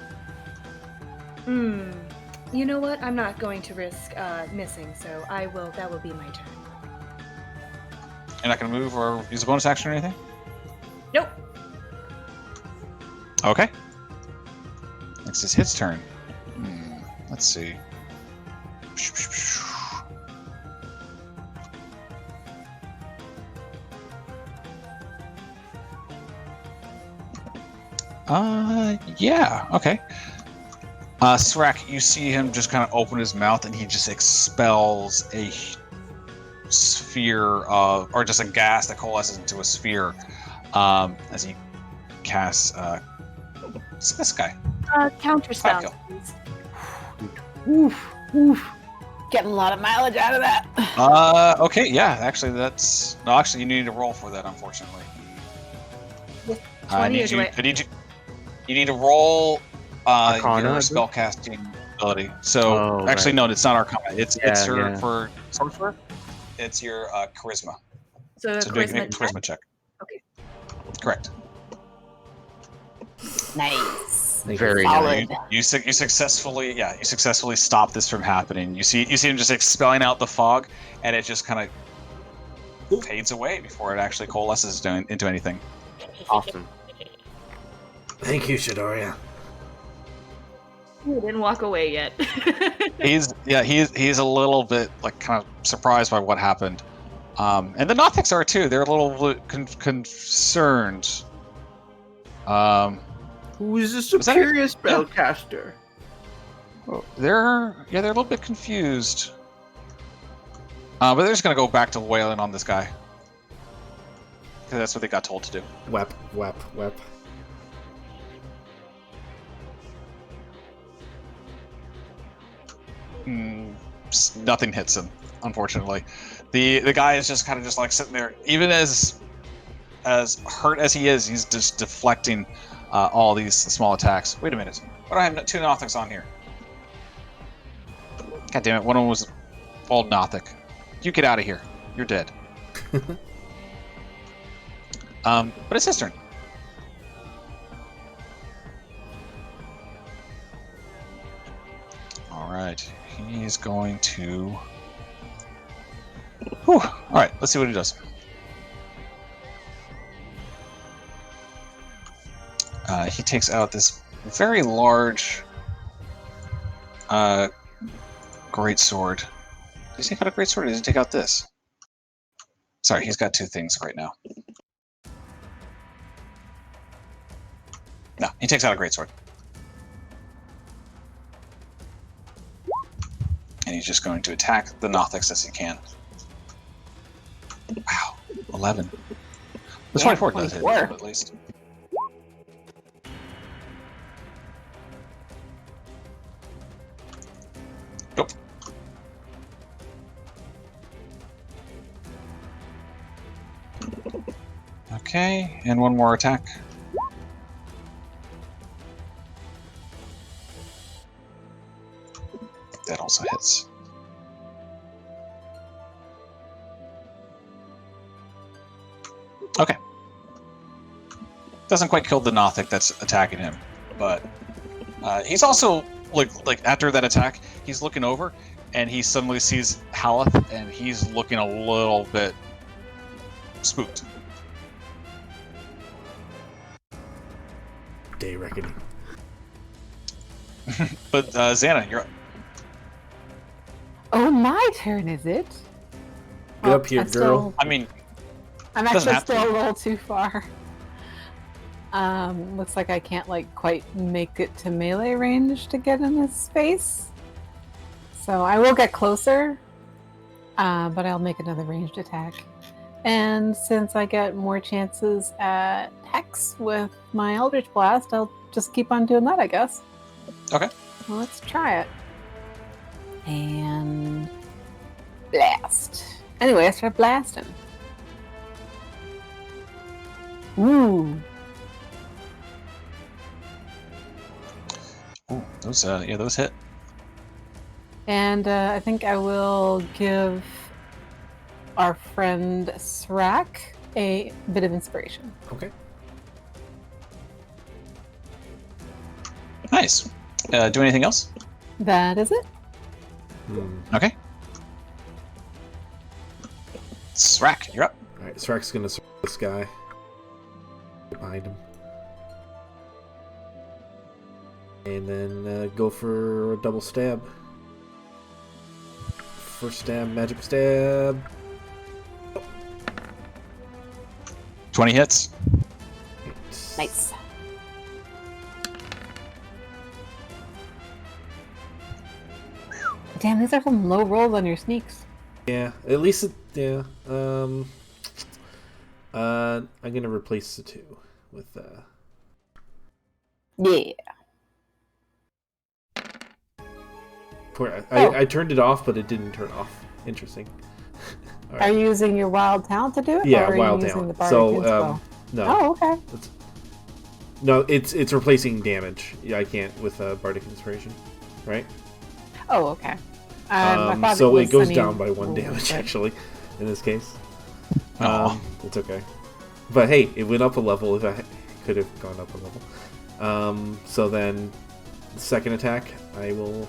You know what? I'm not going to risk missing, so I will. That will be my turn. You're not going to move or use a bonus action or anything? Nope. Okay. Next is his turn. Let's see. Yeah, okay. Srak, you see him just kind of open his mouth and he just expels a sphere of, or just a gas that coalesces into a sphere as he casts this guy. Counter spell. Kill. Please. Oof, oof. Getting a lot of mileage out of that. Okay, yeah, actually that's, no, actually you need to roll for that, unfortunately. With I 20 need is you, right. you need to roll Arcana, your is it? spellcasting ability. So Oh, actually, right. no, it's not Arcana. It's Yeah, your yeah. for sorcerer. It's your charisma. So So make a charisma. charisma check. Okay. Correct. Nice. Very Solid. You successfully stop this from happening. You see him just expelling out the fog, and it just kind of fades away before it actually coalesces into anything. Awesome. Thank you, Shadoria. He didn't walk away yet. He's a little bit like kind of surprised by what happened, and the Nothics are too. They're a little concerned. Who is the that- superior spellcaster? They're a little bit confused. But they're just gonna go back to wailing on this guy. 'Cause that's what they got told to do. Wep, wep, wep. Nothing hits him, unfortunately. The guy is just kind of just like sitting there, even as hurt as he is, he's just deflecting all these small attacks. Wait a minute, why do I have two Nothics on here? God damn it, one of them was old Nothic. You get out of here. You're dead. But it's his turn. All right, he's going to. Whew. All right, let's see what he does. He takes out this very large great sword. Does he take out a great sword, or does he take out this? Sorry, he's got 2 things right now. No, he takes out a greatsword. And he's just going to attack the Nothics as he can. Wow, 11. The 24 does hit, at least. Nope. Okay, and one more attack. That also hits. Okay. Doesn't quite kill the Nothic that's attacking him, but he's also like after that attack, he's looking over and he suddenly sees Haleth and he's looking a little bit spooked. Day reckoning. But Xana, you're up. Oh, my turn, is it? Get up here, I'm girl. still- I mean, I'm Doesn't actually have to still be. a little too far. Looks like I can't like quite make it to melee range to get in his space. So I will get closer, but I'll make another ranged attack. And since I get more chances at Hex with my Eldritch Blast, I'll just keep on doing that, I guess. Okay. Well, let's try it. And blast. Anyway, I start blasting. Ooh. Ooh, those hit. And I think I will give our friend Srak a bit of inspiration. Okay. Nice. Do anything else? That is it. Okay. Srak, you're up. Alright, Srak's gonna circle this guy. Behind him. And then go for a double stab. First stab, magic stab. 20 hits. Nice. Damn, these are some low rolls on your sneaks. Yeah, at least it, yeah. I'm gonna replace the 2 with Yeah. I turned it off, but it didn't turn off. Interesting. All Are you using your wild talent to do it? Yeah, or are wild you using talent. The So Bardic no, Oh, okay. no, it's replacing damage. Yeah, I can't with Bardic Inspiration, right? Oh, okay. I thought So was it goes any down by 1 rule, damage but- actually, in this case. Aw. It's okay. But hey, it went up a level. If I could have gone up a level. So then, the second attack, I will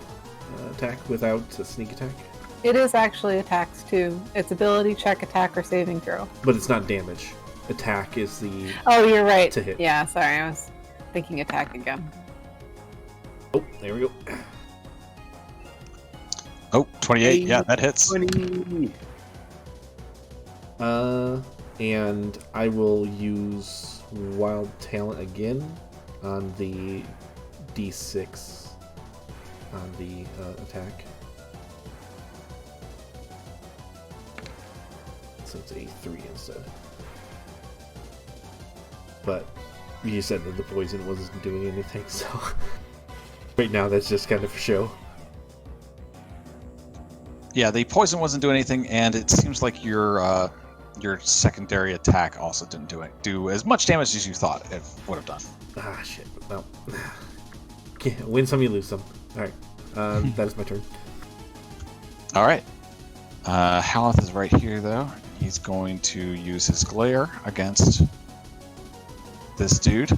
attack without a sneak attack. It is actually attacks too. It's ability check, attack, or saving throw. But it's not damage. Attack is the... Oh, you're right. To hit. Yeah, sorry, I was thinking attack again. Oh, there we go. Oh, 28. Yeah, that hits. 20. And I will use Wild Talent again on the D6 on the attack. So it's a 3 instead. But you said that the poison wasn't doing anything, so right now that's just kind of a show. Yeah, the poison wasn't doing anything, and it seems like your secondary attack also didn't do as much damage as you thought it would have done. Ah, shit. No. Win some, you lose some. Alright. That is my turn. All right. Haleth is right here, though. He's going to use his glare against this dude.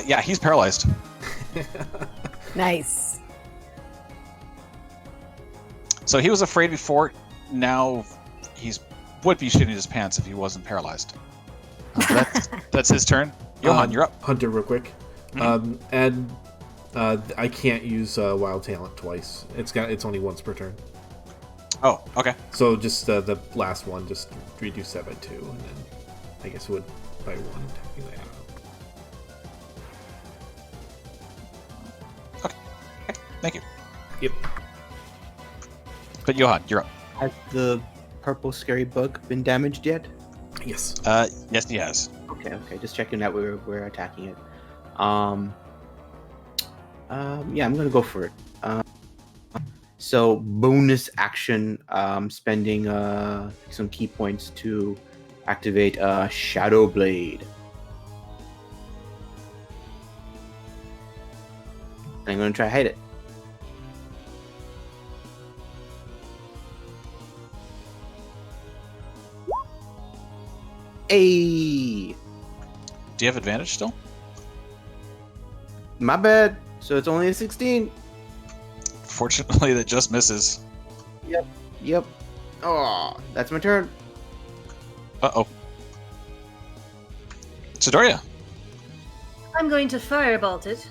Yeah, he's paralyzed. Nice. So he was afraid before. Now he's would be shitting his pants if he wasn't paralyzed. That's his turn. Johan, you're up. Hunter, real quick. Mhm. And I can't use Wild Talent twice. It's only once per turn. Oh, okay. So just the last one, just reduce that by 2, and then I guess it would by 1 technically. I don't know. Thank you. Yep. But Johan, you're up. Has the purple scary bug been damaged yet? Yes. Yes, he has. Okay, just checking that we're attacking it. Yeah, I'm gonna go for it. So bonus action, spending some key points to activate Shadow Blade. I'm gonna try to hit it. Hey, Do you have advantage still? my bad. So it's only a 16. Fortunately, that just misses. Yep. Oh, that's my turn. Uh-oh. Shadoria. I'm going to firebolt it.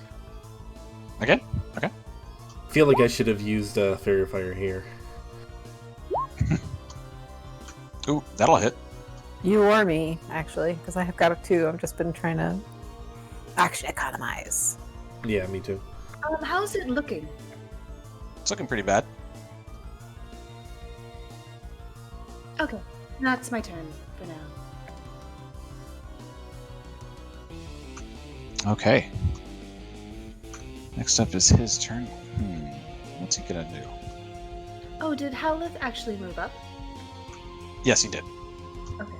Again? Okay. I feel like I should have used Fairy Fire here. Ooh, that'll hit. You or me, actually, because I have got a 2. I've just been trying to actually economize. Yeah, me too. How's it looking? It's looking pretty bad. Okay, that's my turn for now. Okay. Next up is his turn. What's he gonna do? Oh, did Howleth actually move up? Yes, he did. Okay.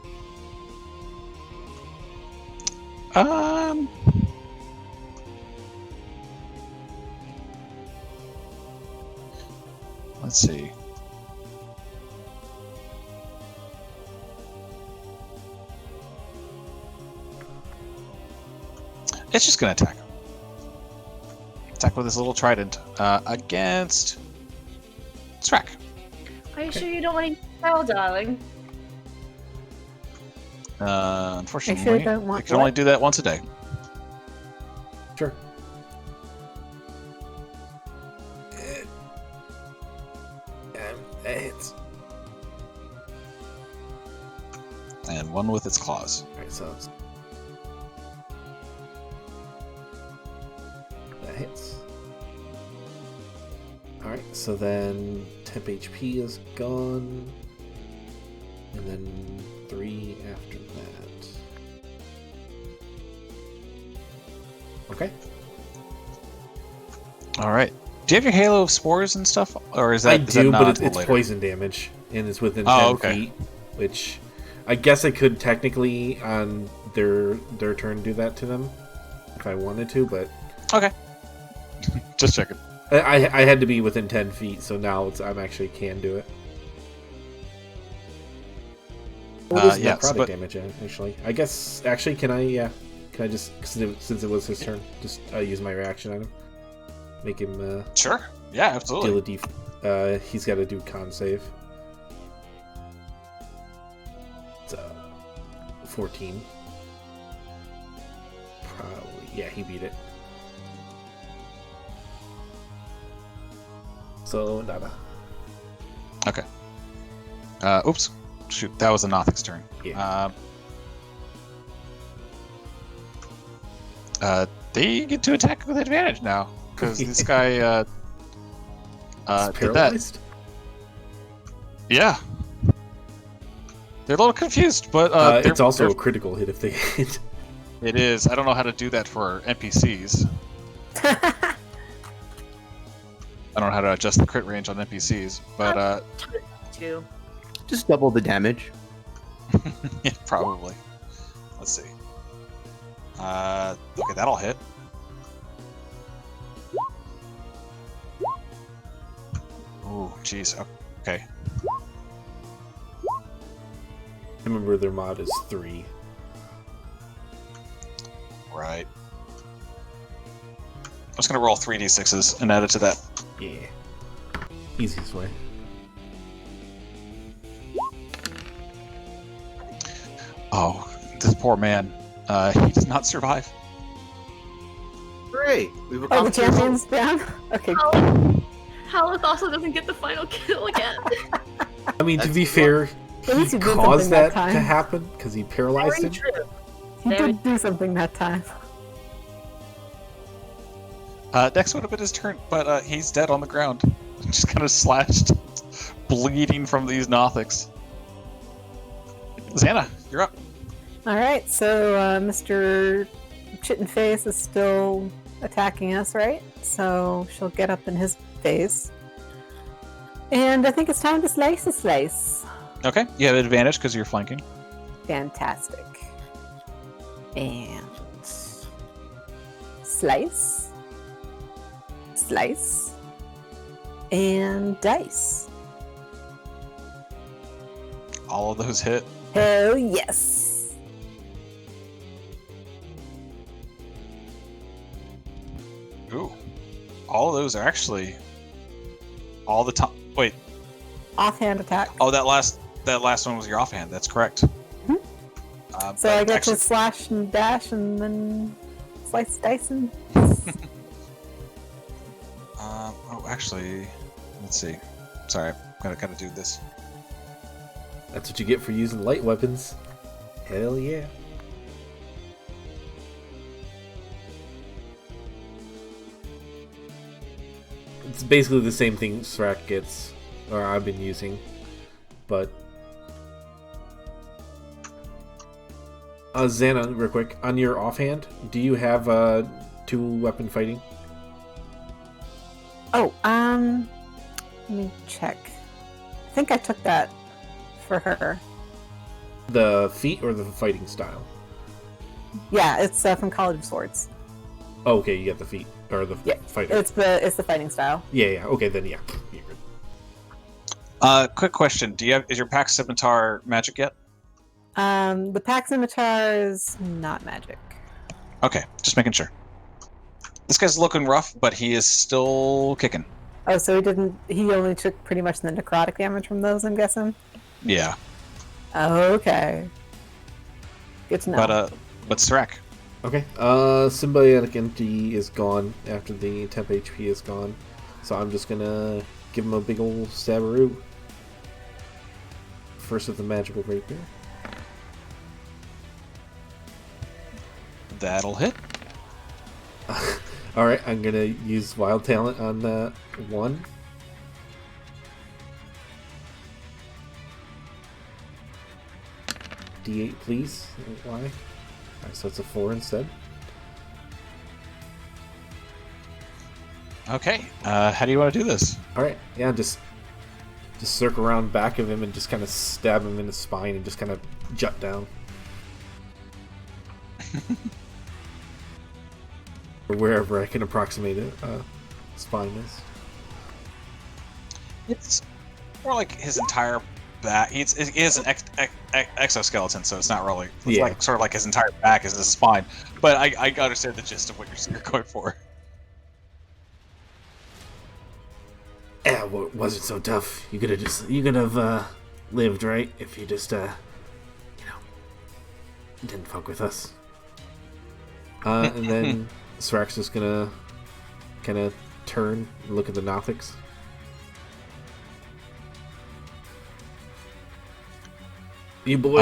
Let's see. It's just gonna attack. Attack with his little trident against Srak. Are you sure you don't want to spell, darling? Unfortunately, don't you want can only what? do that once a day. Sure. It's And one with its claws. alright. So that hits. All right. So then temp HP is gone, and then 3 after that. Okay. All right. Do you have your Halo of Spores and stuff, or is that? I is that do, not but until it's later? poison damage, and it's within Oh, 10 okay. feet, which I guess I could technically on their turn do that to them if I wanted to, but Okay. Just checking. I had to be within 10 feet, so now I'm actually can do it. What is yes, necrotic but- damage? Actually, I guess actually can I? Yeah, can I just since it was his turn, just use my reaction on him, make him Sure. Yeah, absolutely. deal a he's got to do con save. It's 14. Probably, yeah, he beat it. So nada. Okay. Oops. Shoot, that was a Nothic's turn. Yeah. They get to attack with advantage now because this guy He's did that. paralyzed. Yeah. They're a little confused, but It's also a critical hit if they hit. it is. I don't know how to do that for NPCs. I don't know how to adjust the crit range on NPCs, but Two. Just double the damage. yeah, probably. Let's see. Okay, that'll hit. Oh, jeez. Okay. Remember, their mod is 3. Right. I'm just gonna roll 3d6s and add it to that. Yeah. Easiest way. Oh, this poor man. He does not survive. Hooray! We've Oh, the accomplished our goal. champion's down? Okay. Haleth also doesn't get the final kill again. I mean, to That's be fair, At he least you did caused something that that to time. happen because he paralyzed Very him. true. He Very- did do something that time. Next would have been his turn, but he's dead on the ground. Just kind of slashed, bleeding from these Nothics. Xana, you're up. Alright, so Mr. Chitin Face is still attacking us, right? So she'll get up in his face. And I think it's time to slice a slice. Okay, you have advantage because you're flanking. Fantastic. And slice. Slice. And dice. All of those hit. Hell yes. Ooh. All of those are actually all the time. Wait. Offhand attack. Oh, that last one was your offhand. That's correct. Mhm. So But I get actually, to slash and dash and then slice dice and. oh, actually, let's see. Sorry, gotta do this. That's what you get for using light weapons. Hell yeah. It's basically the same thing Srak gets, or I've been using, but... Xana, real quick, on your offhand, do you have two-weapon fighting? Oh, let me check. I think I took that for her. The feat or the fighting style? Yeah, it's from College of Swords. Oh, okay, you got the feat, or the Yeah, fighter. it's the fighting style. Yeah, okay, then yeah. You're good. Quick question: is your pack scimitar magic yet? The pack scimitar is not magic. Okay, just making sure. This guy's looking rough, but he is still kicking. Oh, so he only took pretty much the necrotic damage from those, I'm guessing? Yeah, Okay. Good to know. but Srak. Okay, Symbiotic Entity is gone after the temp HP is gone, so I'm just gonna give him a big ol' stabberoo. First with the magical rapier. That'll hit. Alright, I'm gonna use Wild Talent on that one. D8, please. Why? Alright, so it's a 4 instead. Okay, how do you want to do this? Alright, yeah, just circle around back of him and just kind of stab him in the spine and just kind of jut down. Or wherever I can approximate it, spine is. It's more like his entire back. He is an exoskeleton, so it's not really. It's Yeah. like sort of like his entire back is his spine. But I understand the gist of what you're going for. Yeah, well, it wasn't so tough. You could have lived, right? If you just didn't fuck with us. And then Srak's just gonna kind of turn and look at the Nothics. You boys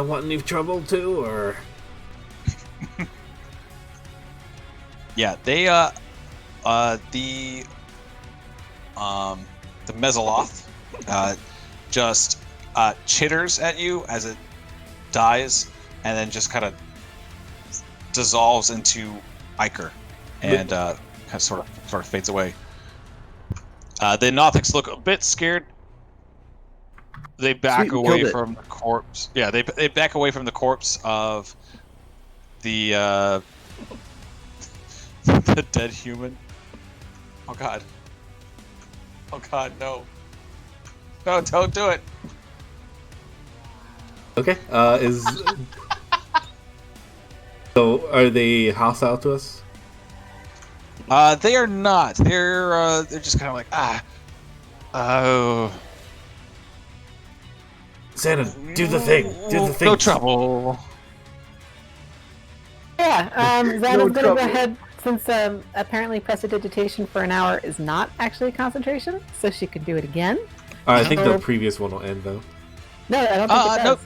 want any trouble too, or? Yeah, they the Mesoloth just chitters at you as it dies, and then just kind of dissolves into ichor, and kind of sort of fades away. The Nothics look a bit scared. They back Sweet, we away killed it. from the corpse. Yeah, they back away from the corpse of the the dead human. Oh god. Oh god, no. No, don't do it. Okay. So are they hostile to us? They are not. They're just kind of like oh. Santa, do the thing. Do the thing. No trouble. Yeah, Xana's No gonna trouble. go ahead, since apparently prestidigitation for an hour is not actually concentration, so she can do it again. I think the So- previous one will end though. No, I don't think it Nope.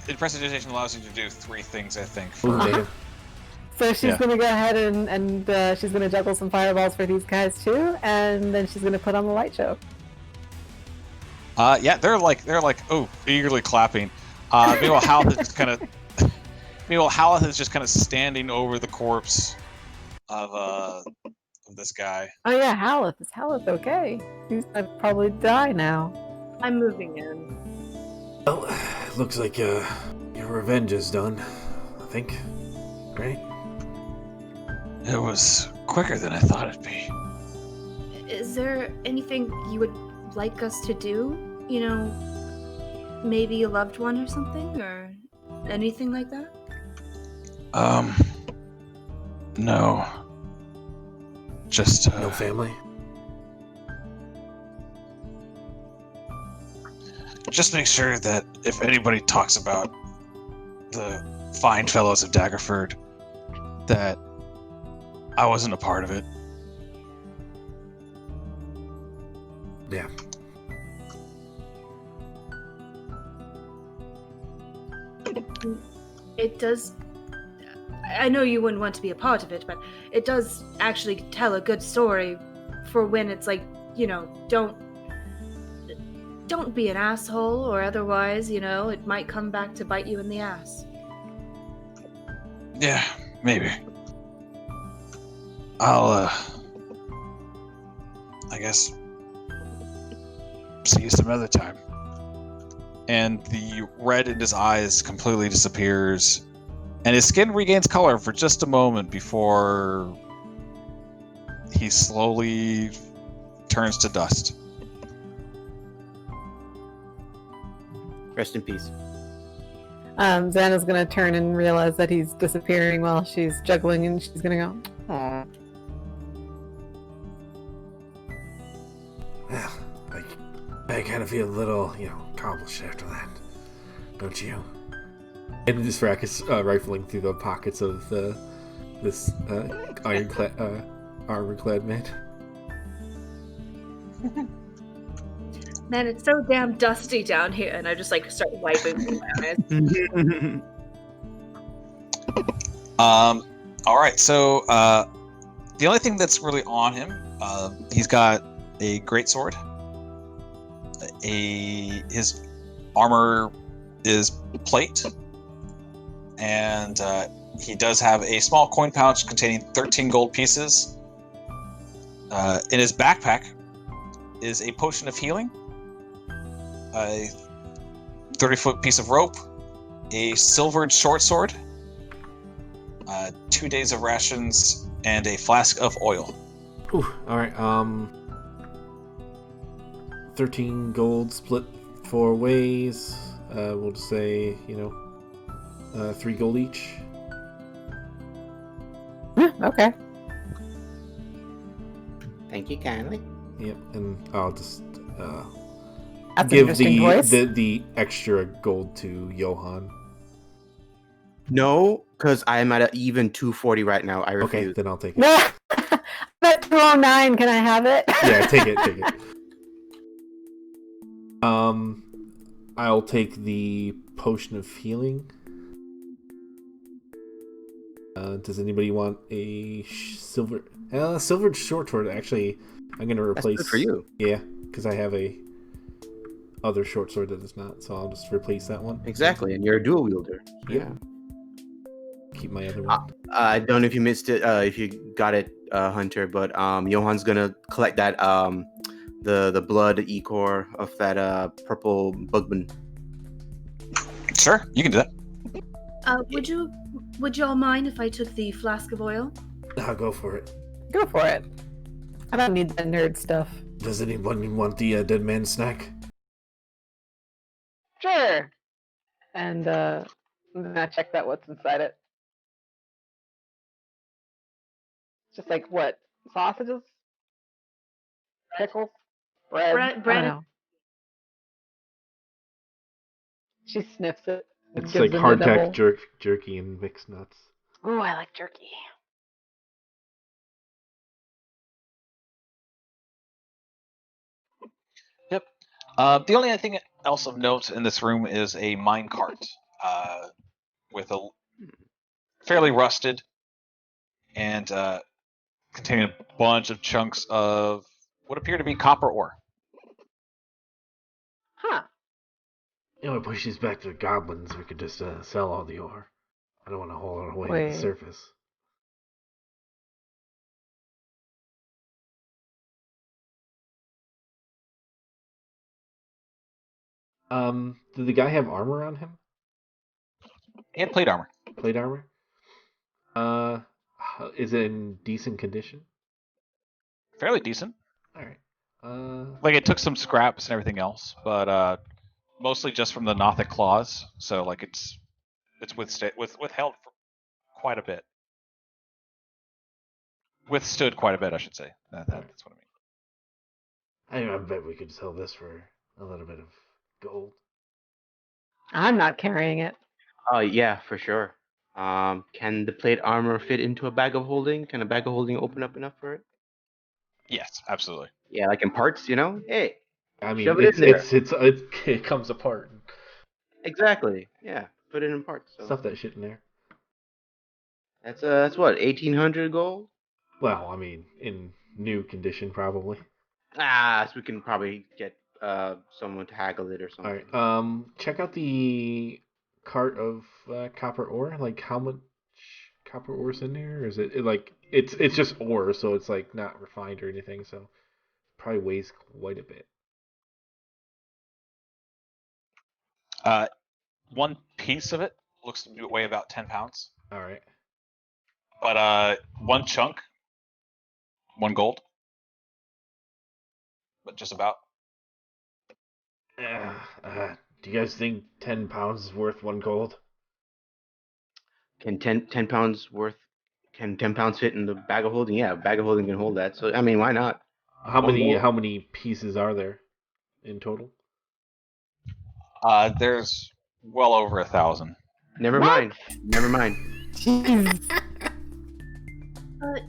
does. Prestidigitation allows you to do 3 things, I think. Ooh, For, damn. So she's Yeah. gonna go ahead and she's gonna juggle some fireballs for these guys too, and then she's gonna put on the light show. yeah, they're like eagerly clapping. Meanwhile, Haleth is just kind of standing over the corpse of this guy. Oh yeah, Haleth. Is Haleth okay? He's gonna probably die now. I'm moving in. Well, looks like your revenge is done. I think. Right? It was quicker than I thought it'd be. Is there anything you would like us to do? You know, maybe a loved one or something, or anything like that? No. Just No family. just make sure that if anybody talks about the fine fellows of Daggerford, that I wasn't a part of it. Yeah. It does. I know you wouldn't want to be a part of it, but it does actually tell a good story for when it's like, you know, don't be an asshole, or otherwise, you know, it might come back to bite you in the ass. Yeah, maybe. I'll I guess see you some other time. And the red in his eyes completely disappears, and his skin regains color for just a moment before he slowly turns to dust. Rest in peace. Xana's gonna turn and realize that he's disappearing while she's juggling, and she's gonna go, "Aw." Well, I kind of feel a little, accomplished after that. Don't you? And this Srak is rifling through the pockets of this armor-clad man. Man, it's so damn dusty down here, and I just like start wiping my eyes. All right. So the only thing that's really on him, he's got a greatsword. His armor is plate, and he does have a small coin pouch containing 13 gold pieces. In his backpack is a potion of healing, a 30-foot piece of rope, a silvered short sword, 2 days of rations, and a flask of oil. Ooh, alright, 13 gold split 4 ways. We'll just say, 3 gold each. Okay. Thank you kindly. Yep, and I'll just That's an give interesting voice. the extra gold to Johan. No, because I'm at an even 240 right now. I Okay, refuse. then I'll take it. No, that's 209. Can I have it? Yeah, take it. I'll take the potion of healing. Does anybody want a silvered short sword? Actually, I'm gonna That's replace. good for you. Yeah, because I have a other short sword that is not, so I'll just replace that one. Exactly, and you're a dual wielder. Yep. Yeah. Keep my other one. I don't know if you missed it, if you got it, Hunter, but Johan's gonna collect that the blood ichor of that purple bugman. Sure, you can do that. Would y'all mind if I took the flask of oil? I'll go for it. Go for it. I don't need that nerd stuff. Does anyone want the dead man snack? Sure. And I'm gonna check that what's inside it. Just like what? Sausages? Pickles? Bread? I Bread. don't know. She sniffs it. It's Gives like them a hardtack double- jerky and mixed nuts. Ooh, I like jerky. Yep. The only thing else of note in this room is a mine cart with a fairly rusted and containing a bunch of chunks of what appear to be copper ore. Huh. You know, we push these back to the goblins. We could just sell all the ore. I don't want to haul it away to the Wait. surface. Did the guy have armor on him? He had plate armor. Plate armor? Is it in decent condition? Fairly decent. All right. Like it took some scraps and everything else, but mostly just from the Nothic claws. So like it's withheld for quite a bit. Withstood quite a bit, I should say. That's what I mean. I bet we could sell this for a little bit of gold. I'm not carrying it. Oh yeah, for sure. Can the plate armor fit into a bag of holding? Can a bag of holding open up enough for it? Yes, absolutely. Yeah, like in parts, you know. Hey, I mean, shove it in there. it comes apart. Exactly. Yeah, put it in parts. So. Stuff that shit in there. That's what 1,800 gold. Well, I mean, in new condition, probably. So we can probably get someone to haggle it or something. All right. Check out the cart of copper ore. Like, how much copper ore's in there? Or is it like it's just ore, so it's like not refined or anything. So probably weighs quite a bit. One piece of it looks to weigh about 10 pounds. All right. But one chunk, 1 gold. But just about. Do you guys think 10 pounds is worth 1 gold? Can 10 pounds worth? Can 10 pounds fit in the bag of holding? Yeah, a bag of holding can hold that. So I mean, why not? How One many gold. pieces are there in total? There's well over 1,000. Never mind. Never mind.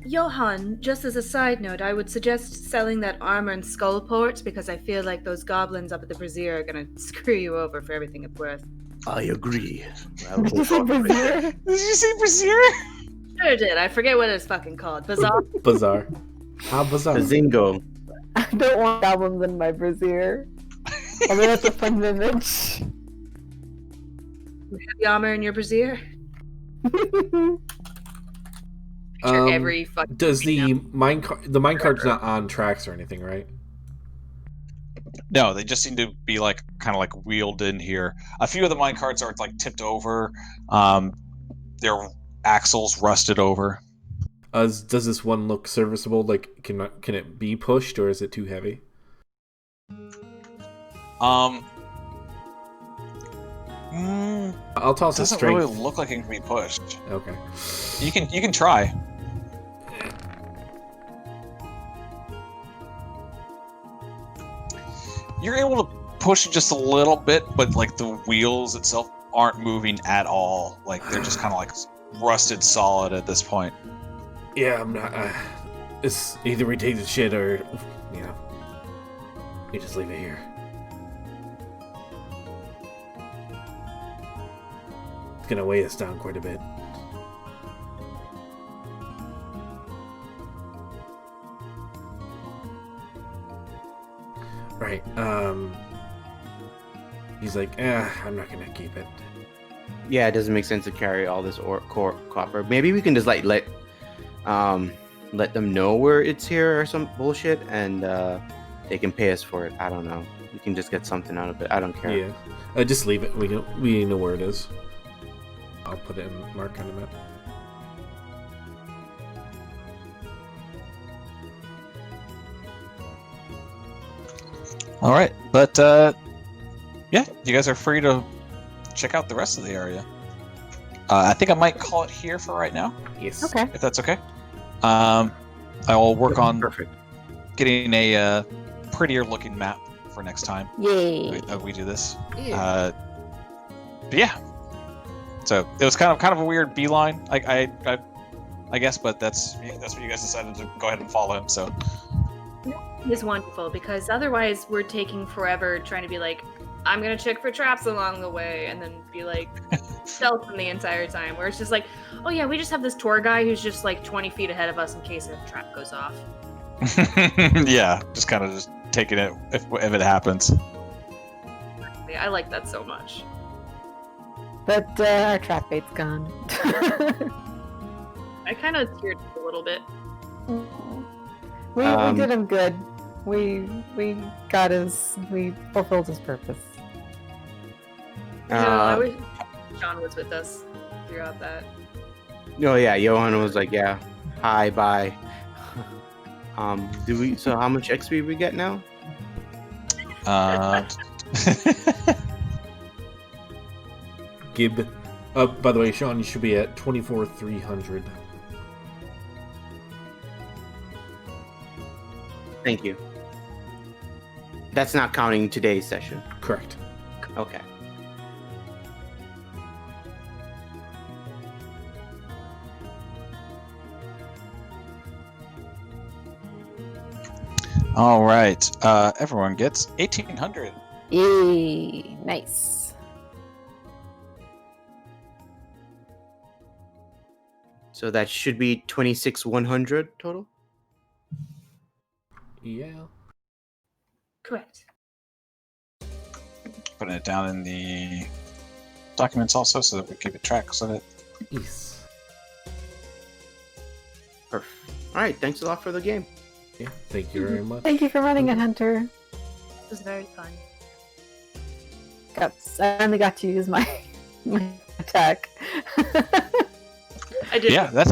Johan, just as a side note, I would suggest selling that armor and skull port because I feel like those goblins up at the brazier are gonna screw you over for everything it's worth. I agree. Did you say brazier? Did you say brazier? Sure did. I forget what it's fucking called. Bazaar. Bizarre. How bizarre. Zingo. I don't want goblins in my brazier. Although that's a fun image. You have the armor in your brazier? Picture every fucking Does the female. the minecart's not on tracks or anything, right? No, they just seem to be like kind of like wheeled in here. A few of the mine carts are like tipped over. Their axles rusted over. Does this one look serviceable? Like, can it be pushed, or is it too heavy? I'll toss a Doesn't strength. really look like it can be pushed. Okay. You can try. You're able to push it just a little bit, but like the wheels itself aren't moving at all. Like they're just kind of like rusted solid at this point. Yeah, I'm not. It's either we take the shit or, you know, we just leave it here. It's gonna weigh us down quite a bit. Right. He's like, I'm not gonna keep it. Yeah, it doesn't make sense to carry all this copper. Maybe we can just like let them know where it's here or some bullshit, and they can pay us for it. I don't know. We can just get something out of it. I don't care. Yeah. Just leave it. We know where it is. I'll put it in mark on the map. All right, but yeah, you guys are free to check out the rest of the area. I think I might call it here for right now, Yes. Okay. if that's okay. I will work on Perfect. getting a prettier looking map for next time Yay. we do this. Yeah. But yeah, So it was kind of a weird beeline, I guess, but that's what you guys decided to go ahead and follow him. So It's wonderful because otherwise we're taking forever trying to be like, I'm gonna check for traps along the way, and then be like stealth the entire time. Where it's just like, oh yeah, we just have this tour guy who's just like 20 feet ahead of us in case a trap goes off. yeah, just kind of just taking it if it happens. I like that so much. But our trap bait's gone. I kind of teared a little bit. We did him good. We fulfilled his purpose. I wish John was with us throughout that. Oh yeah, Johan was like, yeah, hi, bye. So how much XP we get now? Gib. By the way, Sean, you should be at 24,300. Thank you. That's not counting today's session. Correct. Okay. All right. Everyone gets 1,800. Yay! Nice. So that should be 26,100 total. Yeah. Correct. Putting it down in the documents also so that we keep track of it. Yes. Perfect. All right. Thanks a lot for the game. Yeah. Thank you very much. Thank you for running it, Hunter. It was very fun. I finally got to use my attack. I did. Yeah, it's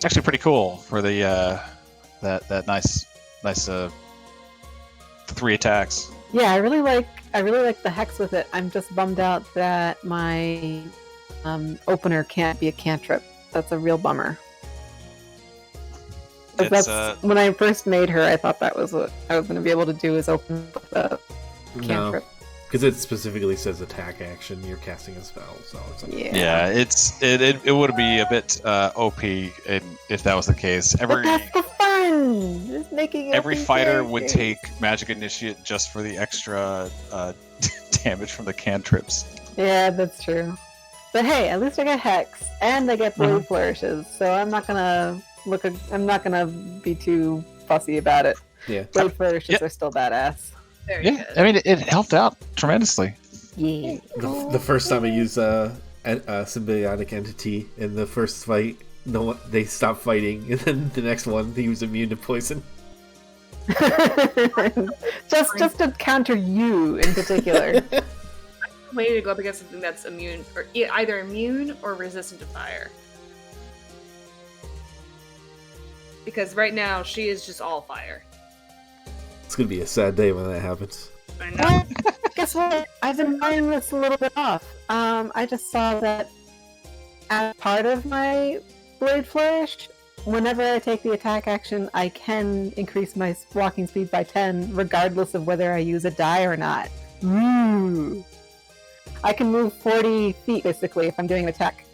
actually pretty cool for the that nice 3 attacks. Yeah, I really like the hex with it. I'm just bummed out that my opener can't be a cantrip. That's a real bummer. That's when I first made her, I thought that was what I was going to be able to do is open with a cantrip. Because it specifically says attack action. You're casting a spell, so it's like Yeah, it would be a bit OP if that was the case. But that's the fun. Just making every OP fighter would characters. take Magic Initiate just for the extra damage from the cantrips. Yeah, that's true. But hey, at least I get Hex and I get Blade Flourishes, so I'm not gonna be too fussy about it. Yeah. Blade Flourishes are still badass. Very Yeah, good. I mean it helped out tremendously. Yeah. The first time I used a symbiotic entity in the first fight, they stopped fighting, and then the next one he was immune to poison. just to counter you in particular. Way to go up against something that's immune, or either immune or resistant to fire. Because right now she is just all fire. It's gonna be a sad day when that happens. I know. Guess what? I've been eyeing this a little bit off. I just saw that as part of my Blade Flourish, whenever I take the attack action, I can increase my walking speed by 10, regardless of whether I use a die or not. Ooh. I can move 40 feet, basically, if I'm doing an attack.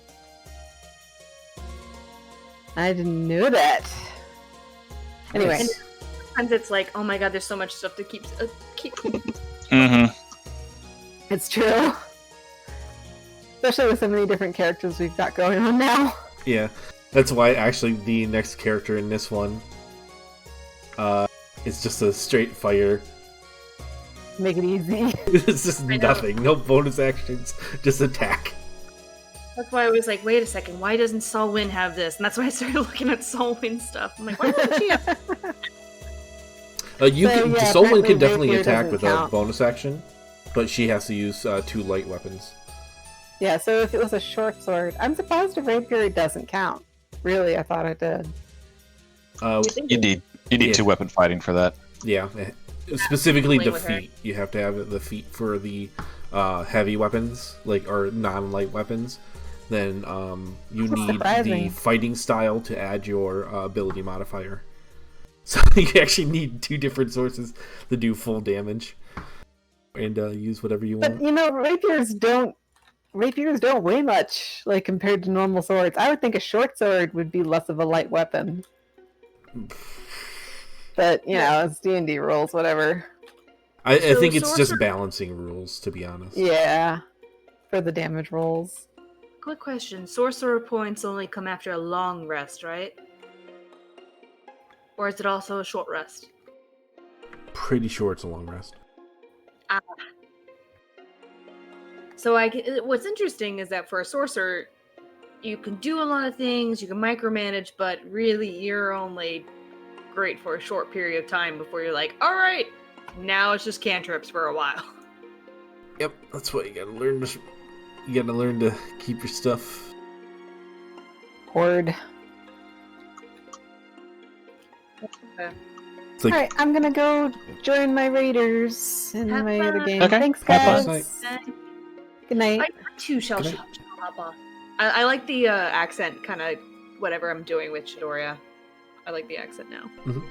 I didn't know that. Anyway. And sometimes it's like, oh my god, there's so much stuff to keep. Mm-hmm. It's true. Especially with so many different characters we've got going on now. Yeah, that's why actually the next character in this one is just a straight fire. Make it easy. It's just nothing, no bonus actions, just attack. That's why I was like, wait a second, why doesn't Solwyn have this? And that's why I started looking at Solwyn stuff. I'm like, why doesn't she have Solwyn can definitely rapier attack doesn't with count. a bonus action, but she has to use 2 light weapons. Yeah, so if it was a short sword, I'm surprised a rapier doesn't count. Really, I thought it did. You need 2 weapon fighting for that. Yeah, specifically the With her. feet. You have to have the feet for the heavy weapons, or non-light weapons. Then you That's need surprising. the fighting style to add your ability modifier. So you actually need 2 different sources to do full damage, and use whatever you want. But rapiers don't rapiers don't weigh much, like compared to normal swords. I would think a short sword would be less of a light weapon. But you know, it's D&D rules, whatever. I So think it's just sorcerer- balancing rules, to be honest. Yeah, for the damage rolls. Quick question. Sorcerer points only come after a long rest, right? Or is it also a short rest? Pretty sure it's a long rest. So what's interesting is that for a sorcerer, you can do a lot of things, you can micromanage, but really you're only great for a short period of time before you're like, all right, now it's just cantrips for a while. Yep, that's why you gotta learn to. You gotta learn to keep your stuff. Horde. It's like, Alright, I'm gonna go join my raiders in Have my other fun. game. Okay, Thanks, have fun. guys. Good night. I too shall Good night. hop on. I like the accent, kind of whatever I'm doing with Shadoria. I like the accent now. Mhm.